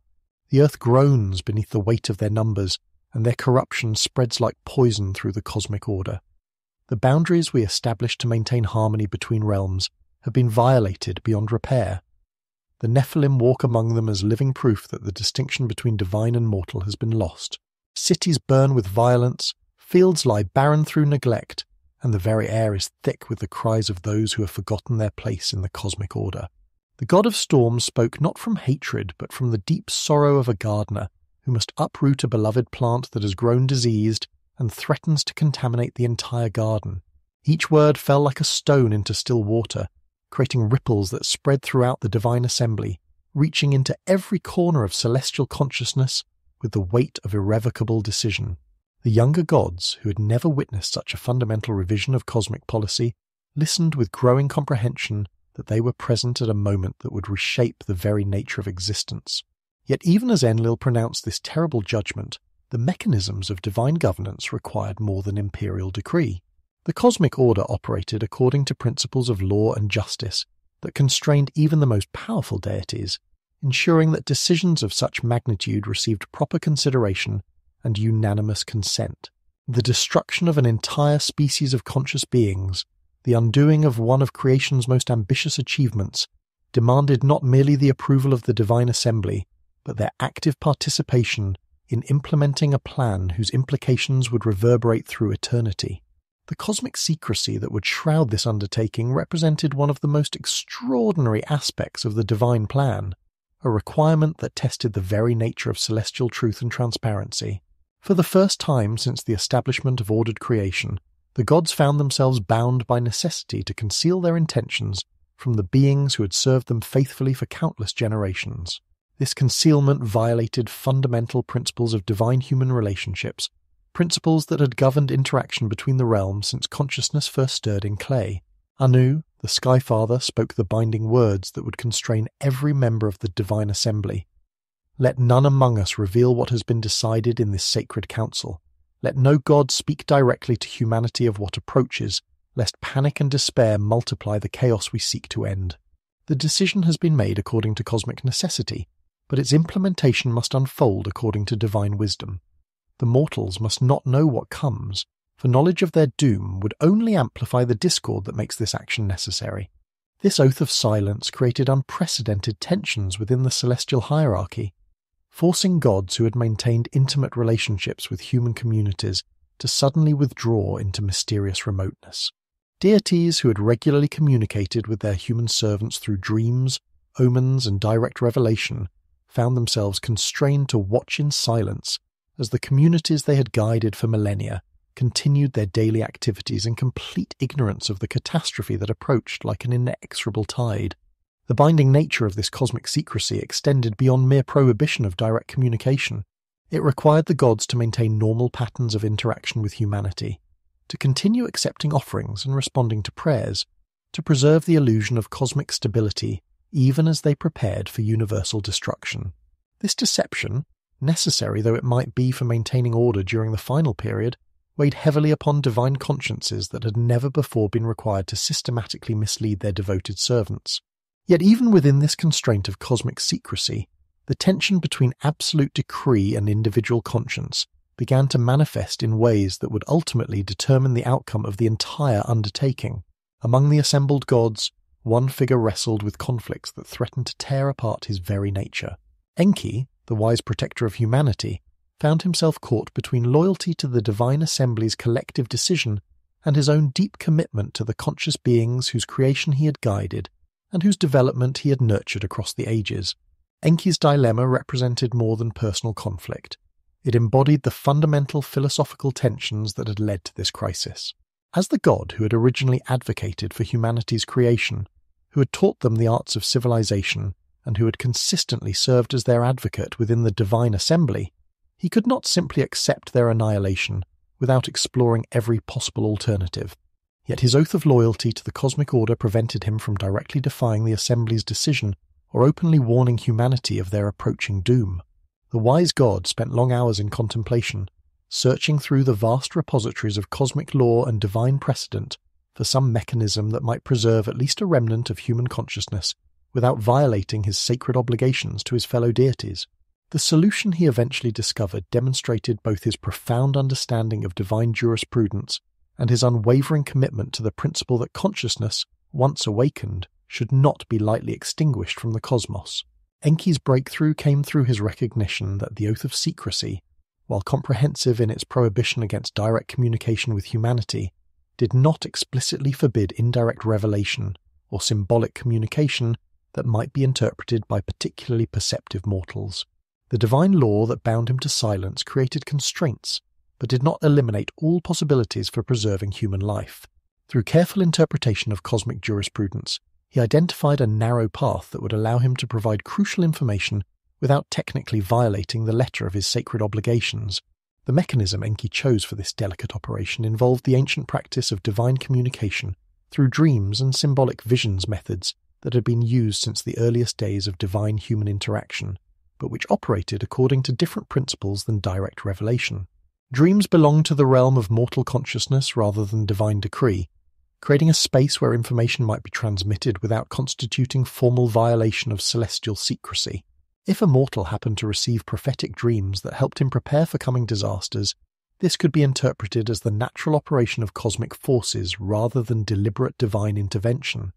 "The earth groans beneath the weight of their numbers, and their corruption spreads like poison through the cosmic order. The boundaries we established to maintain harmony between realms have been violated beyond repair. The Nephilim walk among them as living proof that the distinction between divine and mortal has been lost. Cities burn with violence, fields lie barren through neglect, and the very air is thick with the cries of those who have forgotten their place in the cosmic order." The god of storms spoke not from hatred but from the deep sorrow of a gardener who must uproot a beloved plant that has grown diseased and threatens to contaminate the entire garden. Each word fell like a stone into still water, creating ripples that spread throughout the divine assembly, reaching into every corner of celestial consciousness with the weight of irrevocable decision. The younger gods, who had never witnessed such a fundamental revision of cosmic policy, listened with growing comprehension that they were present at a moment that would reshape the very nature of existence. Yet even as Enlil pronounced this terrible judgment, the mechanisms of divine governance required more than imperial decree. The cosmic order operated according to principles of law and justice that constrained even the most powerful deities, ensuring that decisions of such magnitude received proper consideration and unanimous consent. The destruction of an entire species of conscious beings, the undoing of one of creation's most ambitious achievements, demanded not merely the approval of the divine assembly, but their active participation in implementing a plan whose implications would reverberate through eternity. The cosmic secrecy that would shroud this undertaking represented one of the most extraordinary aspects of the divine plan, a requirement that tested the very nature of celestial truth and transparency. For the first time since the establishment of ordered creation, the gods found themselves bound by necessity to conceal their intentions from the beings who had served them faithfully for countless generations. This concealment violated fundamental principles of divine human relationships, principles that had governed interaction between the realms since consciousness first stirred in clay. Anu, the Sky Father, spoke the binding words that would constrain every member of the divine assembly. Let none among us reveal what has been decided in this sacred council. Let no god speak directly to humanity of what approaches, lest panic and despair multiply the chaos we seek to end. The decision has been made according to cosmic necessity, but its implementation must unfold according to divine wisdom. The mortals must not know what comes, for knowledge of their doom would only amplify the discord that makes this action necessary. This oath of silence created unprecedented tensions within the celestial hierarchy, forcing gods who had maintained intimate relationships with human communities to suddenly withdraw into mysterious remoteness. Deities who had regularly communicated with their human servants through dreams, omens, and direct revelation found themselves constrained to watch in silence as the communities they had guided for millennia continued their daily activities in complete ignorance of the catastrophe that approached like an inexorable tide. The binding nature of this cosmic secrecy extended beyond mere prohibition of direct communication. It required the gods to maintain normal patterns of interaction with humanity, to continue accepting offerings and responding to prayers, to preserve the illusion of cosmic stability even as they prepared for universal destruction. This deception, necessary though it might be for maintaining order during the final period, weighed heavily upon divine consciences that had never before been required to systematically mislead their devoted servants. Yet even within this constraint of cosmic secrecy, the tension between absolute decree and individual conscience began to manifest in ways that would ultimately determine the outcome of the entire undertaking. Among the assembled gods, one figure wrestled with conflicts that threatened to tear apart his very nature. Enki, the wise protector of humanity, found himself caught between loyalty to the divine assembly's collective decision and his own deep commitment to the conscious beings whose creation he had guided and whose development he had nurtured across the ages. Enki's dilemma represented more than personal conflict. It embodied the fundamental philosophical tensions that had led to this crisis. As the god who had originally advocated for humanity's creation, who had taught them the arts of civilization, and who had consistently served as their advocate within the divine assembly, he could not simply accept their annihilation without exploring every possible alternative. Yet his oath of loyalty to the cosmic order prevented him from directly defying the assembly's decision or openly warning humanity of their approaching doom. The wise god spent long hours in contemplation, searching through the vast repositories of cosmic law and divine precedent for some mechanism that might preserve at least a remnant of human consciousness without violating his sacred obligations to his fellow deities. The solution he eventually discovered demonstrated both his profound understanding of divine jurisprudence and his unwavering commitment to the principle that consciousness, once awakened, should not be lightly extinguished from the cosmos. Enki's breakthrough came through his recognition that the oath of secrecy, while comprehensive in its prohibition against direct communication with humanity, did not explicitly forbid indirect revelation or symbolic communication that might be interpreted by particularly perceptive mortals. The divine law that bound him to silence created constraints, but did not eliminate all possibilities for preserving human life. Through careful interpretation of cosmic jurisprudence, he identified a narrow path that would allow him to provide crucial information without technically violating the letter of his sacred obligations. The mechanism Enki chose for this delicate operation involved the ancient practice of divine communication through dreams and symbolic visions methods that had been used since the earliest days of divine-human interaction, but which operated according to different principles than direct revelation. Dreams belonged to the realm of mortal consciousness rather than divine decree, creating a space where information might be transmitted without constituting formal violation of celestial secrecy. If a mortal happened to receive prophetic dreams that helped him prepare for coming disasters, this could be interpreted as the natural operation of cosmic forces rather than deliberate divine intervention.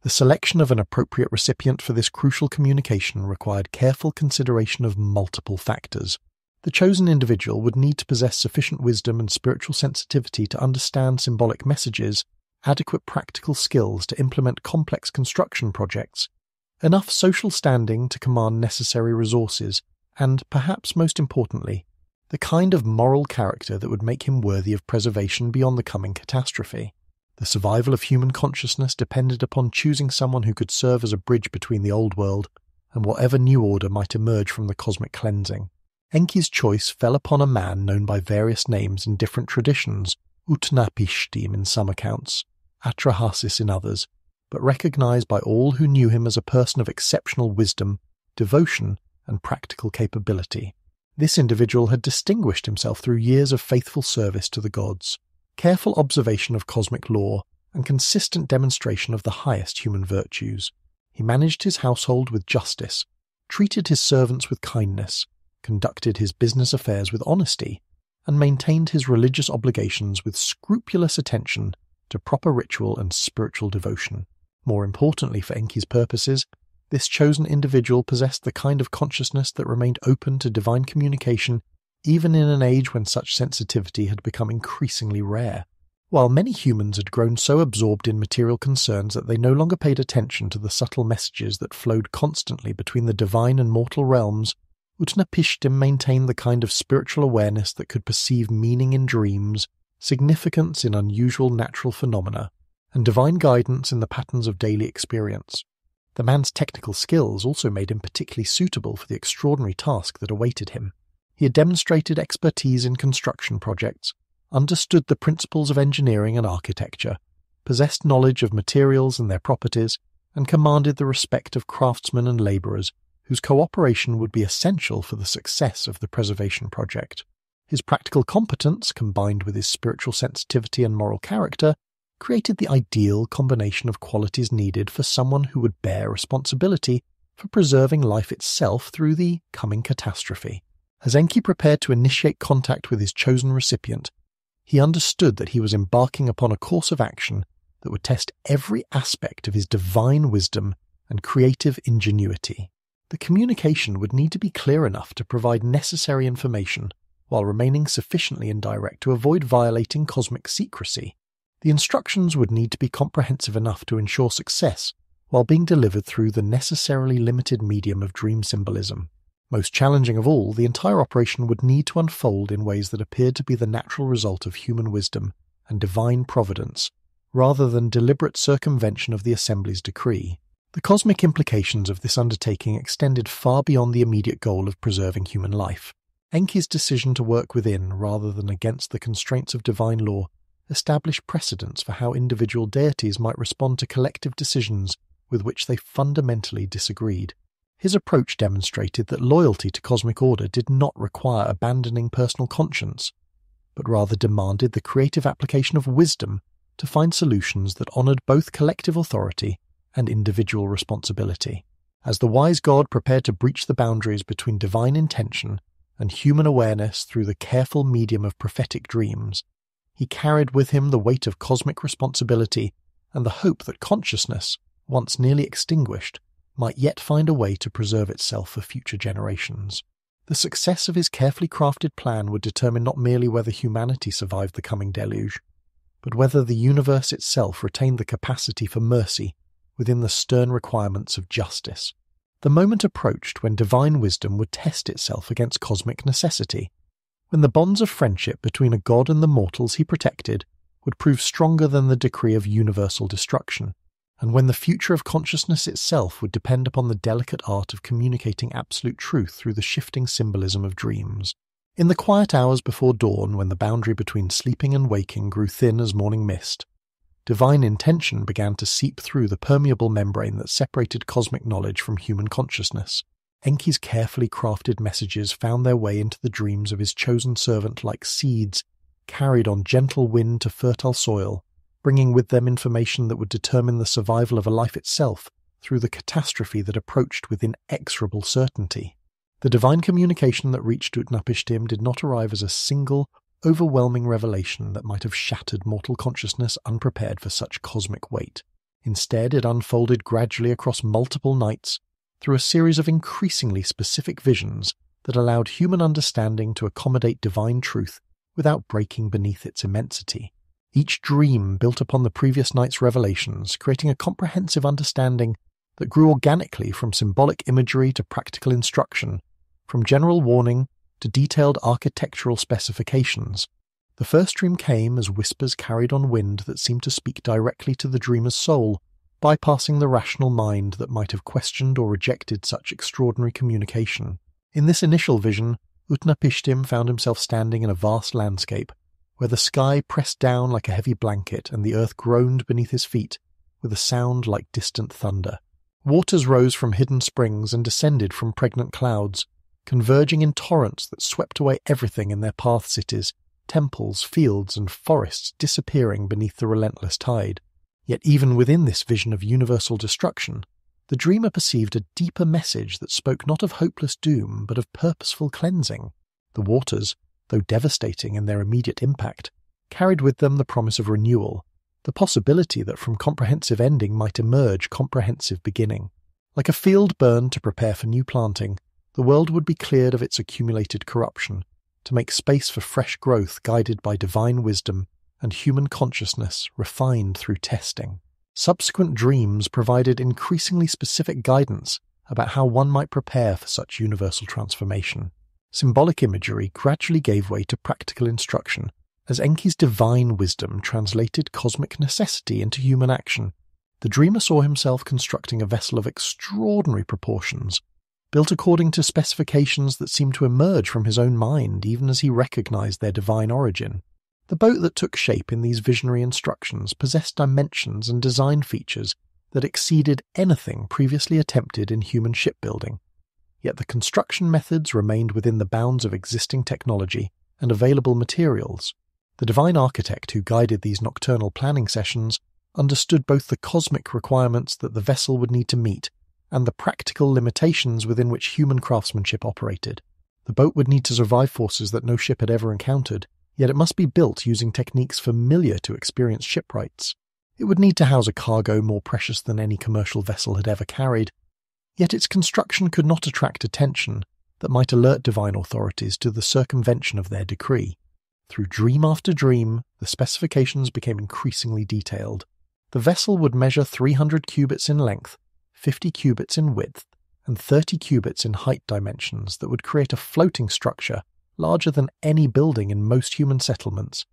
The selection of an appropriate recipient for this crucial communication required careful consideration of multiple factors. The chosen individual would need to possess sufficient wisdom and spiritual sensitivity to understand symbolic messages, adequate practical skills to implement complex construction projects, enough social standing to command necessary resources, and, perhaps most importantly, the kind of moral character that would make him worthy of preservation beyond the coming catastrophe. The survival of human consciousness depended upon choosing someone who could serve as a bridge between the old world and whatever new order might emerge from the cosmic cleansing. Enki's choice fell upon a man known by various names in different traditions, Utnapishtim in some accounts, Atrahasis in others, but recognized by all who knew him as a person of exceptional wisdom, devotion, and practical capability. This individual had distinguished himself through years of faithful service to the gods, careful observation of cosmic law, and consistent demonstration of the highest human virtues. He managed his household with justice, treated his servants with kindness, conducted his business affairs with honesty, and maintained his religious obligations with scrupulous attention to proper ritual and spiritual devotion. More importantly for Enki's purposes, this chosen individual possessed the kind of consciousness that remained open to divine communication even in an age when such sensitivity had become increasingly rare. While many humans had grown so absorbed in material concerns that they no longer paid attention to the subtle messages that flowed constantly between the divine and mortal realms, Utnapishtim maintained the kind of spiritual awareness that could perceive meaning in dreams, significance in unusual natural phenomena, and divine guidance in the patterns of daily experience. The man's technical skills also made him particularly suitable for the extraordinary task that awaited him. He had demonstrated expertise in construction projects, understood the principles of engineering and architecture, possessed knowledge of materials and their properties, and commanded the respect of craftsmen and labourers, whose cooperation would be essential for the success of the preservation project. His practical competence, combined with his spiritual sensitivity and moral character, created the ideal combination of qualities needed for someone who would bear responsibility for preserving life itself through the coming catastrophe. As Enki prepared to initiate contact with his chosen recipient, he understood that he was embarking upon a course of action that would test every aspect of his divine wisdom and creative ingenuity. The communication would need to be clear enough to provide necessary information while remaining sufficiently indirect to avoid violating cosmic secrecy. The instructions would need to be comprehensive enough to ensure success while being delivered through the necessarily limited medium of dream symbolism. Most challenging of all, the entire operation would need to unfold in ways that appeared to be the natural result of human wisdom and divine providence, rather than deliberate circumvention of the Assembly's decree. The cosmic implications of this undertaking extended far beyond the immediate goal of preserving human life. Enki's decision to work within rather than against the constraints of divine law established precedents for how individual deities might respond to collective decisions with which they fundamentally disagreed. His approach demonstrated that loyalty to cosmic order did not require abandoning personal conscience, but rather demanded the creative application of wisdom to find solutions that honored both collective authority and individual responsibility. As the wise god prepared to breach the boundaries between divine intention and human awareness through the careful medium of prophetic dreams, he carried with him the weight of cosmic responsibility and the hope that consciousness, once nearly extinguished, might yet find a way to preserve itself for future generations. The success of his carefully crafted plan would determine not merely whether humanity survived the coming deluge, but whether the universe itself retained the capacity for mercy within the stern requirements of justice. The moment approached when divine wisdom would test itself against cosmic necessity, when the bonds of friendship between a god and the mortals he protected would prove stronger than the decree of universal destruction, and when the future of consciousness itself would depend upon the delicate art of communicating absolute truth through the shifting symbolism of dreams. In the quiet hours before dawn, when the boundary between sleeping and waking grew thin as morning mist, divine intention began to seep through the permeable membrane that separated cosmic knowledge from human consciousness. Enki's carefully crafted messages found their way into the dreams of his chosen servant like seeds carried on gentle wind to fertile soil, bringing with them information that would determine the survival of a life itself through the catastrophe that approached with inexorable certainty. The divine communication that reached Utnapishtim did not arrive as a single, overwhelming revelation that might have shattered mortal consciousness unprepared for such cosmic weight. Instead, it unfolded gradually across multiple nights through a series of increasingly specific visions that allowed human understanding to accommodate divine truth without breaking beneath its immensity. Each dream built upon the previous night's revelations, creating a comprehensive understanding that grew organically from symbolic imagery to practical instruction, from general warning to detailed architectural specifications. The first dream came as whispers carried on wind that seemed to speak directly to the dreamer's soul, bypassing the rational mind that might have questioned or rejected such extraordinary communication. In this initial vision, Utnapishtim found himself standing in a vast landscape, where the sky pressed down like a heavy blanket and the earth groaned beneath his feet with a sound like distant thunder. Waters rose from hidden springs and descended from pregnant clouds, converging in torrents that swept away everything in their path, cities, temples, fields, and forests disappearing beneath the relentless tide. Yet even within this vision of universal destruction, the dreamer perceived a deeper message that spoke not of hopeless doom but of purposeful cleansing. The waters, though devastating in their immediate impact, carried with them the promise of renewal, the possibility that from comprehensive ending might emerge comprehensive beginning. Like a field burned to prepare for new planting, the world would be cleared of its accumulated corruption, to make space for fresh growth guided by divine wisdom and human consciousness refined through testing. Subsequent dreams provided increasingly specific guidance about how one might prepare for such universal transformation. Symbolic imagery gradually gave way to practical instruction, as Enki's divine wisdom translated cosmic necessity into human action. The dreamer saw himself constructing a vessel of extraordinary proportions, built according to specifications that seemed to emerge from his own mind even as he recognized their divine origin. The boat that took shape in these visionary instructions possessed dimensions and design features that exceeded anything previously attempted in human shipbuilding. Yet the construction methods remained within the bounds of existing technology and available materials. The divine architect who guided these nocturnal planning sessions understood both the cosmic requirements that the vessel would need to meet and the practical limitations within which human craftsmanship operated. The boat would need to survive forces that no ship had ever encountered, yet it must be built using techniques familiar to experienced shipwrights. It would need to house a cargo more precious than any commercial vessel had ever carried, yet its construction could not attract attention that might alert divine authorities to the circumvention of their decree. Through dream after dream, the specifications became increasingly detailed. The vessel would measure 300 cubits in length, 50 cubits in width, and 30 cubits in height dimensions that would create a floating structure larger than any building in most human settlements,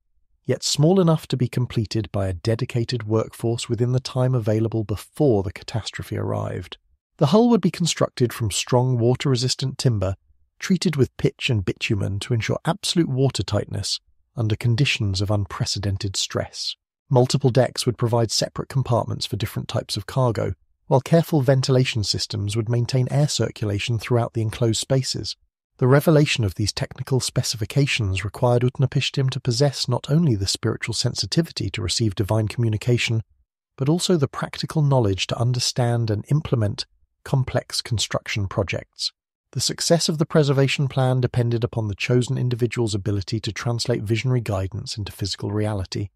yet small enough to be completed by a dedicated workforce within the time available before the catastrophe arrived. The hull would be constructed from strong water-resistant timber, treated with pitch and bitumen to ensure absolute watertightness under conditions of unprecedented stress. Multiple decks would provide separate compartments for different types of cargo, while careful ventilation systems would maintain air circulation throughout the enclosed spaces. The revelation of these technical specifications required Utnapishtim to possess not only the spiritual sensitivity to receive divine communication, but also the practical knowledge to understand and implement complex construction projects. The success of the preservation plan depended upon the chosen individual's ability to translate visionary guidance into physical reality,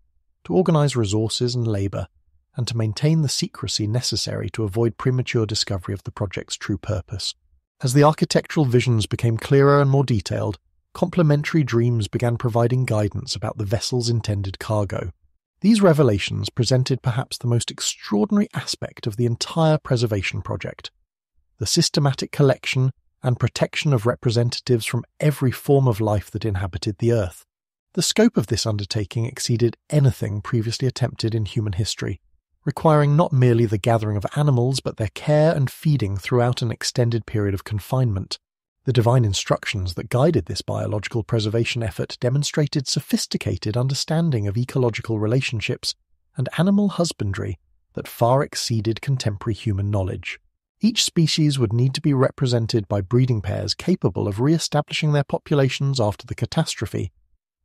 to organize resources and labor, and to maintain the secrecy necessary to avoid premature discovery of the project's true purpose. As the architectural visions became clearer and more detailed, complementary dreams began providing guidance about the vessel's intended cargo. These revelations presented perhaps the most extraordinary aspect of the entire preservation project: the systematic collection and protection of representatives from every form of life that inhabited the Earth. The scope of this undertaking exceeded anything previously attempted in human history, requiring not merely the gathering of animals but their care and feeding throughout an extended period of confinement. The divine instructions that guided this biological preservation effort demonstrated sophisticated understanding of ecological relationships and animal husbandry that far exceeded contemporary human knowledge. Each species would need to be represented by breeding pairs capable of re-establishing their populations after the catastrophe,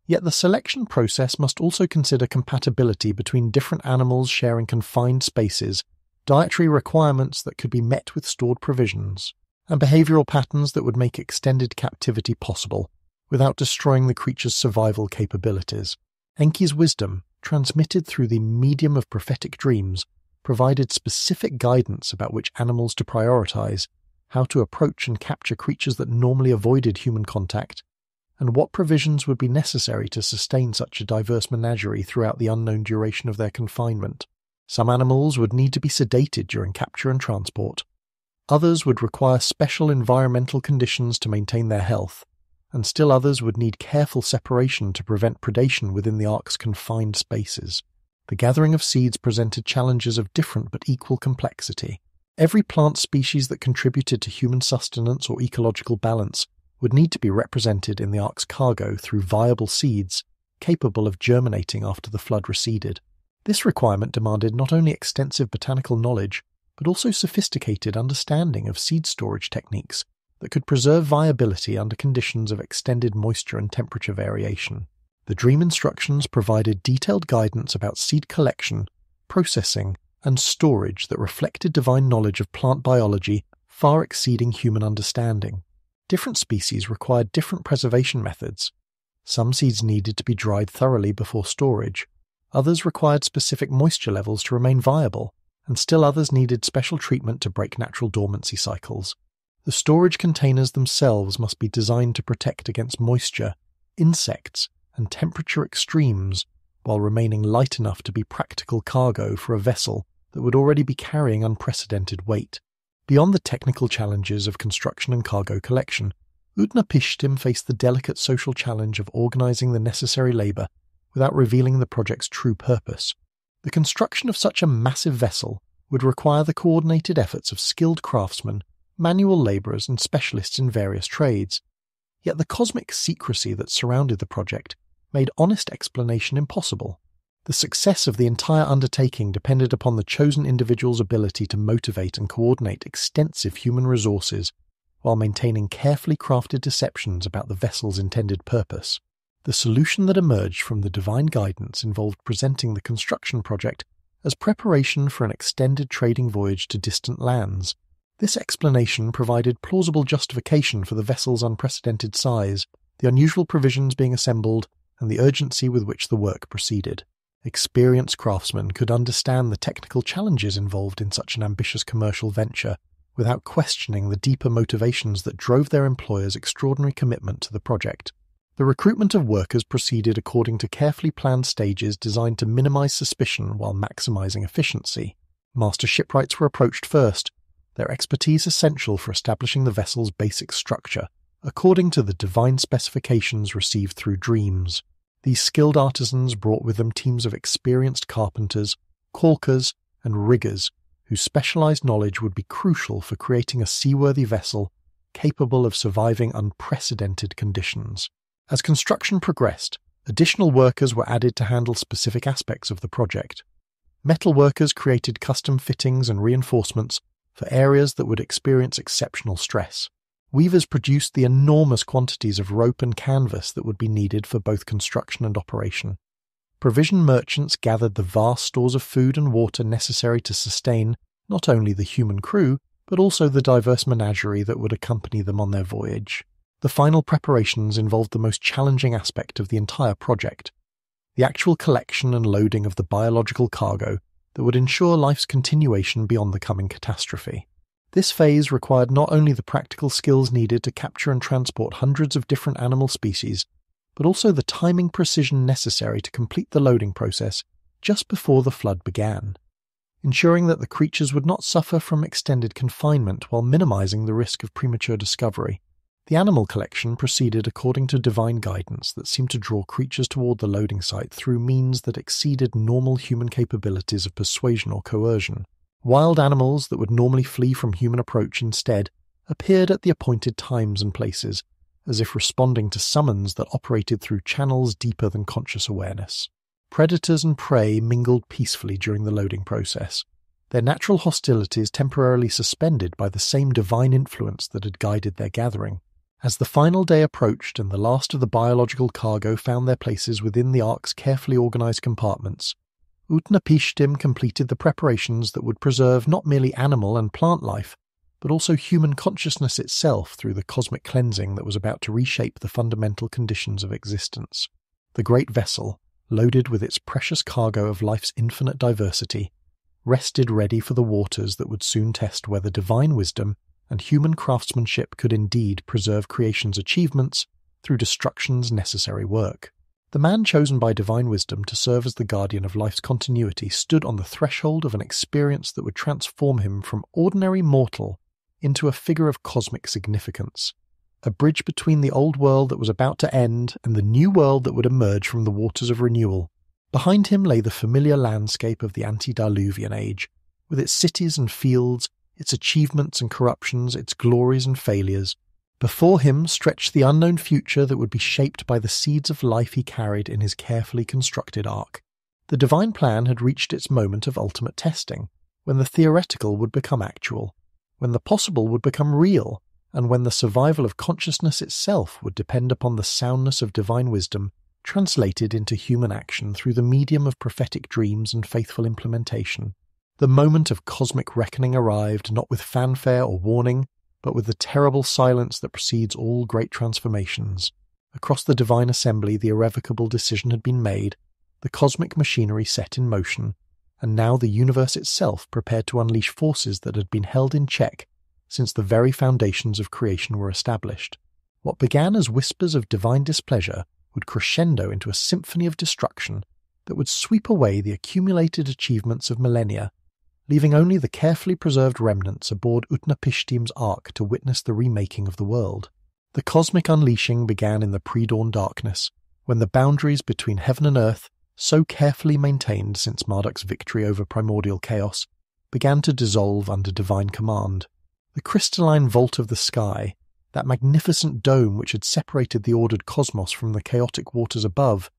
yet the selection process must also consider compatibility between different animals sharing confined spaces, dietary requirements that could be met with stored provisions, and behavioral patterns that would make extended captivity possible without destroying the creature's survival capabilities. Enki's wisdom, transmitted through the medium of prophetic dreams, provided specific guidance about which animals to prioritize, how to approach and capture creatures that normally avoided human contact, and what provisions would be necessary to sustain such a diverse menagerie throughout the unknown duration of their confinement. Some animals would need to be sedated during capture and transport. Others would require special environmental conditions to maintain their health, and still others would need careful separation to prevent predation within the Ark's confined spaces. The gathering of seeds presented challenges of different but equal complexity. Every plant species that contributed to human sustenance or ecological balance would need to be represented in the Ark's cargo through viable seeds capable of germinating after the flood receded. This requirement demanded not only extensive botanical knowledge, but also sophisticated understanding of seed storage techniques that could preserve viability under conditions of extended moisture and temperature variation. The dream instructions provided detailed guidance about seed collection, processing, and storage that reflected divine knowledge of plant biology far exceeding human understanding. Different species required different preservation methods. Some seeds needed to be dried thoroughly before storage, others required specific moisture levels to remain viable, and still others needed special treatment to break natural dormancy cycles. The storage containers themselves must be designed to protect against moisture, insects, and temperature extremes, while remaining light enough to be practical cargo for a vessel that would already be carrying unprecedented weight. Beyond the technical challenges of construction and cargo collection, Utnapishtim faced the delicate social challenge of organizing the necessary labor without revealing the project's true purpose. The construction of such a massive vessel would require the coordinated efforts of skilled craftsmen, manual laborers, and specialists in various trades. Yet the cosmic secrecy that surrounded the project made honest explanation impossible. The success of the entire undertaking depended upon the chosen individual's ability to motivate and coordinate extensive human resources while maintaining carefully crafted deceptions about the vessel's intended purpose. The solution that emerged from the divine guidance involved presenting the construction project as preparation for an extended trading voyage to distant lands. This explanation provided plausible justification for the vessel's unprecedented size, the unusual provisions being assembled, and the urgency with which the work proceeded. Experienced craftsmen could understand the technical challenges involved in such an ambitious commercial venture without questioning the deeper motivations that drove their employers' extraordinary commitment to the project. The recruitment of workers proceeded according to carefully planned stages designed to minimize suspicion while maximizing efficiency. Master shipwrights were approached first, their expertise essential for establishing the vessel's basic structure, according to the divine specifications received through dreams. These skilled artisans brought with them teams of experienced carpenters, caulkers, and riggers, whose specialized knowledge would be crucial for creating a seaworthy vessel capable of surviving unprecedented conditions. As construction progressed, additional workers were added to handle specific aspects of the project. Metal workers created custom fittings and reinforcements for areas that would experience exceptional stress. Weavers produced the enormous quantities of rope and canvas that would be needed for both construction and operation. Provision merchants gathered the vast stores of food and water necessary to sustain not only the human crew, but also the diverse menagerie that would accompany them on their voyage. The final preparations involved the most challenging aspect of the entire project: the actual collection and loading of the biological cargo that would ensure life's continuation beyond the coming catastrophe. This phase required not only the practical skills needed to capture and transport hundreds of different animal species, but also the timing precision necessary to complete the loading process just before the flood began, ensuring that the creatures would not suffer from extended confinement while minimizing the risk of premature discovery. The animal collection proceeded according to divine guidance that seemed to draw creatures toward the loading site through means that exceeded normal human capabilities of persuasion or coercion. Wild animals that would normally flee from human approach instead appeared at the appointed times and places, as if responding to summons that operated through channels deeper than conscious awareness. Predators and prey mingled peacefully during the loading process, their natural hostilities temporarily suspended by the same divine influence that had guided their gathering. As the final day approached and the last of the biological cargo found their places within the Ark's carefully organized compartments, Utnapishtim completed the preparations that would preserve not merely animal and plant life, but also human consciousness itself through the cosmic cleansing that was about to reshape the fundamental conditions of existence. The great vessel, loaded with its precious cargo of life's infinite diversity, rested ready for the waters that would soon test whether divine wisdom and human craftsmanship could indeed preserve creation's achievements through destruction's necessary work. The man chosen by divine wisdom to serve as the guardian of life's continuity stood on the threshold of an experience that would transform him from ordinary mortal into a figure of cosmic significance, a bridge between the old world that was about to end and the new world that would emerge from the waters of renewal. Behind him lay the familiar landscape of the antediluvian age, with its cities and fields, its achievements and corruptions, its glories and failures. Before him stretched the unknown future that would be shaped by the seeds of life he carried in his carefully constructed ark. The divine plan had reached its moment of ultimate testing, when the theoretical would become actual, when the possible would become real, and when the survival of consciousness itself would depend upon the soundness of divine wisdom translated into human action through the medium of prophetic dreams and faithful implementation. The moment of cosmic reckoning arrived not with fanfare or warning, but with the terrible silence that precedes all great transformations. Across the divine assembly the irrevocable decision had been made, the cosmic machinery set in motion, and now the universe itself prepared to unleash forces that had been held in check since the very foundations of creation were established. What began as whispers of divine displeasure would crescendo into a symphony of destruction that would sweep away the accumulated achievements of millennia, leaving only the carefully preserved remnants aboard Utnapishtim's ark to witness the remaking of the world. The cosmic unleashing began in the pre-dawn darkness, when the boundaries between heaven and earth, so carefully maintained since Marduk's victory over primordial chaos, began to dissolve under divine command. The crystalline vault of the sky, that magnificent dome which had separated the ordered cosmos from the chaotic waters above,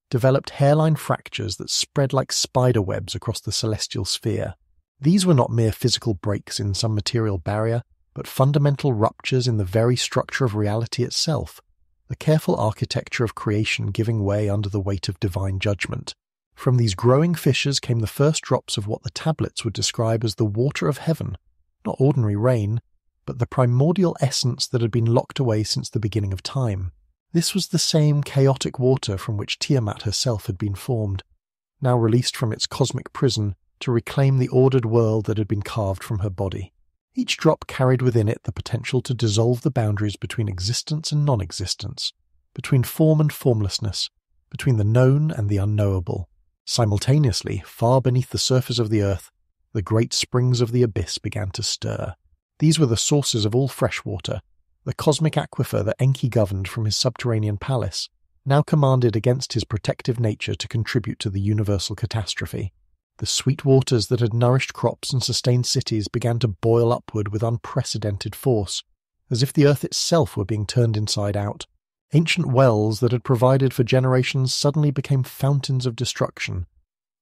developed hairline fractures that spread like spider webs across the celestial sphere. These were not mere physical breaks in some material barrier, but fundamental ruptures in the very structure of reality itself, the careful architecture of creation giving way under the weight of divine judgment. From these growing fissures came the first drops of what the tablets would describe as the water of heaven, not ordinary rain, but the primordial essence that had been locked away since the beginning of time. This was the same chaotic water from which Tiamat herself had been formed, now released from its cosmic prison to reclaim the ordered world that had been carved from her body. Each drop carried within it the potential to dissolve the boundaries between existence and non-existence, between form and formlessness, between the known and the unknowable. Simultaneously, far beneath the surface of the earth, the great springs of the abyss began to stir. These were the sources of all fresh water, the cosmic aquifer that Enki governed from his subterranean palace, now commanded against his protective nature to contribute to the universal catastrophe. The sweet waters that had nourished crops and sustained cities began to boil upward with unprecedented force, as if the earth itself were being turned inside out. Ancient wells that had provided for generations suddenly became fountains of destruction,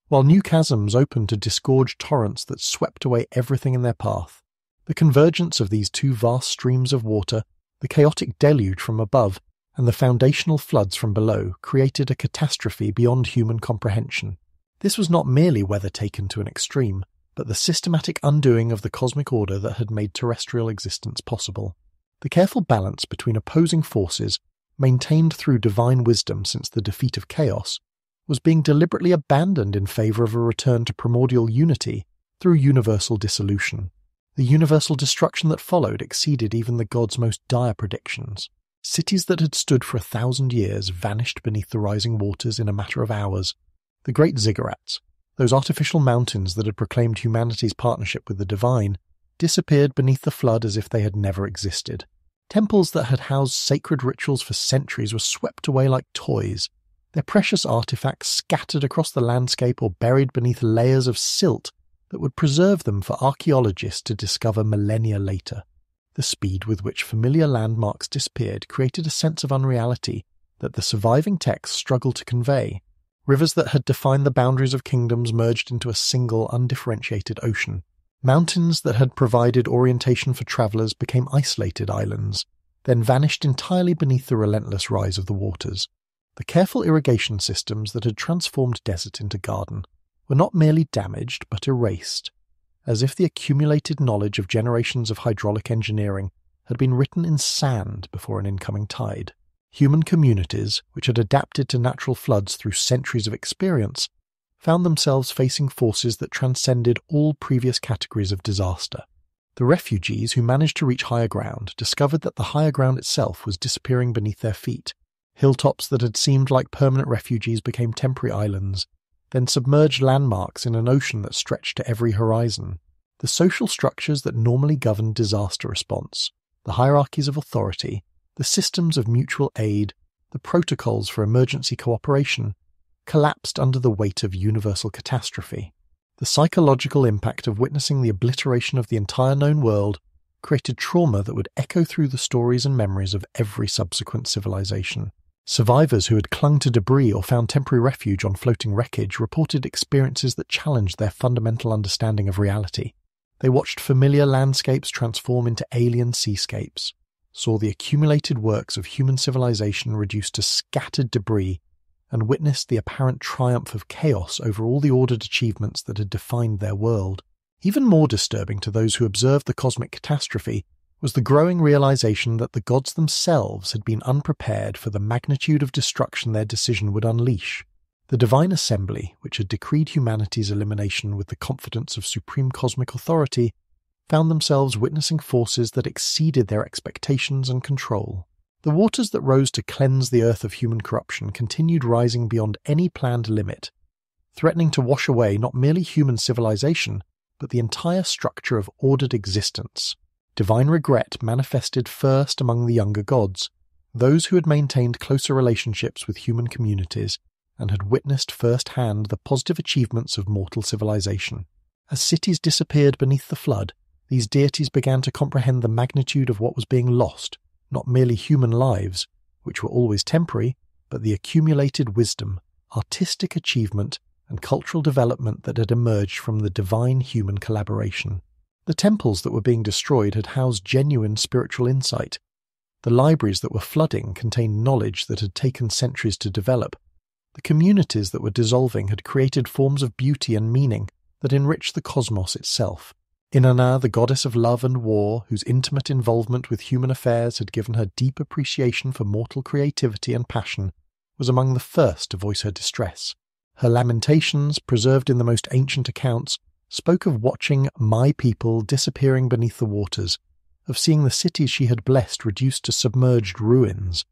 while new chasms opened to disgorge torrents that swept away everything in their path. The convergence of these two vast streams of water, the chaotic deluge from above, and the foundational floods from below, created a catastrophe beyond human comprehension. This was not merely weather taken to an extreme, but the systematic undoing of the cosmic order that had made terrestrial existence possible. The careful balance between opposing forces, maintained through divine wisdom since the defeat of chaos, was being deliberately abandoned in favor of a return to primordial unity through universal dissolution. The universal destruction that followed exceeded even the gods' most dire predictions. Cities that had stood for 1,000 years vanished beneath the rising waters in a matter of hours. The great ziggurats, those artificial mountains that had proclaimed humanity's partnership with the divine, disappeared beneath the flood as if they had never existed. Temples that had housed sacred rituals for centuries were swept away like toys, their precious artifacts scattered across the landscape or buried beneath layers of silt that would preserve them for archaeologists to discover millennia later. The speed with which familiar landmarks disappeared created a sense of unreality that the surviving texts struggled to convey. Rivers that had defined the boundaries of kingdoms merged into a single, undifferentiated ocean. Mountains that had provided orientation for travellers became isolated islands, then vanished entirely beneath the relentless rise of the waters. The careful irrigation systems that had transformed desert into garden were not merely damaged but erased, as if the accumulated knowledge of generations of hydraulic engineering had been written in sand before an incoming tide. Human communities, which had adapted to natural floods through centuries of experience, found themselves facing forces that transcended all previous categories of disaster. The refugees who managed to reach higher ground discovered that the higher ground itself was disappearing beneath their feet. Hilltops that had seemed like permanent refuges became temporary islands, then submerged landmarks in an ocean that stretched to every horizon. The social structures that normally governed disaster response, the hierarchies of authority, the systems of mutual aid, the protocols for emergency cooperation, collapsed under the weight of universal catastrophe. The psychological impact of witnessing the obliteration of the entire known world created trauma that would echo through the stories and memories of every subsequent civilization. Survivors who had clung to debris or found temporary refuge on floating wreckage reported experiences that challenged their fundamental understanding of reality. They watched familiar landscapes transform into alien seascapes, saw the accumulated works of human civilization reduced to scattered debris, and witnessed the apparent triumph of chaos over all the ordered achievements that had defined their world. Even more disturbing to those who observed the cosmic catastrophe was the growing realization that the gods themselves had been unprepared for the magnitude of destruction their decision would unleash. The divine assembly, which had decreed humanity's elimination with the confidence of supreme cosmic authority, found themselves witnessing forces that exceeded their expectations and control. The waters that rose to cleanse the earth of human corruption continued rising beyond any planned limit, threatening to wash away not merely human civilization, but the entire structure of ordered existence. Divine regret manifested first among the younger gods, those who had maintained closer relationships with human communities and had witnessed firsthand the positive achievements of mortal civilization. As cities disappeared beneath the flood, these deities began to comprehend the magnitude of what was being lost, not merely human lives, which were always temporary, but the accumulated wisdom, artistic achievement, and cultural development that had emerged from the divine human collaboration. The temples that were being destroyed had housed genuine spiritual insight. The libraries that were flooding contained knowledge that had taken centuries to develop. The communities that were dissolving had created forms of beauty and meaning that enriched the cosmos itself. Inanna, the goddess of love and war, whose intimate involvement with human affairs had given her deep appreciation for mortal creativity and passion, was among the first to voice her distress. Her lamentations, preserved in the most ancient accounts, spoke of watching my people disappearing beneath the waters, of seeing the cities she had blessed reduced to submerged ruins,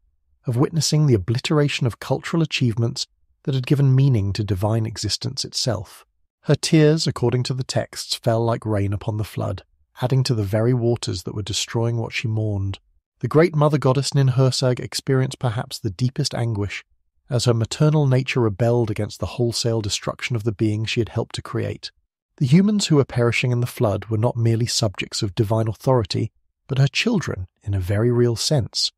of witnessing the obliteration of cultural achievements that had given meaning to divine existence itself. Her tears, according to the texts, fell like rain upon the flood, adding to the very waters that were destroying what she mourned. The great mother goddess Ninhursag experienced perhaps the deepest anguish, as her maternal nature rebelled against the wholesale destruction of the being she had helped to create. The humans who were perishing in the flood were not merely subjects of divine authority, but her children in a very real sense.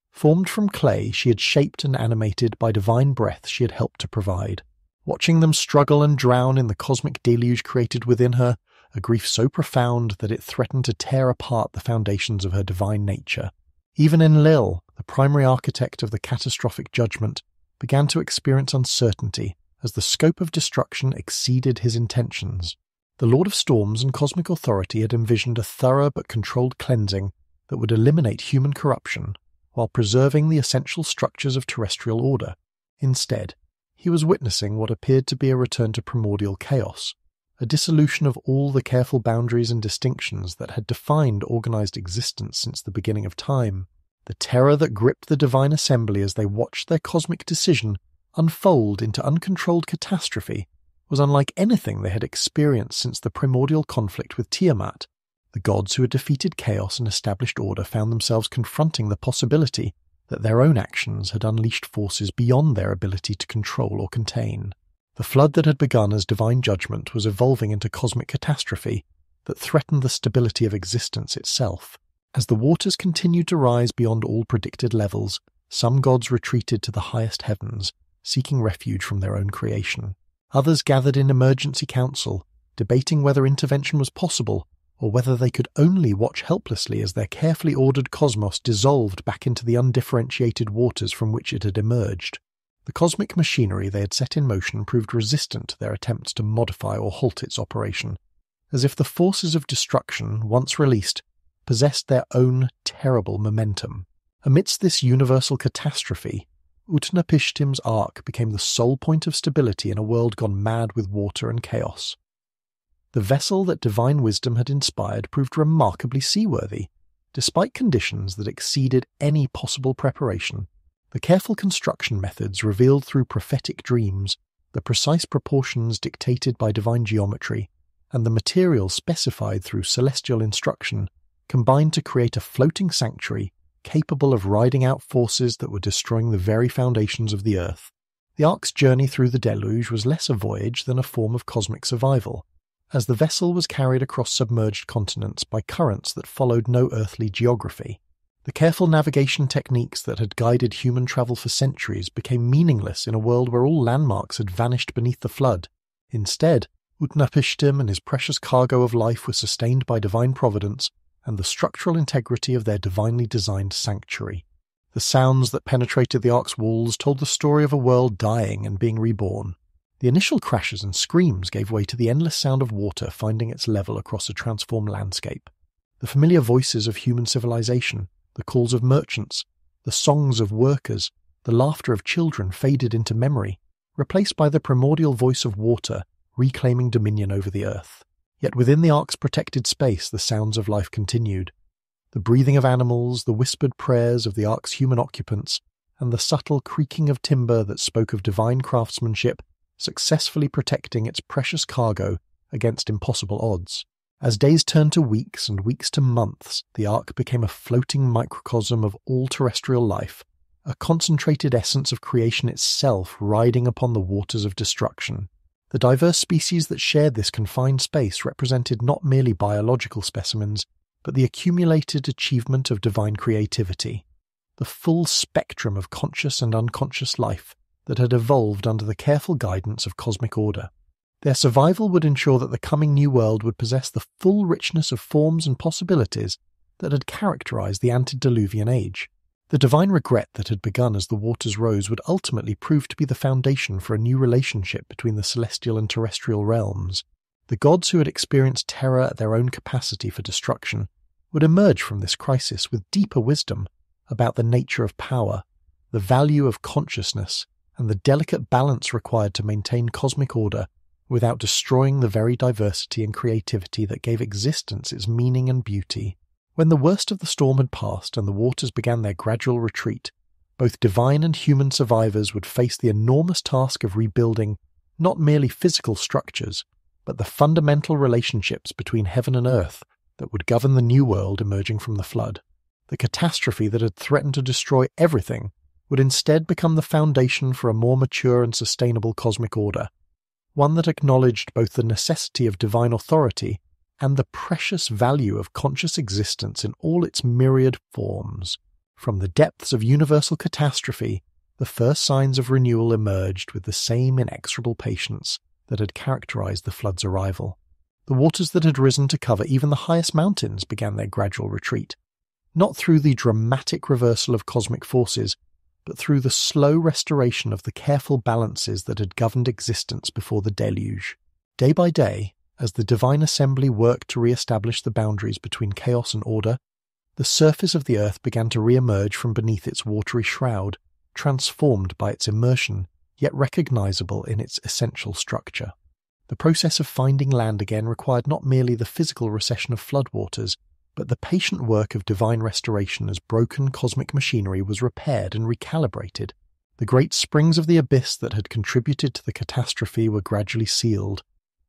Formed from clay, she had shaped and animated by divine breath she had helped to provide. Watching them struggle and drown in the cosmic deluge created within her, a grief so profound that it threatened to tear apart the foundations of her divine nature. Even Enlil, the primary architect of the catastrophic judgment, began to experience uncertainty as the scope of destruction exceeded his intentions. The Lord of Storms and Cosmic Authority had envisioned a thorough but controlled cleansing that would eliminate human corruption while preserving the essential structures of terrestrial order. Instead, he was witnessing what appeared to be a return to primordial chaos, a dissolution of all the careful boundaries and distinctions that had defined organized existence since the beginning of time. The terror that gripped the divine assembly as they watched their cosmic decision unfold into uncontrolled catastrophe was unlike anything they had experienced since the primordial conflict with Tiamat. The gods who had defeated chaos and established order found themselves confronting the possibility that their own actions had unleashed forces beyond their ability to control or contain. The flood that had begun as divine judgment was evolving into cosmic catastrophe that threatened the stability of existence itself. As the waters continued to rise beyond all predicted levels, some gods retreated to the highest heavens, seeking refuge from their own creation. Others gathered in emergency council, debating whether intervention was possible or whether they could only watch helplessly as their carefully ordered cosmos dissolved back into the undifferentiated waters from which it had emerged. The cosmic machinery they had set in motion proved resistant to their attempts to modify or halt its operation, as if the forces of destruction, once released, possessed their own terrible momentum. Amidst this universal catastrophe, Utnapishtim's ark became the sole point of stability in a world gone mad with water and chaos. The vessel that divine wisdom had inspired proved remarkably seaworthy, despite conditions that exceeded any possible preparation. The careful construction methods revealed through prophetic dreams, the precise proportions dictated by divine geometry, and the material specified through celestial instruction combined to create a floating sanctuary capable of riding out forces that were destroying the very foundations of the earth. The ark's journey through the deluge was less a voyage than a form of cosmic survival, as the vessel was carried across submerged continents by currents that followed no earthly geography. The careful navigation techniques that had guided human travel for centuries became meaningless in a world where all landmarks had vanished beneath the flood. Instead, Utnapishtim and his precious cargo of life were sustained by divine providence and the structural integrity of their divinely designed sanctuary. The sounds that penetrated the ark's walls told the story of a world dying and being reborn. The initial crashes and screams gave way to the endless sound of water finding its level across a transformed landscape. The familiar voices of human civilization, the calls of merchants, the songs of workers, the laughter of children faded into memory, replaced by the primordial voice of water reclaiming dominion over the earth. Yet within the ark's protected space the sounds of life continued. The breathing of animals, the whispered prayers of the ark's human occupants, and the subtle creaking of timber that spoke of divine craftsmanship successfully protecting its precious cargo against impossible odds. As days turned to weeks and weeks to months, the ark became a floating microcosm of all terrestrial life, a concentrated essence of creation itself riding upon the waters of destruction. The diverse species that shared this confined space represented not merely biological specimens, but the accumulated achievement of divine creativity, the full spectrum of conscious and unconscious life that had evolved under the careful guidance of cosmic order. Their survival would ensure that the coming new world would possess the full richness of forms and possibilities that had characterized the antediluvian age. The divine regret that had begun as the waters rose would ultimately prove to be the foundation for a new relationship between the celestial and terrestrial realms. The gods who had experienced terror at their own capacity for destruction would emerge from this crisis with deeper wisdom about the nature of power, the value of consciousness, and the delicate balance required to maintain cosmic order without destroying the very diversity and creativity that gave existence its meaning and beauty. When the worst of the storm had passed and the waters began their gradual retreat, both divine and human survivors would face the enormous task of rebuilding not merely physical structures, but the fundamental relationships between heaven and earth that would govern the new world emerging from the flood. The catastrophe that had threatened to destroy everything would instead become the foundation for a more mature and sustainable cosmic order, one that acknowledged both the necessity of divine authority and the precious value of conscious existence in all its myriad forms. From the depths of universal catastrophe, the first signs of renewal emerged with the same inexorable patience that had characterized the flood's arrival. The waters that had risen to cover even the highest mountains began their gradual retreat, not through the dramatic reversal of cosmic forces, but through the slow restoration of the careful balances that had governed existence before the deluge. Day by day, as the divine assembly worked to re-establish the boundaries between chaos and order, the surface of the earth began to re-emerge from beneath its watery shroud, transformed by its immersion, yet recognizable in its essential structure. The process of finding land again required not merely the physical recession of floodwaters, but the patient work of divine restoration as broken cosmic machinery was repaired and recalibrated. The great springs of the abyss that had contributed to the catastrophe were gradually sealed,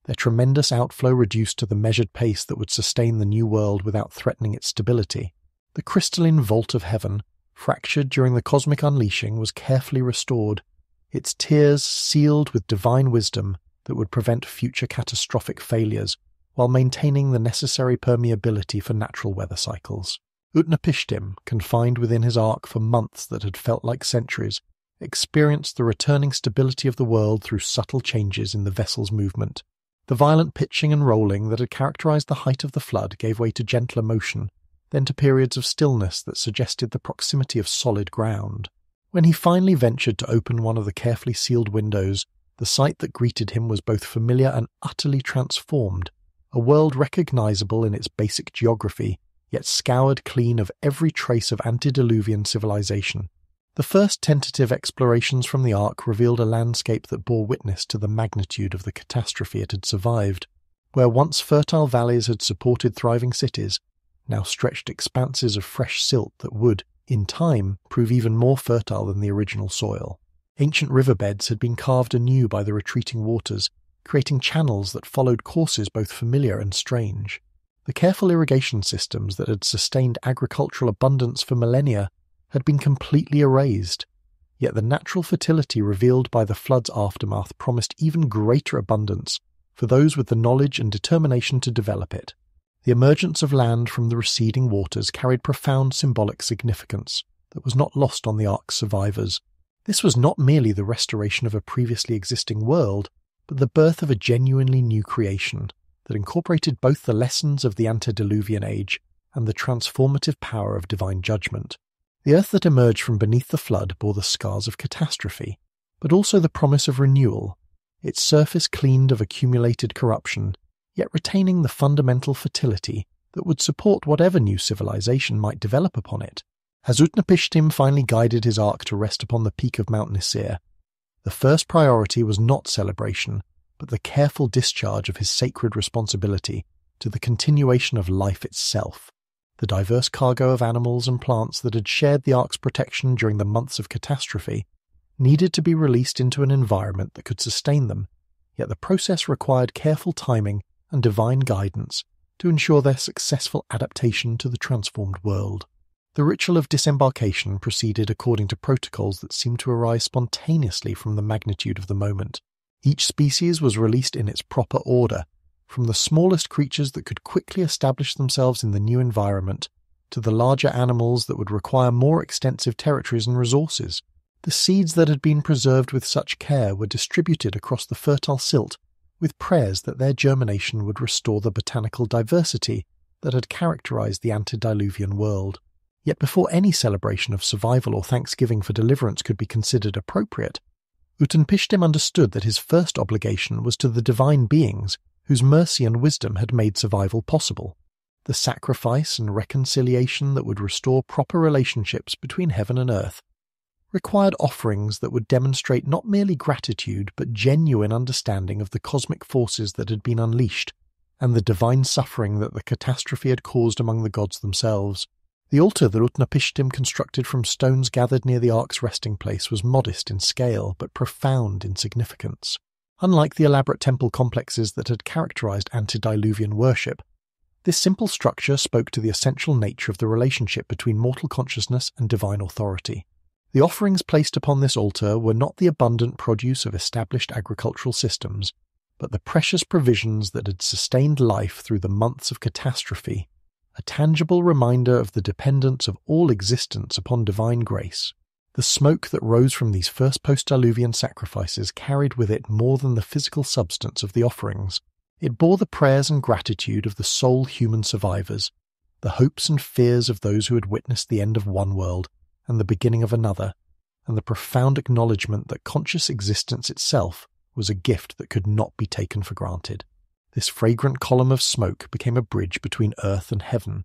their tremendous outflow reduced to the measured pace that would sustain the new world without threatening its stability. The crystalline vault of heaven, fractured during the cosmic unleashing, was carefully restored, its tiers sealed with divine wisdom that would prevent future catastrophic failures, while maintaining the necessary permeability for natural weather cycles. Utnapishtim, confined within his ark for months that had felt like centuries, experienced the returning stability of the world through subtle changes in the vessel's movement. The violent pitching and rolling that had characterized the height of the flood gave way to gentler motion, then to periods of stillness that suggested the proximity of solid ground. When he finally ventured to open one of the carefully sealed windows, the sight that greeted him was both familiar and utterly transformed, a world recognizable in its basic geography, yet scoured clean of every trace of antediluvian civilization. The first tentative explorations from the Ark revealed a landscape that bore witness to the magnitude of the catastrophe it had survived. Where once fertile valleys had supported thriving cities, now stretched expanses of fresh silt that would, in time, prove even more fertile than the original soil. Ancient riverbeds had been carved anew by the retreating waters, creating channels that followed courses both familiar and strange. The careful irrigation systems that had sustained agricultural abundance for millennia had been completely erased, yet the natural fertility revealed by the flood's aftermath promised even greater abundance for those with the knowledge and determination to develop it. The emergence of land from the receding waters carried profound symbolic significance that was not lost on the Ark's survivors. This was not merely the restoration of a previously existing world, but the birth of a genuinely new creation that incorporated both the lessons of the antediluvian age and the transformative power of divine judgment. The earth that emerged from beneath the flood bore the scars of catastrophe, but also the promise of renewal, its surface cleaned of accumulated corruption, yet retaining the fundamental fertility that would support whatever new civilization might develop upon it. As Utnapishtim finally guided his ark to rest upon the peak of Mount Nisir, the first priority was not celebration, but the careful discharge of his sacred responsibility to the continuation of life itself. The diverse cargo of animals and plants that had shared the Ark's protection during the months of catastrophe needed to be released into an environment that could sustain them, yet the process required careful timing and divine guidance to ensure their successful adaptation to the transformed world. The ritual of disembarkation proceeded according to protocols that seemed to arise spontaneously from the magnitude of the moment. Each species was released in its proper order, from the smallest creatures that could quickly establish themselves in the new environment, to the larger animals that would require more extensive territories and resources. The seeds that had been preserved with such care were distributed across the fertile silt, with prayers that their germination would restore the botanical diversity that had characterized the antediluvian world. Yet before any celebration of survival or thanksgiving for deliverance could be considered appropriate, Utnapishtim understood that his first obligation was to the divine beings whose mercy and wisdom had made survival possible. The sacrifice and reconciliation that would restore proper relationships between heaven and earth required offerings that would demonstrate not merely gratitude but genuine understanding of the cosmic forces that had been unleashed and the divine suffering that the catastrophe had caused among the gods themselves. The altar that Utnapishtim constructed from stones gathered near the Ark's resting place was modest in scale but profound in significance. Unlike the elaborate temple complexes that had characterized antediluvian worship, this simple structure spoke to the essential nature of the relationship between mortal consciousness and divine authority. The offerings placed upon this altar were not the abundant produce of established agricultural systems, but the precious provisions that had sustained life through the months of catastrophe, a tangible reminder of the dependence of all existence upon divine grace. The smoke that rose from these first post-diluvian sacrifices carried with it more than the physical substance of the offerings. It bore the prayers and gratitude of the sole human survivors, the hopes and fears of those who had witnessed the end of one world and the beginning of another, and the profound acknowledgement that conscious existence itself was a gift that could not be taken for granted. This fragrant column of smoke became a bridge between earth and heaven,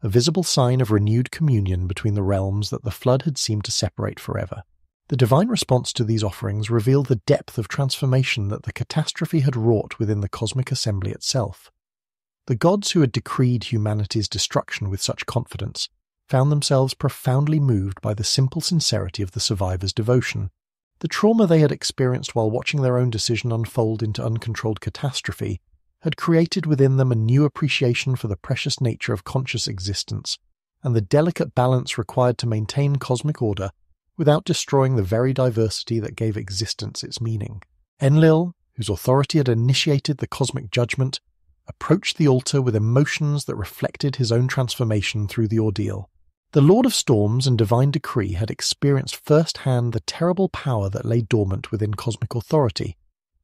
a visible sign of renewed communion between the realms that the flood had seemed to separate forever. The divine response to these offerings revealed the depth of transformation that the catastrophe had wrought within the cosmic assembly itself. The gods who had decreed humanity's destruction with such confidence found themselves profoundly moved by the simple sincerity of the survivors' devotion. The trauma they had experienced while watching their own decision unfold into uncontrolled catastrophe had created within them a new appreciation for the precious nature of conscious existence and the delicate balance required to maintain cosmic order without destroying the very diversity that gave existence its meaning. Enlil, whose authority had initiated the cosmic judgment, approached the altar with emotions that reflected his own transformation through the ordeal. The Lord of Storms and Divine Decree had experienced firsthand the terrible power that lay dormant within cosmic authority,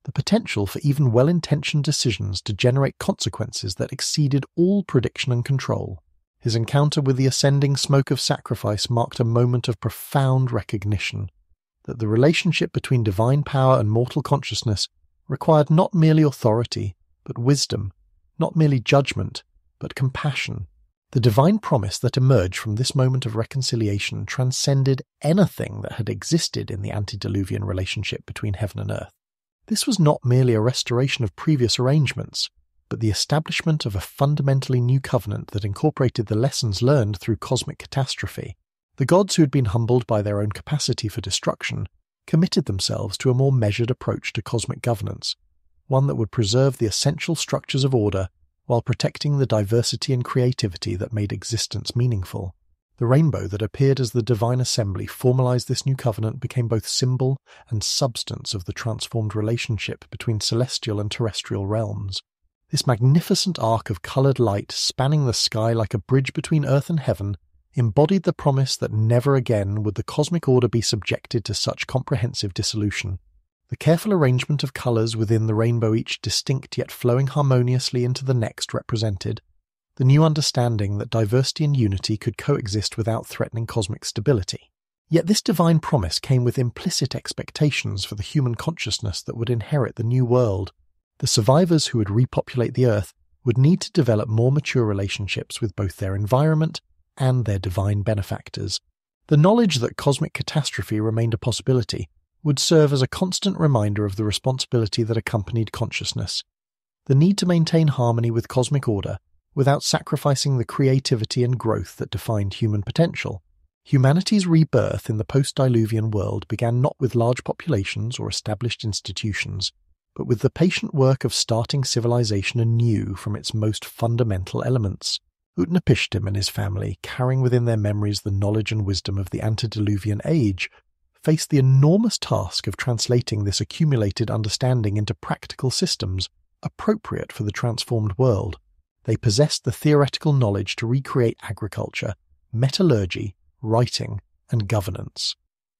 the potential for even well-intentioned decisions to generate consequences that exceeded all prediction and control. His encounter with the ascending smoke of sacrifice marked a moment of profound recognition that the relationship between divine power and mortal consciousness required not merely authority, but wisdom, not merely judgment, but compassion. The divine promise that emerged from this moment of reconciliation transcended anything that had existed in the antediluvian relationship between heaven and earth. This was not merely a restoration of previous arrangements, but the establishment of a fundamentally new covenant that incorporated the lessons learned through cosmic catastrophe. The gods who had been humbled by their own capacity for destruction committed themselves to a more measured approach to cosmic governance, one that would preserve the essential structures of order while protecting the diversity and creativity that made existence meaningful. The rainbow that appeared as the divine assembly formalized this new covenant became both symbol and substance of the transformed relationship between celestial and terrestrial realms. This magnificent arc of colored light spanning the sky like a bridge between earth and heaven embodied the promise that never again would the cosmic order be subjected to such comprehensive dissolution. The careful arrangement of colours within the rainbow, each distinct yet flowing harmoniously into the next, represented the new understanding that diversity and unity could coexist without threatening cosmic stability. Yet this divine promise came with implicit expectations for the human consciousness that would inherit the new world. The survivors who would repopulate the earth would need to develop more mature relationships with both their environment and their divine benefactors. The knowledge that cosmic catastrophe remained a possibility would serve as a constant reminder of the responsibility that accompanied consciousness, the need to maintain harmony with cosmic order without sacrificing the creativity and growth that defined human potential. Humanity's rebirth in the post-diluvian world began not with large populations or established institutions, but with the patient work of starting civilization anew from its most fundamental elements. Utnapishtim and his family, carrying within their memories the knowledge and wisdom of the antediluvian age, faced the enormous task of translating this accumulated understanding into practical systems appropriate for the transformed world. They possessed the theoretical knowledge to recreate agriculture, metallurgy, writing, and governance.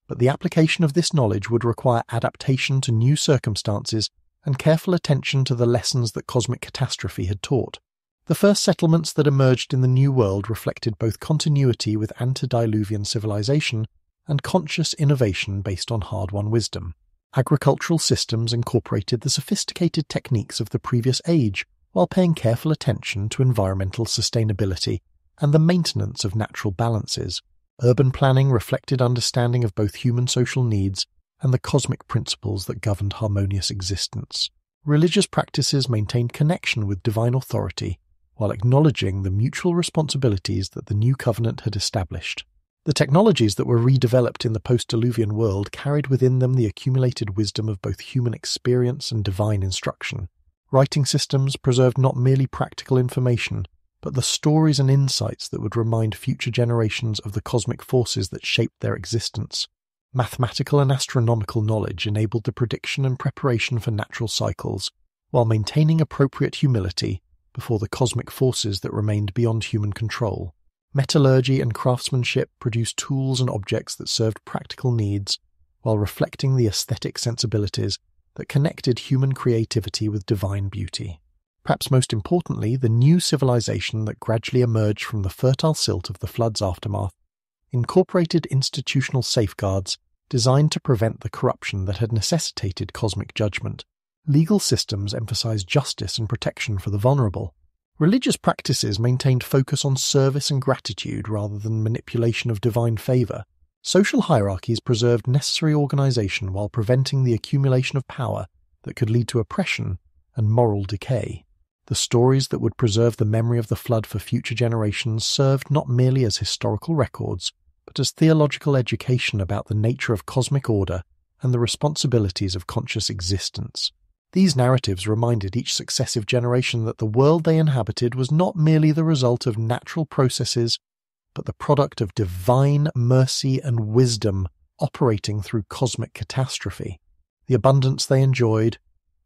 But the application of this knowledge would require adaptation to new circumstances and careful attention to the lessons that cosmic catastrophe had taught. The first settlements that emerged in the New World reflected both continuity with antediluvian civilization and conscious innovation based on hard-won wisdom. Agricultural systems incorporated the sophisticated techniques of the previous age while paying careful attention to environmental sustainability and the maintenance of natural balances. Urban planning reflected understanding of both human social needs and the cosmic principles that governed harmonious existence. Religious practices maintained connection with divine authority while acknowledging the mutual responsibilities that the new covenant had established. The technologies that were redeveloped in the post-diluvian world carried within them the accumulated wisdom of both human experience and divine instruction. Writing systems preserved not merely practical information, but the stories and insights that would remind future generations of the cosmic forces that shaped their existence. Mathematical and astronomical knowledge enabled the prediction and preparation for natural cycles, while maintaining appropriate humility before the cosmic forces that remained beyond human control. Metallurgy and craftsmanship produced tools and objects that served practical needs, while reflecting the aesthetic sensibilities that connected human creativity with divine beauty. Perhaps most importantly, the new civilization that gradually emerged from the fertile silt of the flood's aftermath incorporated institutional safeguards designed to prevent the corruption that had necessitated cosmic judgment. Legal systems emphasized justice and protection for the vulnerable. Religious practices maintained focus on service and gratitude rather than manipulation of divine favor. Social hierarchies preserved necessary organization while preventing the accumulation of power that could lead to oppression and moral decay. The stories that would preserve the memory of the flood for future generations served not merely as historical records, but as theological education about the nature of cosmic order and the responsibilities of conscious existence. These narratives reminded each successive generation that the world they inhabited was not merely the result of natural processes, but the product of divine mercy and wisdom operating through cosmic catastrophe. The abundance they enjoyed,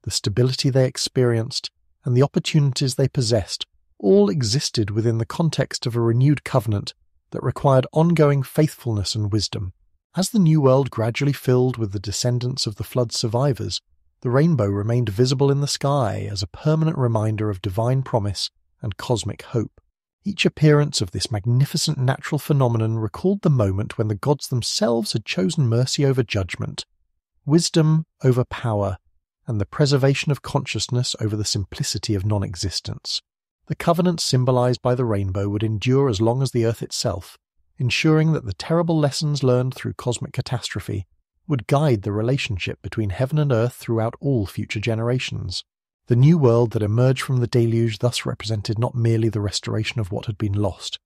the stability they experienced, and the opportunities they possessed all existed within the context of a renewed covenant that required ongoing faithfulness and wisdom. As the New World gradually filled with the descendants of the flood survivors, the rainbow remained visible in the sky as a permanent reminder of divine promise and cosmic hope. Each appearance of this magnificent natural phenomenon recalled the moment when the gods themselves had chosen mercy over judgment, wisdom over power, and the preservation of consciousness over the simplicity of non-existence. The covenant symbolized by the rainbow would endure as long as the earth itself, ensuring that the terrible lessons learned through cosmic catastrophe would guide the relationship between heaven and earth throughout all future generations. The new world that emerged from the deluge thus represented not merely the restoration of what had been lost,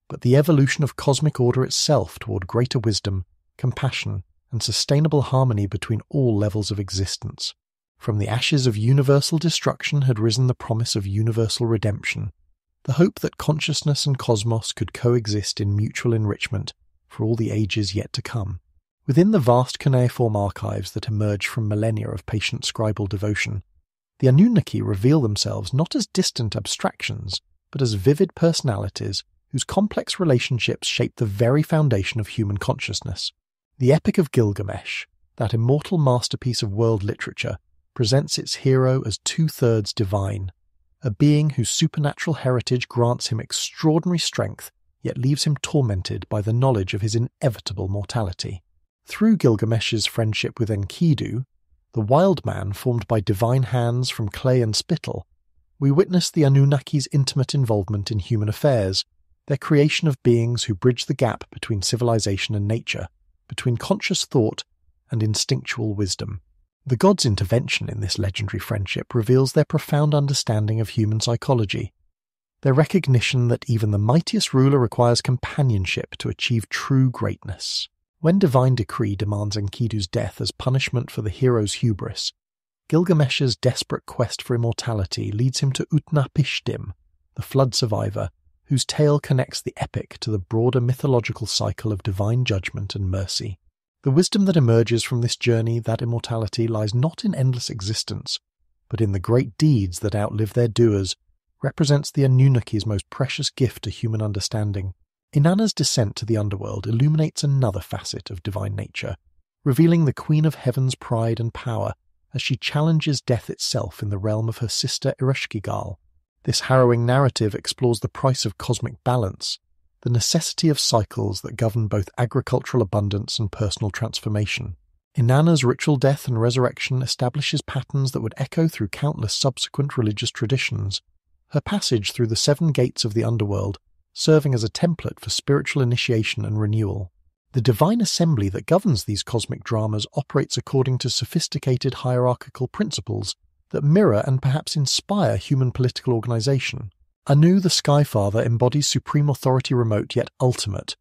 but the evolution of cosmic order itself toward greater wisdom, compassion, and sustainable harmony between all levels of existence. From the ashes of universal destruction had risen the promise of universal redemption, the hope that consciousness and cosmos could coexist in mutual enrichment for all the ages yet to come. Within the vast cuneiform archives that emerged from millennia of patient scribal devotion, the Anunnaki reveal themselves not as distant abstractions, but as vivid personalities whose complex relationships shape the very foundation of human consciousness. The Epic of Gilgamesh, that immortal masterpiece of world literature, presents its hero as two-thirds divine, a being whose supernatural heritage grants him extraordinary strength, yet leaves him tormented by the knowledge of his inevitable mortality. Through Gilgamesh's friendship with Enkidu, the wild man formed by divine hands from clay and spittle, we witness the Anunnaki's intimate involvement in human affairs, their creation of beings who bridge the gap between civilization and nature, between conscious thought and instinctual wisdom. The gods' intervention in this legendary friendship reveals their profound understanding of human psychology, their recognition that even the mightiest ruler requires companionship to achieve true greatness. When divine decree demands Enkidu's death as punishment for the hero's hubris, Gilgamesh's desperate quest for immortality leads him to Utnapishtim, the flood survivor, whose tale connects the epic to the broader mythological cycle of divine judgment and mercy. The wisdom that emerges from this journey, that immortality, lies not in endless existence, but in the great deeds that outlive their doers, represents the Anunnaki's most precious gift to human understanding. Inanna's descent to the underworld illuminates another facet of divine nature, revealing the Queen of Heaven's pride and power as she challenges death itself in the realm of her sister Ereshkigal. This harrowing narrative explores the price of cosmic balance, the necessity of cycles that govern both agricultural abundance and personal transformation. Inanna's ritual death and resurrection establishes patterns that would echo through countless subsequent religious traditions, her passage through the 7 gates of the underworld serving as a template for spiritual initiation and renewal. The divine assembly that governs these cosmic dramas operates according to sophisticated hierarchical principles that mirror and perhaps inspire human political organization. Anu the Skyfather embodies supreme authority remote yet ultimate,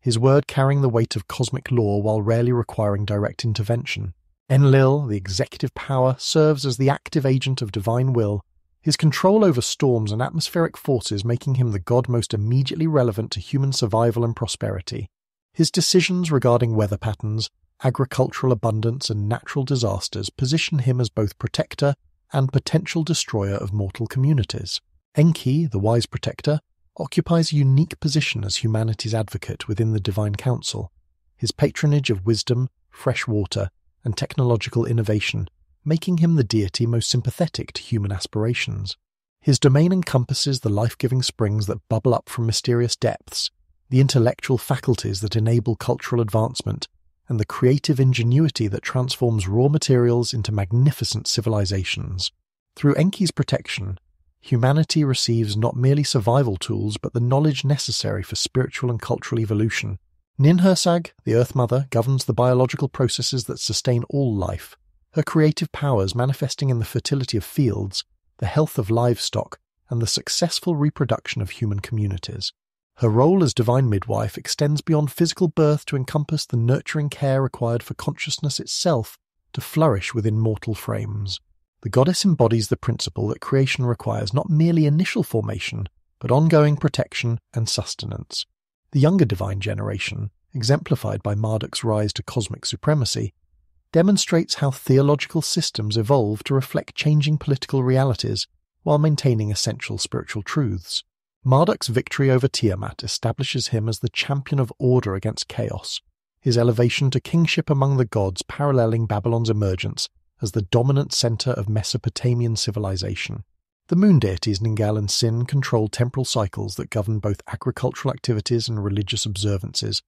his word carrying the weight of cosmic law while rarely requiring direct intervention. Enlil, the executive power, serves as the active agent of divine will, his control over storms and atmospheric forces making him the god most immediately relevant to human survival and prosperity. His decisions regarding weather patterns, agricultural abundance and natural disasters position him as both protector and potential destroyer of mortal communities. Enki, the wise protector, occupies a unique position as humanity's advocate within the divine council, his patronage of wisdom, fresh water, and technological innovation, making him the deity most sympathetic to human aspirations. His domain encompasses the life-giving springs that bubble up from mysterious depths, the intellectual faculties that enable cultural advancement, and the creative ingenuity that transforms raw materials into magnificent civilizations. Through Enki's protection, humanity receives not merely survival tools but the knowledge necessary for spiritual and cultural evolution. Ninhursag, the Earth Mother, governs the biological processes that sustain all life, her creative powers manifesting in the fertility of fields, the health of livestock, and the successful reproduction of human communities. Her role as divine midwife extends beyond physical birth to encompass the nurturing care required for consciousness itself to flourish within mortal frames. The goddess embodies the principle that creation requires not merely initial formation, but ongoing protection and sustenance. The younger divine generation, exemplified by Marduk's rise to cosmic supremacy, demonstrates how theological systems evolve to reflect changing political realities while maintaining essential spiritual truths. Marduk's victory over Tiamat establishes him as the champion of order against chaos, his elevation to kingship among the gods paralleling Babylon's emergence as the dominant center of Mesopotamian civilization. The moon deities Ningal and Sin control temporal cycles that govern both agricultural activities and religious observances,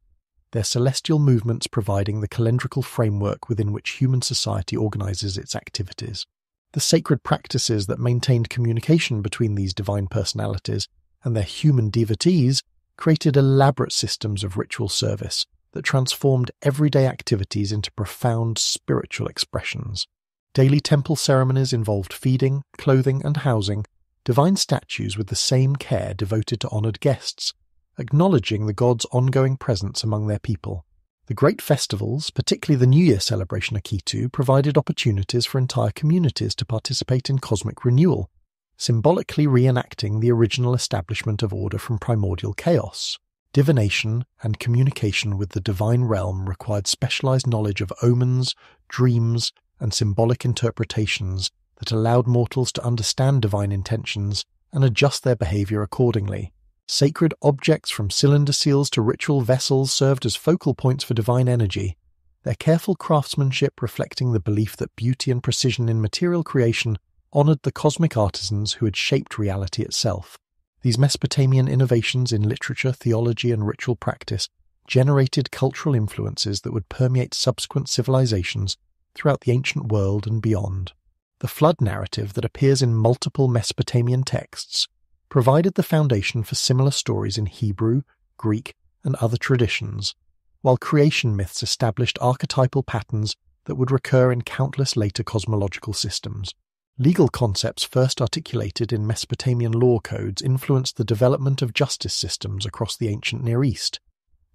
their celestial movements providing the calendrical framework within which human society organizes its activities. The sacred practices that maintained communication between these divine personalities and their human devotees created elaborate systems of ritual service that transformed everyday activities into profound spiritual expressions. Daily temple ceremonies involved feeding, clothing, and housing divine statues with the same care devoted to honored guests, acknowledging the gods' ongoing presence among their people. The great festivals, particularly the New Year celebration Akitu, provided opportunities for entire communities to participate in cosmic renewal, symbolically reenacting the original establishment of order from primordial chaos. Divination and communication with the divine realm required specialized knowledge of omens, dreams, and symbolic interpretations that allowed mortals to understand divine intentions and adjust their behavior accordingly. Sacred objects from cylinder seals to ritual vessels served as focal points for divine energy, their careful craftsmanship reflecting the belief that beauty and precision in material creation honored the cosmic artisans who had shaped reality itself. These Mesopotamian innovations in literature, theology, and ritual practice generated cultural influences that would permeate subsequent civilizations throughout the ancient world and beyond. The flood narrative that appears in multiple Mesopotamian texts provided the foundation for similar stories in Hebrew, Greek, and other traditions, while creation myths established archetypal patterns that would recur in countless later cosmological systems. Legal concepts first articulated in Mesopotamian law codes influenced the development of justice systems across the ancient Near East,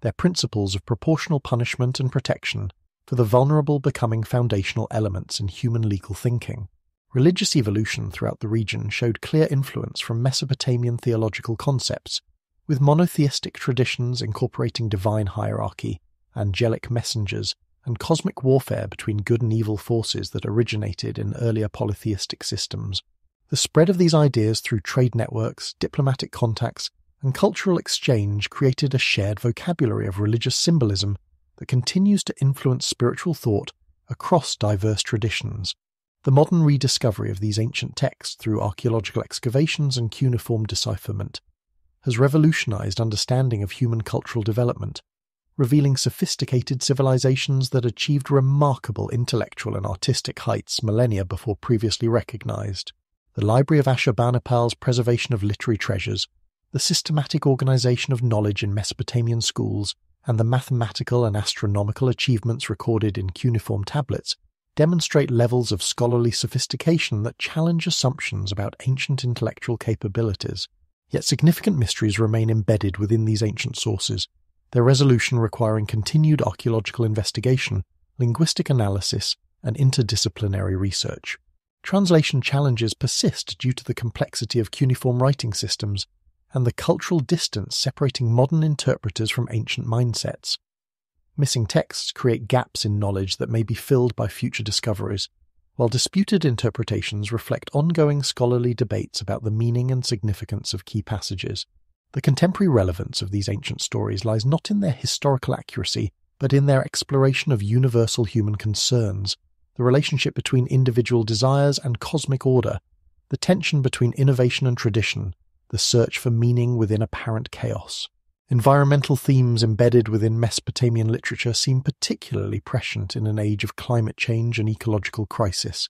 their principles of proportional punishment and protection for the vulnerable becoming foundational elements in human legal thinking. Religious evolution throughout the region showed clear influence from Mesopotamian theological concepts, with monotheistic traditions incorporating divine hierarchy, angelic messengers, and cosmic warfare between good and evil forces that originated in earlier polytheistic systems. The spread of these ideas through trade networks, diplomatic contacts, and cultural exchange created a shared vocabulary of religious symbolism that continues to influence spiritual thought across diverse traditions. The modern rediscovery of these ancient texts through archaeological excavations and cuneiform decipherment has revolutionized understanding of human cultural development, revealing sophisticated civilizations that achieved remarkable intellectual and artistic heights millennia before previously recognized. The Library of Ashurbanipal's preservation of literary treasures, the systematic organization of knowledge in Mesopotamian schools, and the mathematical and astronomical achievements recorded in cuneiform tablets demonstrate levels of scholarly sophistication that challenge assumptions about ancient intellectual capabilities. Yet significant mysteries remain embedded within these ancient sources, their resolution requiring continued archaeological investigation, linguistic analysis, and interdisciplinary research. Translation challenges persist due to the complexity of cuneiform writing systems and the cultural distance separating modern interpreters from ancient mindsets. Missing texts create gaps in knowledge that may be filled by future discoveries, while disputed interpretations reflect ongoing scholarly debates about the meaning and significance of key passages. The contemporary relevance of these ancient stories lies not in their historical accuracy, but in their exploration of universal human concerns, the relationship between individual desires and cosmic order, the tension between innovation and tradition, the search for meaning within apparent chaos. Environmental themes embedded within Mesopotamian literature seem particularly prescient in an age of climate change and ecological crisis.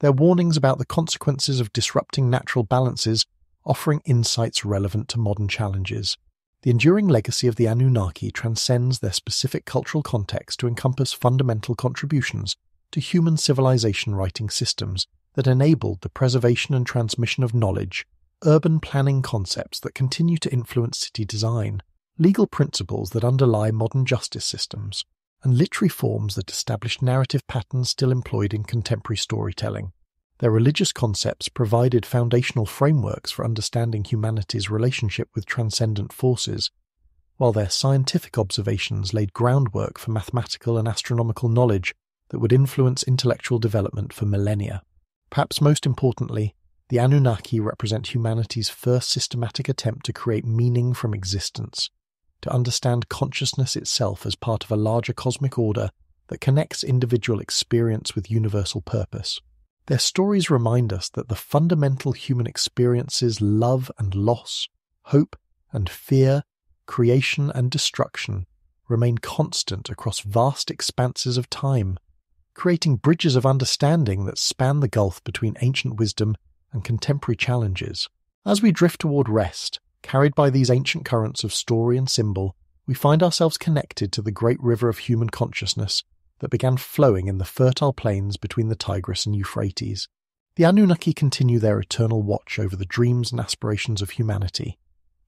Their warnings about the consequences of disrupting natural balances offering insights relevant to modern challenges. The enduring legacy of the Anunnaki transcends their specific cultural context to encompass fundamental contributions to human civilization writing systems that enabled the preservation and transmission of knowledge, urban planning concepts that continue to influence city design, legal principles that underlie modern justice systems, and literary forms that establish narrative patterns still employed in contemporary storytelling. Their religious concepts provided foundational frameworks for understanding humanity's relationship with transcendent forces, while their scientific observations laid groundwork for mathematical and astronomical knowledge that would influence intellectual development for millennia. Perhaps most importantly, the Anunnaki represent humanity's first systematic attempt to create meaning from existence, to understand consciousness itself as part of a larger cosmic order that connects individual experience with universal purpose. Their stories remind us that the fundamental human experiences, love and loss, hope and fear, creation and destruction, remain constant across vast expanses of time, creating bridges of understanding that span the gulf between ancient wisdom and contemporary challenges. As we drift toward rest, carried by these ancient currents of story and symbol, we find ourselves connected to the great river of human consciousness that began flowing in the fertile plains between the Tigris and Euphrates. The Anunnaki continue their eternal watch over the dreams and aspirations of humanity.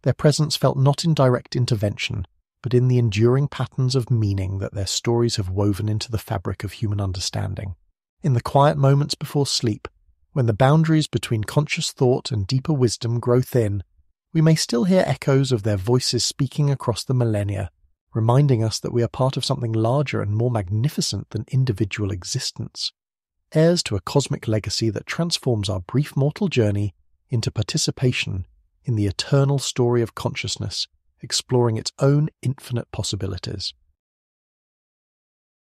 Their presence felt not in direct intervention, but in the enduring patterns of meaning that their stories have woven into the fabric of human understanding. In the quiet moments before sleep, when the boundaries between conscious thought and deeper wisdom grow thin, we may still hear echoes of their voices speaking across the millennia, reminding us that we are part of something larger and more magnificent than individual existence, heirs to a cosmic legacy that transforms our brief mortal journey into participation in the eternal story of consciousness, exploring its own infinite possibilities.